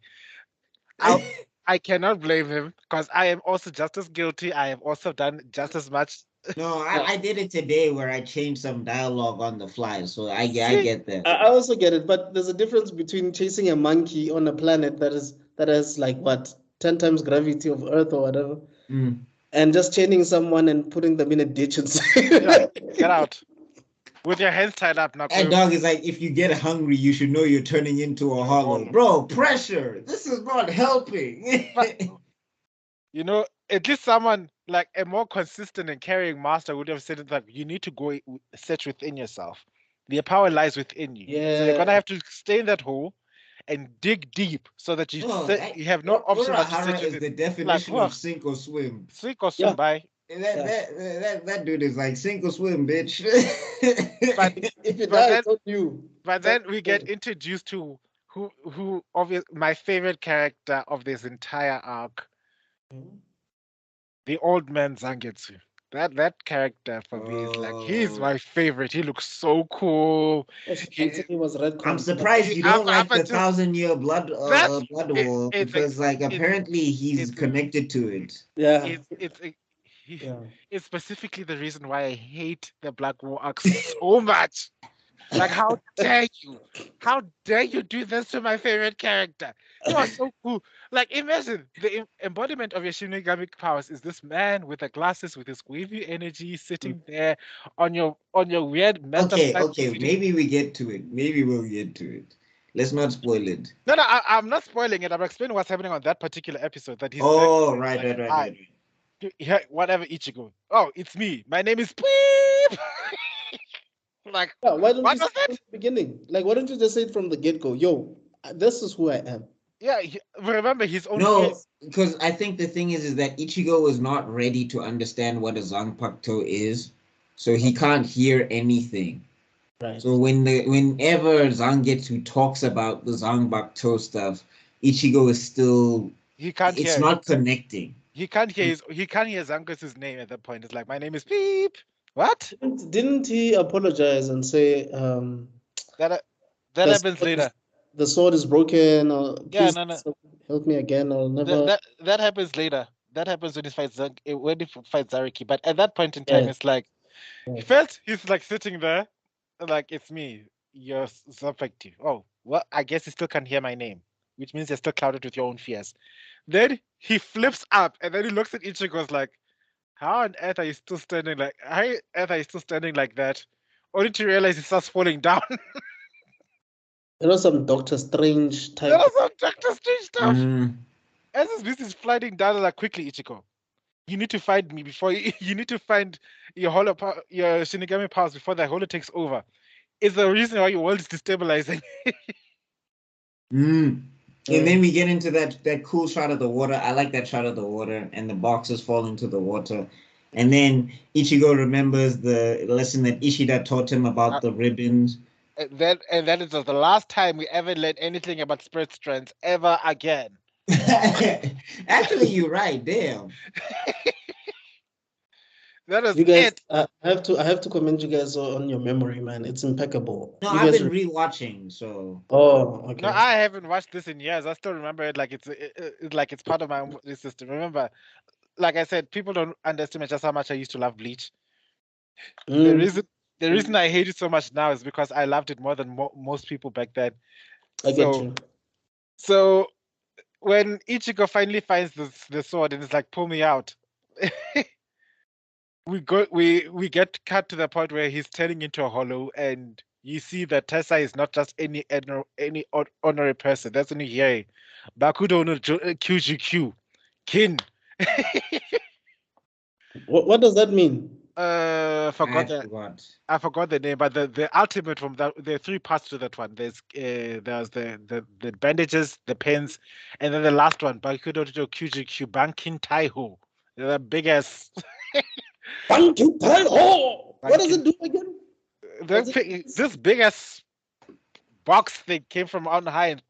I cannot blame him because I am also just as guilty. I have also done just as much No, I did it today where I changed some dialogue on the fly, so I get that. I also get it, but there's a difference between chasing a monkey on a planet that has like what 10 times gravity of Earth or whatever, and just chaining someone and putting them in a ditch and Yeah, get out with your hands tied up. Now, And dog is like, if you get hungry, you should know you're turning into a hollow. Bro, pressure. This is not helping. But, you know, at least someone like a more consistent and caring master would have said that you need to go search within yourself. The power lies within you. Yeah. So you're gonna have to stay in that hole and dig deep so that you have no option but to search is the definition of sink or swim. Sink or swim, by. That dude is like sink or swim, bitch. But if you die, it's on you. But then we get introduced to who obviously my favorite character of this entire arc, the old man Zangetsu. That character for me is like, he's my favorite. He looks so cool. He was red. I'm surprised you don't like the 1,000-year blood war because like apparently he's connected to it. Yeah. It's specifically the reason why I hate the Black War arc so much. Like, how dare you? How dare you do this to my favorite character? You are so cool. Like, imagine the embodiment of your Shinigami powers is this man with the glasses, with his wavy energy, sitting there on your weird mental. Okay. Maybe we get to it. Maybe we'll get to it. Let's not spoil it. No, I'm not spoiling it. I'm explaining what's happening on that particular episode. That he's right. Yeah, whatever, Ichigo. Oh, it's me. My name is Peep. Like, why don't you say it from the beginning? Like, why don't you just say it from the get-go? Yo, this is who I am. Yeah, remember his own. No, because I think the thing is that Ichigo is not ready to understand what a Zanpakuto is, so he can't hear anything. Right. So whenever Zangetsu talks about the Zanpakuto stuff, Ichigo is still it's not connecting. He can't hear Zangetsu's name at that point. It's like, my name is Peep. What? Didn't he apologize and say that happens later? The sword is broken, or no. Help me again, or never. That happens later. That happens when he fights Zariki. But at that point in time, it's like first he's like sitting there, like, it's me, you're Zanpakuto. Oh, well, I guess you still can't hear my name, which means you're still clouded with your own fears. Then he flips up and then he looks at Ichigo like, how on earth are you still standing like? How on earth are you still standing like that? Only to realize he starts falling down. Some Doctor Strange type. Some Doctor Strange stuff. As his business is flying down, like, quickly, Ichigo, you need to find me before you need to find your your Shinigami powers before the holo takes over. It's the reason why your world is destabilizing. And then we get into that cool shot of the water. I like that shot of the water and the boxes fall into the water. And then Ichigo remembers the lesson that Ishida taught him about the ribbons. And that is the last time we ever learned anything about spirit strands ever again. Actually, you're right. Damn. That is you guys, I have to commend you guys on your memory, man. It's impeccable. No, I've been rewatching, so. Oh, okay. No, I haven't watched this in years. I still remember it like it's part of my system. Remember, like I said, people don't underestimate just how much I used to love Bleach. The reason I hate it so much now is because I loved it more than most people back then. I get you. So when Ichigo finally finds the sword and it's like, pull me out. we get cut to the point where he's turning into a hollow, and you see that Tessa is not just any honorary person. That's when you hear Bakudo no QGQ Kin. What does that mean? I forgot the name, but the ultimate from that, there are 3 parts to that one. There's the bandages, the pens, and then the last one, Bakudo no QGQ Bankin Taiho. The biggest. Bankin Taiho. What does it do again? This big ass box thing came from on high and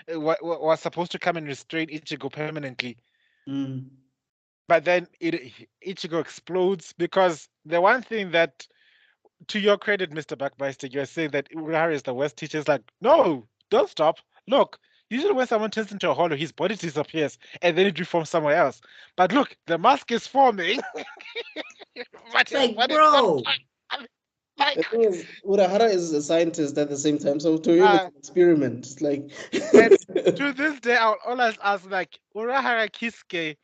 was supposed to come and restrain Ichigo permanently. But then Ichigo explodes, because the one thing that, to your credit, Mr. Backmeister, you're saying that Urahara is the worst teacher. Is like, no, don't stop. Look, usually when someone turns into a hollow, his body disappears and then it reforms somewhere else. But look, the mask is forming. What Like, what is bro. like, The thing is, Urahara is a scientist at the same time, so to him it's uh, an experiment. It's like and to this day, I'll always ask like Urahara Kisuke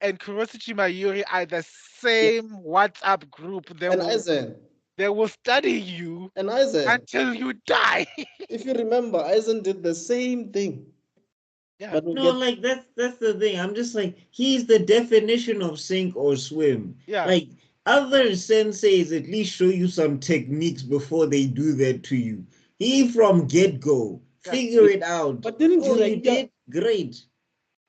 and Kuroshichi Mayuri are the yeah. same WhatsApp group. And Aizen, They will study you and Aizen. until you die. If you remember, Aizen did the same thing. Yeah. But we'll No, get like that's the thing. I'm just like, he's the definition of sink or swim. Yeah. Like other senseis at least show you some techniques before they do that to you. He from get-go, Yeah. figure it out. But didn't Oh, you Jiraiya did? Great.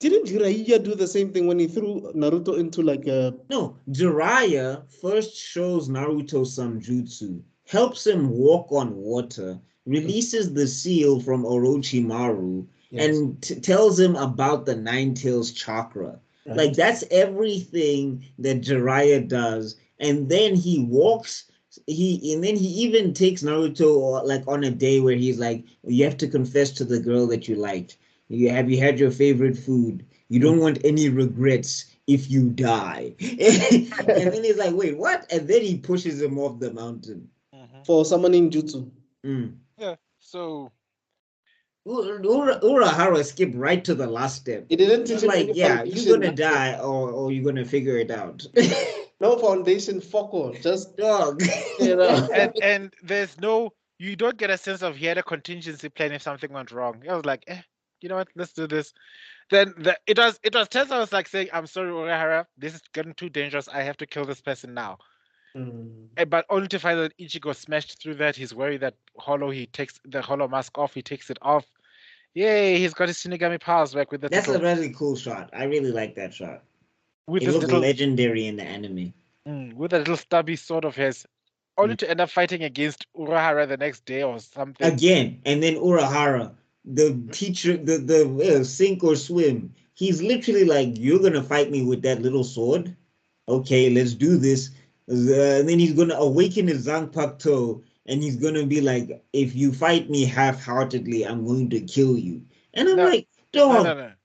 didn't Jiraiya do the same thing when he threw Naruto into like a No, Jiraiya first shows Naruto some jutsu, helps him walk on water, releases the seal from Orochimaru, yes, and tells him about the Nine Tails chakra. right. Like that's everything that Jiraiya does, and then he walks. And then he even takes Naruto like on a day where he's like, you have to confess to the girl that you liked. You had your favorite food. You don't want any regrets if you die. And then he's like, wait, what? And then he pushes him off the mountain. For summoning jutsu. Yeah. So Urahara skipped right to the last step. He didn't teach He's him like, any yeah, foundation. you're gonna die or you're gonna figure it out. No foundation, fuck all. Just Dog. and there's no, you don't get a sense of he had a contingency plan if something went wrong. I was like, you know what, let's do this. Then it was Tesla was like saying, I'm sorry, Urahara, this is getting too dangerous. I have to kill this person now. But only to find that Ichigo smashed through that. He's worried that he takes the Hollow mask off, he takes it off. Yay, he's got his Shinigami powers back with that. That's a really cool shot. I really like that shot. With it this looks little legendary in the anime. With a little stubby sword of his, only to end up fighting against Urahara the next day or something. Again, and then Urahara, the teacher, the sink or swim. He's literally like, you're gonna fight me with that little sword? Okay, let's do this. And then he's gonna awaken his Zanpakuto, and he's gonna be like, if you fight me half-heartedly, I'm going to kill you. And I'm like, dog.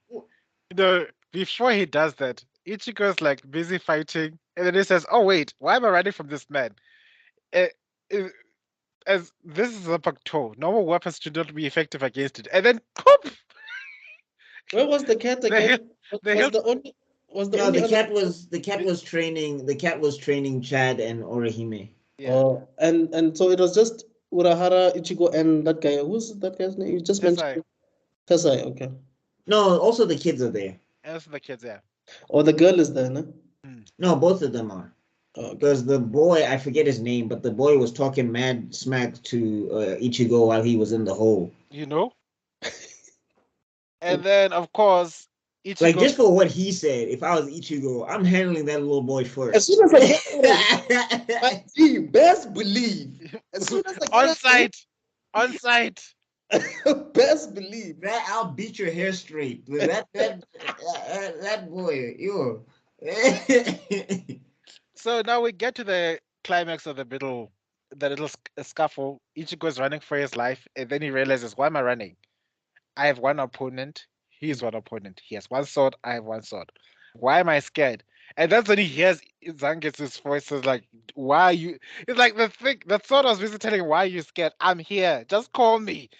No. Before he does that, Ichigo's like busy fighting, and then he says, "Oh wait, why am I running from this man?" As this is a Zanpakuto, normal weapons should not be effective against it. And then, poof! Where was the cat again? The cat was training Chad and Orihime. Yeah. Oh, and so it was just Urahara, Ichigo, and that guy. Who's that guy's name? You just mentioned Tesai, okay. No, also the kids are there. And also the kids, yeah. Oh, the girl is there, no? No, both of them are. Because the boy, I forget his name, but the boy was talking mad smack to Ichigo while he was in the hole. You know? And then, of course, Ichigo... Like, just for what he said, if I was Ichigo, I'm handling that little boy first. As soon as I get best believe. As soon as I On site. Best believe. That I'll beat your hair straight. That boy, yo. So now we get to the climax of the little scuffle. Ichigo's running for his life, and then he realizes, why am I running? I have one opponent. He's one opponent. He has one sword. I have one sword. Why am I scared? And that's when he hears Zangetsu's voice. Is like, why are you? It's like the sword was busy telling him, why are you scared? I'm here. Just call me.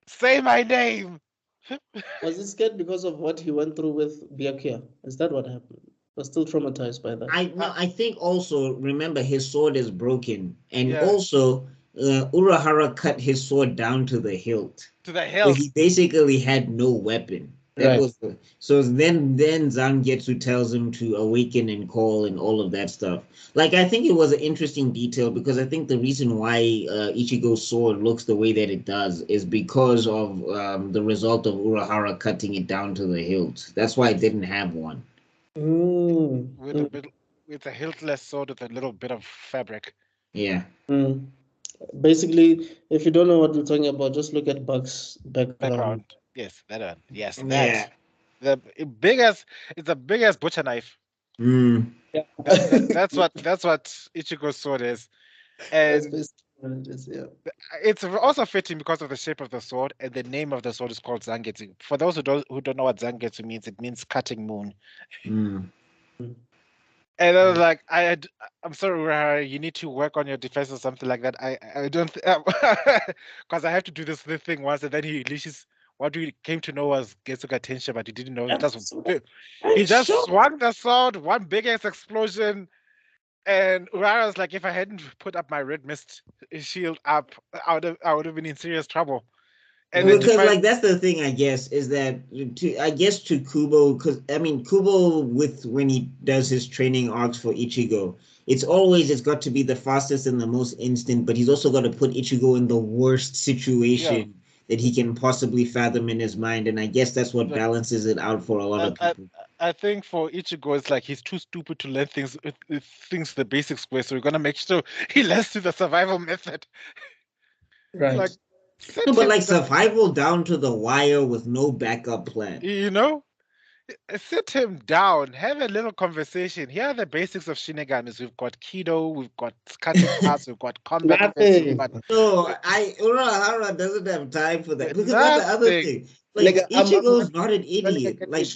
Say my name. Was he scared because of what he went through with Byakuya? Is that what happened? Was still traumatized by that. I think also, remember, his sword is broken. And also, Urahara cut his sword down to the hilt. To the hilt. So he basically had no weapon. So then Zangetsu tells him to awaken and call and all of that stuff. Like, I think it was an interesting detail because I think the reason why Ichigo's sword looks the way that it does is because of the result of Urahara cutting it down to the hilt. That's why it didn't have one. With a hiltless sword with a little bit of fabric. Yeah. Basically, if you don't know what we're talking about, just look at Buck's background. Yes, that one. Yes, that. Yeah. It's the biggest butcher knife. Yeah. That's what Ichigo's sword is. And it's also fitting because of the shape of the sword, and the name of the sword is called Zangetsu. For those who don't know what Zangetsu means, it means cutting moon. And I was like, I'm sorry, Urahara, you need to work on your defense or something like that. I don't, because I have to do this thing once, and then he unleashes what we came to know was Getsuga Tensha, but he didn't know. He just swung the sword, one big ass explosion, and Urahara was like, if I hadn't put up my red mist shield up, I would have been in serious trouble. And because like that's the thing, I guess, is that to Kubo, because I mean Kubo when he does his training arcs for Ichigo, it's got to be the fastest and the most instant, but he's also got to put Ichigo in the worst situation that he can possibly fathom in his mind, and I guess that's what balances it out for a lot of people. I think for Ichigo, it's like he's too stupid to learn things the basics way, so we're gonna make sure he learns to the survival method. Right. Like, no, but like survival down to the wire with no backup plan. You know? Sit him down, have a little conversation. Here are the basics of Shinigamis. We've got Kido, we've got cutting paths, we've got combat. No, Urahara doesn't have time for that. Because that's the other thing. Like Ichigo's not an idiot. Like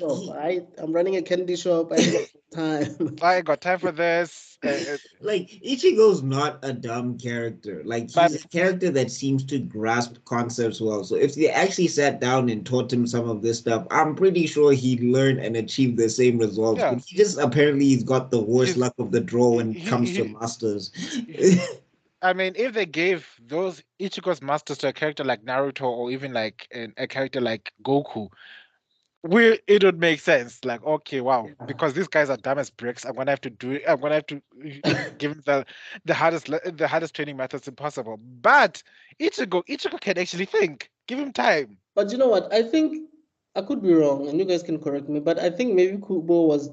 I'm running a candy shop. I ain't got time. I ain't got time for this. Like Ichigo's not a dumb character. Like he's a character that seems to grasp concepts well. So if they actually sat down and taught him some of this stuff, I'm pretty sure he'd learn and achieve the same results. Yeah. But he just apparently he's got the worst luck of the draw when it comes to masters. I mean, if they gave those Ichigo's masters to a character like Naruto or even like a character like Goku, it would make sense. Like, okay, wow, because these guys are dumb as bricks. I'm gonna have to give them the hardest training methods impossible. But Ichigo can actually think. Give him time. But you know what? I think I could be wrong, and you guys can correct me. But I think maybe Kubo was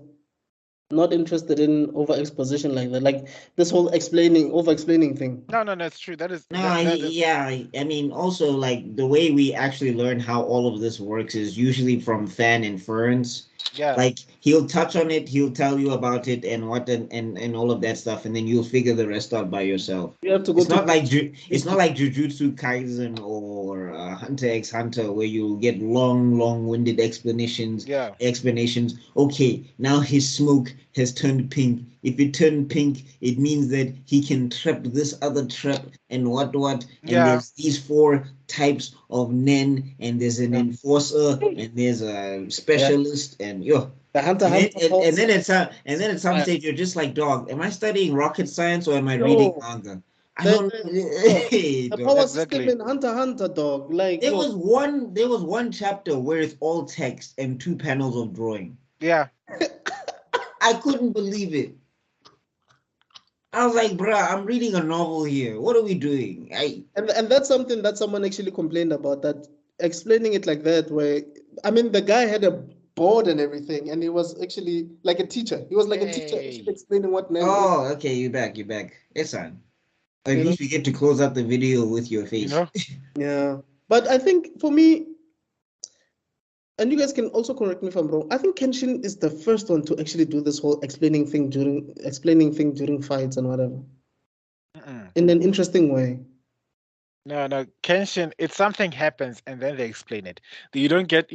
not interested in over exposition like that, like this whole over explaining thing. No, it's true. That is yeah. I mean, also like the way we actually learn how all of this works is usually from fan inference. Yeah. Like he'll touch on it, he'll tell you about it and what and all of that stuff, and then you'll figure the rest out by yourself. You have to go. It's not like Jujutsu Kaisen or Hunter x Hunter where you'll get long-winded explanations. Yeah. Explanations. Okay, now his smoke has turned pink. If it turned pink, it means that he can trap this other trap and what. And there's these 4 types of nen, and there's an enforcer, and there's a specialist, and the Hunter. And then at some stage you're just like, dog, am I studying rocket science or am I reading manga? I don't. The power system in Hunter, dog. Like there was one chapter where it's all text and 2 panels of drawing. Yeah. I couldn't believe it. I was like, bruh, I'm reading a novel here. What are we doing? And that's something that someone actually complained about, that explaining it like that, where, I mean, the guy had a board and everything, and he was actually like a teacher. He was like a teacher actually explaining what name. Oh, okay, you're back. It's on. At least we get to close out the video with your face. Yeah. But I think for me, and you guys can also correct me if I'm wrong, I think Kenshin is the first one to actually do this whole explaining thing during fights and whatever. In an interesting way. No, Kenshin, it's something happens and then they explain it. You don't get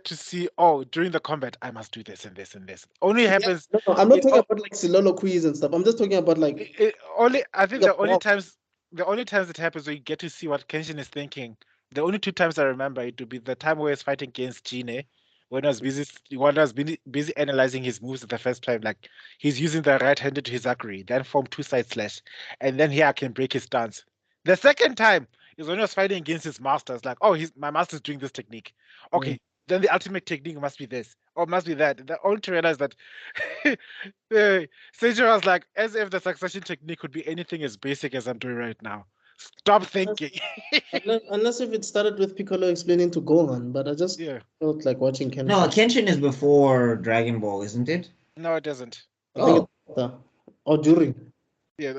to see, during the combat I must do this and this and this. Only happens. No, I'm not talking about like soliloquies and stuff. I'm just talking about like I think the only times it happens where you get to see what Kenshin is thinking. The only 2 times I remember it to be the time where he was fighting against Jine, when I was busy analyzing his moves the first time. Like he's using the right-handed Hizakuri, then form 2 side slash, and then here I can break his stance. The second time is when he was fighting against his masters. Like, my master's doing this technique. Okay, then the ultimate technique must be this or must be that. Only to realize that Seijiro was like, as if the succession technique could be anything as basic as I'm doing right now. Stop thinking. Unless if it started with Piccolo explaining to Gohan, but I just felt like watching Kenshin. No, Kenshin is before Dragon Ball, isn't it? No, it isn't. Or during. Yeah,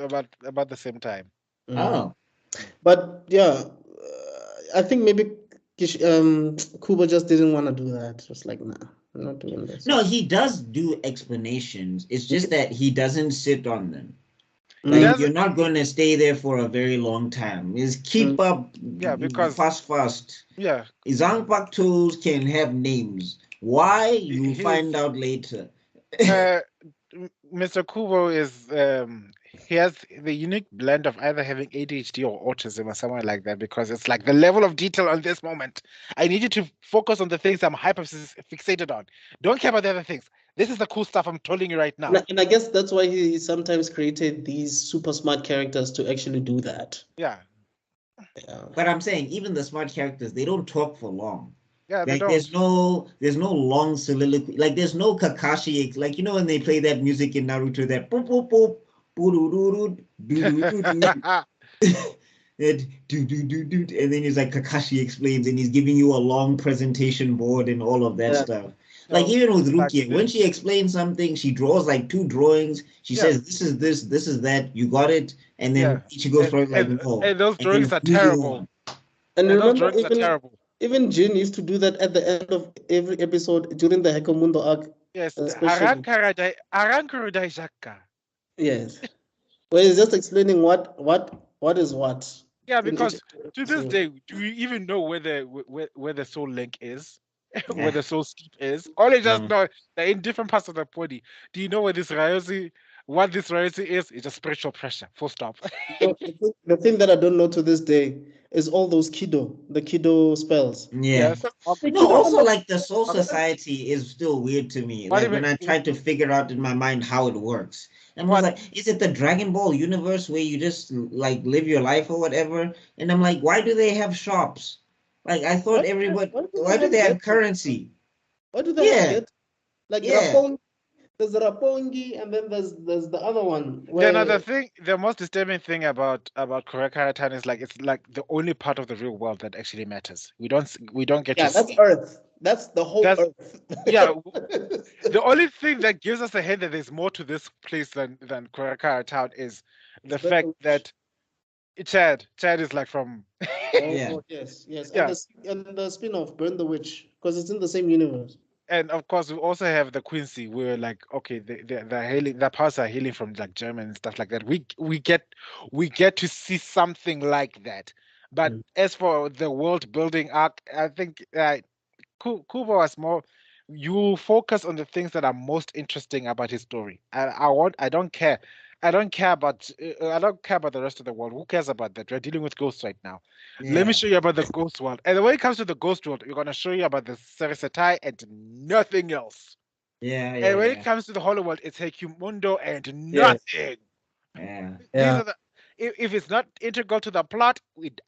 about the same time. Oh. But I think maybe Kubo just didn't want to do that. Just like, nah, I'm not doing this. No, he does do explanations. It's just that he doesn't sit on them. Like, you're not going to stay there for a very long time. Just keep up because fast. Yeah. Zanpakutos can have names. Why? You'll find out later. Mr. Kubo is he has the unique blend of either having ADHD or autism or somewhere like that, because it's like the level of detail on this moment. I need you to focus on the things I'm hyper fixated on. Don't care about the other things. This is the cool stuff I'm telling you right now. And I guess that's why he sometimes created these super smart characters to actually do that. Yeah. But I'm saying even the smart characters, they don't talk for long. Yeah, they Like don't. there's no long soliloquy. Like there's no Kakashi. Like when they play that music in Naruto, that boop boop boop, boo doo doo doo, and then he's like Kakashi explains, and he's giving you a long presentation board and all of that stuff. Like even with Rukia, when she explains something, she draws like 2 drawings. She says, "This is this, this is that. You got it." And then she goes for like, "No." And those drawings are terrible. And those drawings are terrible. Even Jin used to do that at the end of every episode during the Hekomundo arc. Yes, Arankuru Daijaka. Yes, where he's just explaining what is what. Yeah, because to this day, do we even know where the soul link is? Where the soul steep is? All I just know that in different parts of the body. Do you know where this Ryozi? What this Ryozi is? It's a spiritual pressure. Full stop. The thing that I don't know to this day is all those the Kido spells. Yeah. No, also like the Soul Society is still weird to me. Like when I tried to figure out in my mind how it works. And I was like, is it the Dragon Ball universe where you just like live your life or whatever? And I'm like, why do they have shops? Like I thought everybody, why do they have currency? Why do they have like there's Rapongi, and then there's the other one. The most disturbing thing about Kurekaratan is like it's like the only part of the real world that actually matters. We don't get to that's Earth. That's the whole Earth. Yeah. The only thing that gives us a hint that there's more to this place than Kurekaratan is the fact that Chad is like from yes. And the spin-off Burn the Witch, because it's in the same universe. And of course, we also have the Quincy, where like, okay, they're hailing, the powers are hailing from like German and stuff like that. We get to see something like that. But as for the world building arc, I think Kubo was more. You focus on the things that are most interesting about his story. I don't care. I don't care about the rest of the world. Who cares about that? We're dealing with ghosts right now. Yeah. Let me show you about the ghost world. And when it comes to the ghost world, we're gonna show you about the Serisetai and nothing else. And when it comes to the Hollow world, it's Heikumundo and nothing. If it's not integral to the plot, it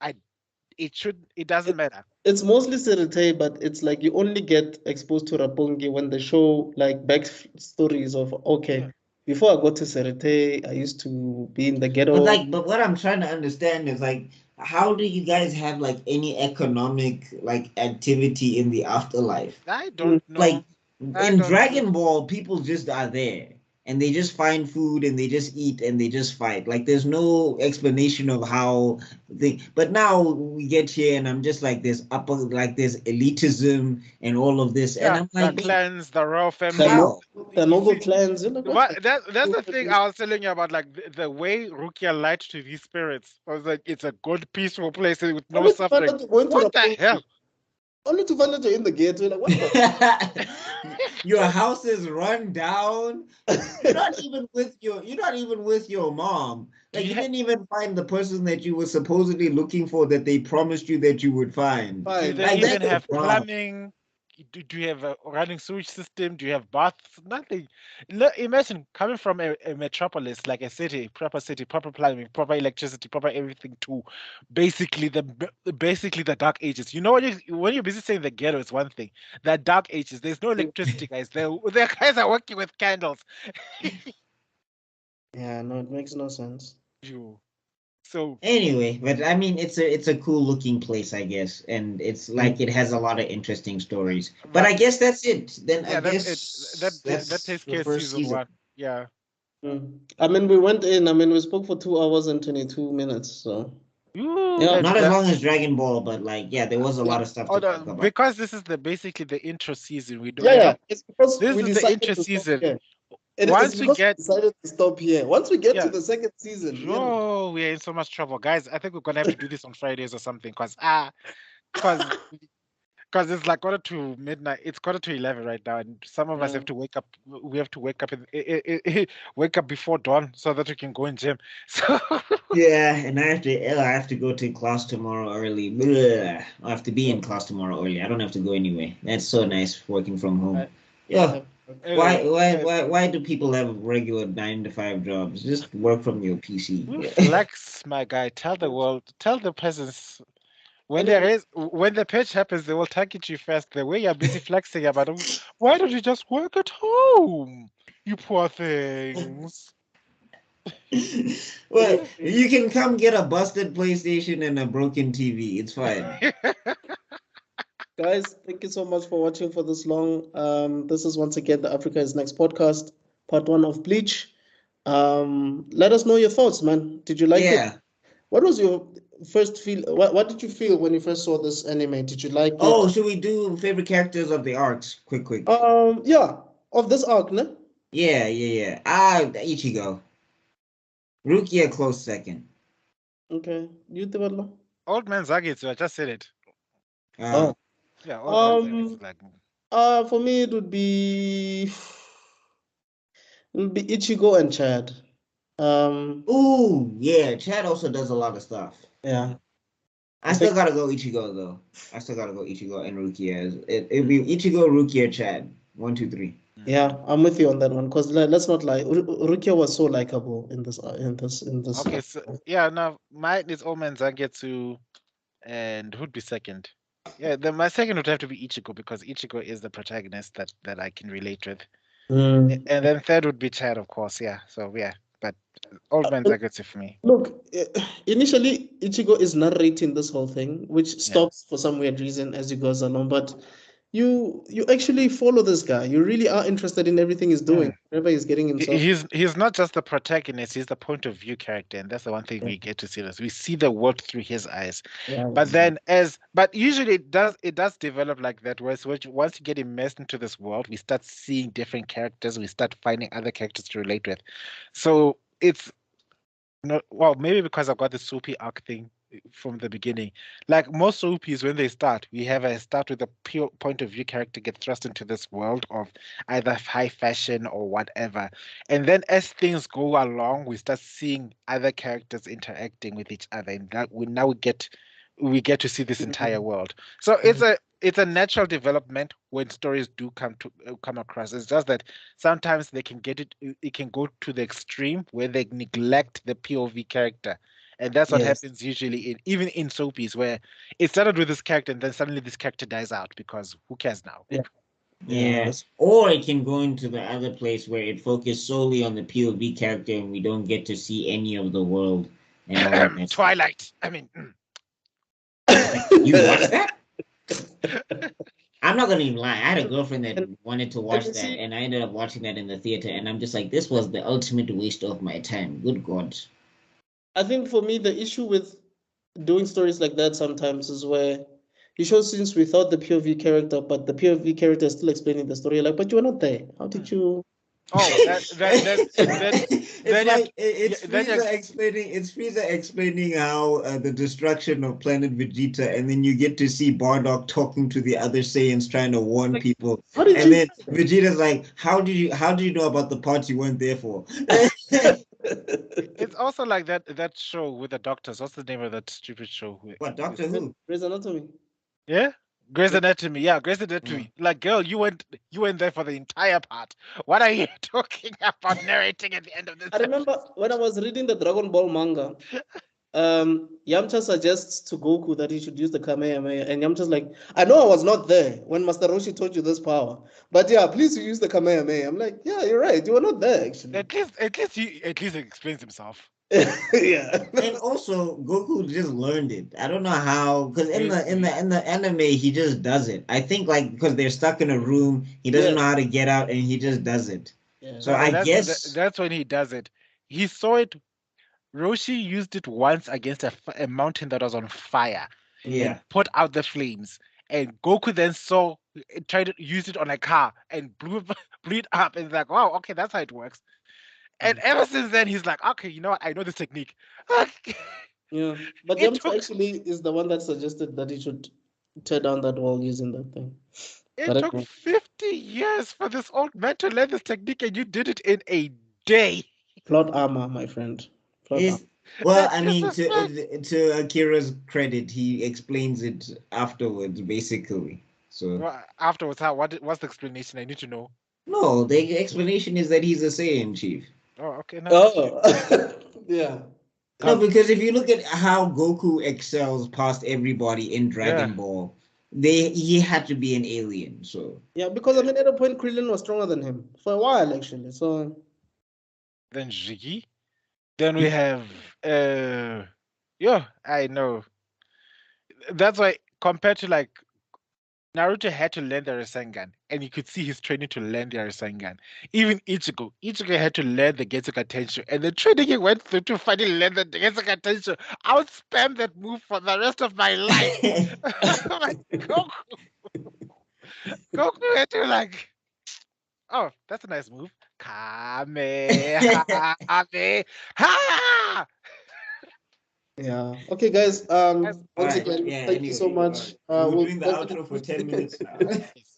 doesn't matter. It's mostly Serisetai, but it's like you only get exposed to Rapongi when they show like backstories of before I got to Serisetai, I used to be in the ghetto. But what I'm trying to understand is like, how do you guys have like any economic like activity in the afterlife? I don't know. Like in Dragon Ball, people just are there and they just find food and they just eat and they just fight. Like there's no explanation of how but now we get here and I'm just like there's elitism and all of this. Yeah, and I'm like the clans, the royal family. The noble clans. That's the thing I was telling you about, like the way Rukia lied to these spirits. I was like, it's a good, peaceful place with no suffering. What the hell? Only to find out you're in the gate. Like, what the your house is run down. You're not even with your mom. Like you didn't even find the person that you were supposedly looking for that they promised you that you would find. Do they even have plumbing? Do you have a running sewage system? Do you have baths? Nothing. Imagine coming from a metropolis, like a city, proper plumbing, proper electricity, proper everything, to basically the dark ages. You know, when you're busy saying the ghetto is one thing. The dark ages, there's no electricity, guys. The guys are working with candles. Yeah, no, it makes no sense. So anyway, but I mean, it's a cool looking place, I guess, and it's like it has a lot of interesting stories. But I guess that's it. Then I guess that takes care of season 1. Yeah. I mean, we went in. I mean, we spoke for 2 hours and 22 minutes. So not as long as Dragon Ball, but like there was a lot of stuff to talk about. Because this is basically the intro season. We don't. It's because this is the intro season. Once we decided to stop here. Once we get to the second season, we are in so much trouble, guys. I think we're gonna have to do this on Fridays or something, because Because it's like 11:45. It's 11:45 right now, and some of us have to wake up. We have to wake up wake up before dawn so that we can go in gym. So Yeah, and I have to go to class tomorrow early. Blah. I have to be in class tomorrow early. I don't have to go anyway. That's so nice working from home. Yeah. Why anyway, why why why do people have regular 9 to 5 jobs? Just work from your PC. you Yeah. flex, my guy. Tell the world, tell the peasants when when the pitch happens, they will target you first. The way you're busy flexing about them, why don't you just work at home? You poor things. Well, you can come get a busted PlayStation and a broken TV. It's fine. Guys, thank you so much for watching for this long. This is once again the Africa is Next podcast, part 1 of Bleach. Let us know your thoughts, man. Did you like it? What was your first feel? What did you feel when you first saw this anime? Did you like it? Oh, should we do favorite characters of the arcs? Quick. Yeah, of this arc, no? Yeah. Ichigo. Rukia close second. Okay, you develop. Old man Zagetsu, I just said it. Oh. Yeah, old man Zagetsu, like. For me, it would be Ichigo and Chad. Ooh, yeah. Chad also does a lot of stuff. Yeah. I still gotta go Ichigo though. I still gotta go Ichigo and Rukia. It'd be Ichigo, Rukia, Chad. 1, 2, 3. Yeah, I'm with you on that one. Because let's not lie, Rukia was so likable in this. Okay, so yeah, now mine is Old man Zagetsu, and who'd be second? Yeah, my second would have to be Ichigo because Ichigo is the protagonist that I can relate with. And then third would be Chad, of course. Yeah. So yeah, but Old man Zagetsu for me. Look, initially Ichigo is narrating this whole thing, which stops for some weird reason as he goes along. But you actually follow this guy. You really are interested in everything he's doing, wherever he's getting himself. He's not just the protagonist; he's the point of view character, and that's the one thing we get to see. This we see the world through his eyes. Yeah, but then, but usually it does develop like that. Whereas once you get immersed into this world, we start seeing different characters. We start finding other characters to relate with. So it's not well, maybe because I've got the soapy arc thing from the beginning. Like most soapies, when they start, we have a start with a pure point of view character get thrust into this world of either high fashion or whatever. And then as things go along, we start seeing other characters interacting with each other. And that we get to see this entire world. So it's a natural development when stories do come across. It's just that sometimes they can it can go to the extreme where they neglect the POV character. And that's what happens usually even in soapies where it started with this character and then suddenly this character dies out because who cares now? Yeah. Or it can go into the other place where it focuses solely on the POV character and we don't get to see any of the world. And Twilight. I mean, you watched that? I'm not gonna even lie. I had a girlfriend that wanted to watch that, and I ended up watching that in the theater, and I'm just like, this was the ultimate waste of my time. Good God. I think for me, the issue with doing stories like that sometimes is where you show scenes without the POV character, but the POV character is still explaining the story. You're like, but you were not there. How did you? Oh, It's Frieza explaining how the destruction of planet Vegeta, and then you get to see Bardock talking to the other Saiyans trying to warn people, and then Vegeta's like, how did you know about the part you weren't there for? It's also like that show with the doctors. What's the name of that stupid show? What, Doctor Who? Grey's Anatomy. Yeah, Grey's Anatomy. Yeah, Grey's Anatomy. Like, girl, you went there for the entire part. What are you talking about narrating at the end of this? I remember when I was reading the Dragon Ball manga, Yamcha suggests to Goku that he should use the Kamehameha, and Yamcha's like, I know I was not there when Master Roshi told you this power, but yeah, please use the Kamehameha. I'm like, yeah, you're right, you were not there actually. At least he explains himself. Yeah. And also Goku just learned it. I don't know how, because in the anime he just does it. I think like because they're stuck in a room, he doesn't know how to get out, and he just does it. Yeah. So I guess that's when he does it. He saw it. Roshi used it once against a mountain that was on fire. Yeah. Put out the flames. And Goku then tried to use it on a car and blew it up. And he's like, wow, okay, that's how it works. And ever since then, he's like, okay, you know what? I know this technique. Yeah. But Yamcha actually is the one that suggested that he should tear down that wall using that thing. It But took anyway, 50 years for this old man to learn this technique, and you did it in a day. plot armor, my friend. Plot armor. Well, That I mean, disrespect. to Akira's credit, he explains it afterwards, basically. So Well, afterwards, what's the explanation? I need to know. no, the explanation is that he's a Saiyan chief. Oh, okay. No, Oh, yeah. No, because if you look at how Goku excels past everybody in Dragon yeah. Ball, he had to be an alien. So Yeah, because I mean, at a point, Krillin was stronger than him for a while, actually. So Then Jiggy. Then we have yeah, I know. That's why compared to like Naruto had to learn the Rasengan, and you could see his training to learn the Rasengan. Even Ichigo had to learn the Getsuga Tensho, and the training he went through to finally learn the Getsuga Tensho. I would spam that move for the rest of my life. Like Goku had to like, oh, that's a nice move. Kamehameha. yeah. Okay, guys. Guys, Once alright, again, yeah. thank you so Anyway, much. we're We'll doing the definitely outro for 10 minutes now.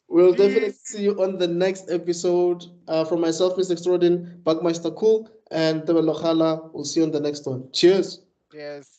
we'll definitely peace. see you on the next episode. From myself, Mr. Extraordin, Bagmeister Cool, and the Lokhala. We'll see you on the next one. Cheers. Yes.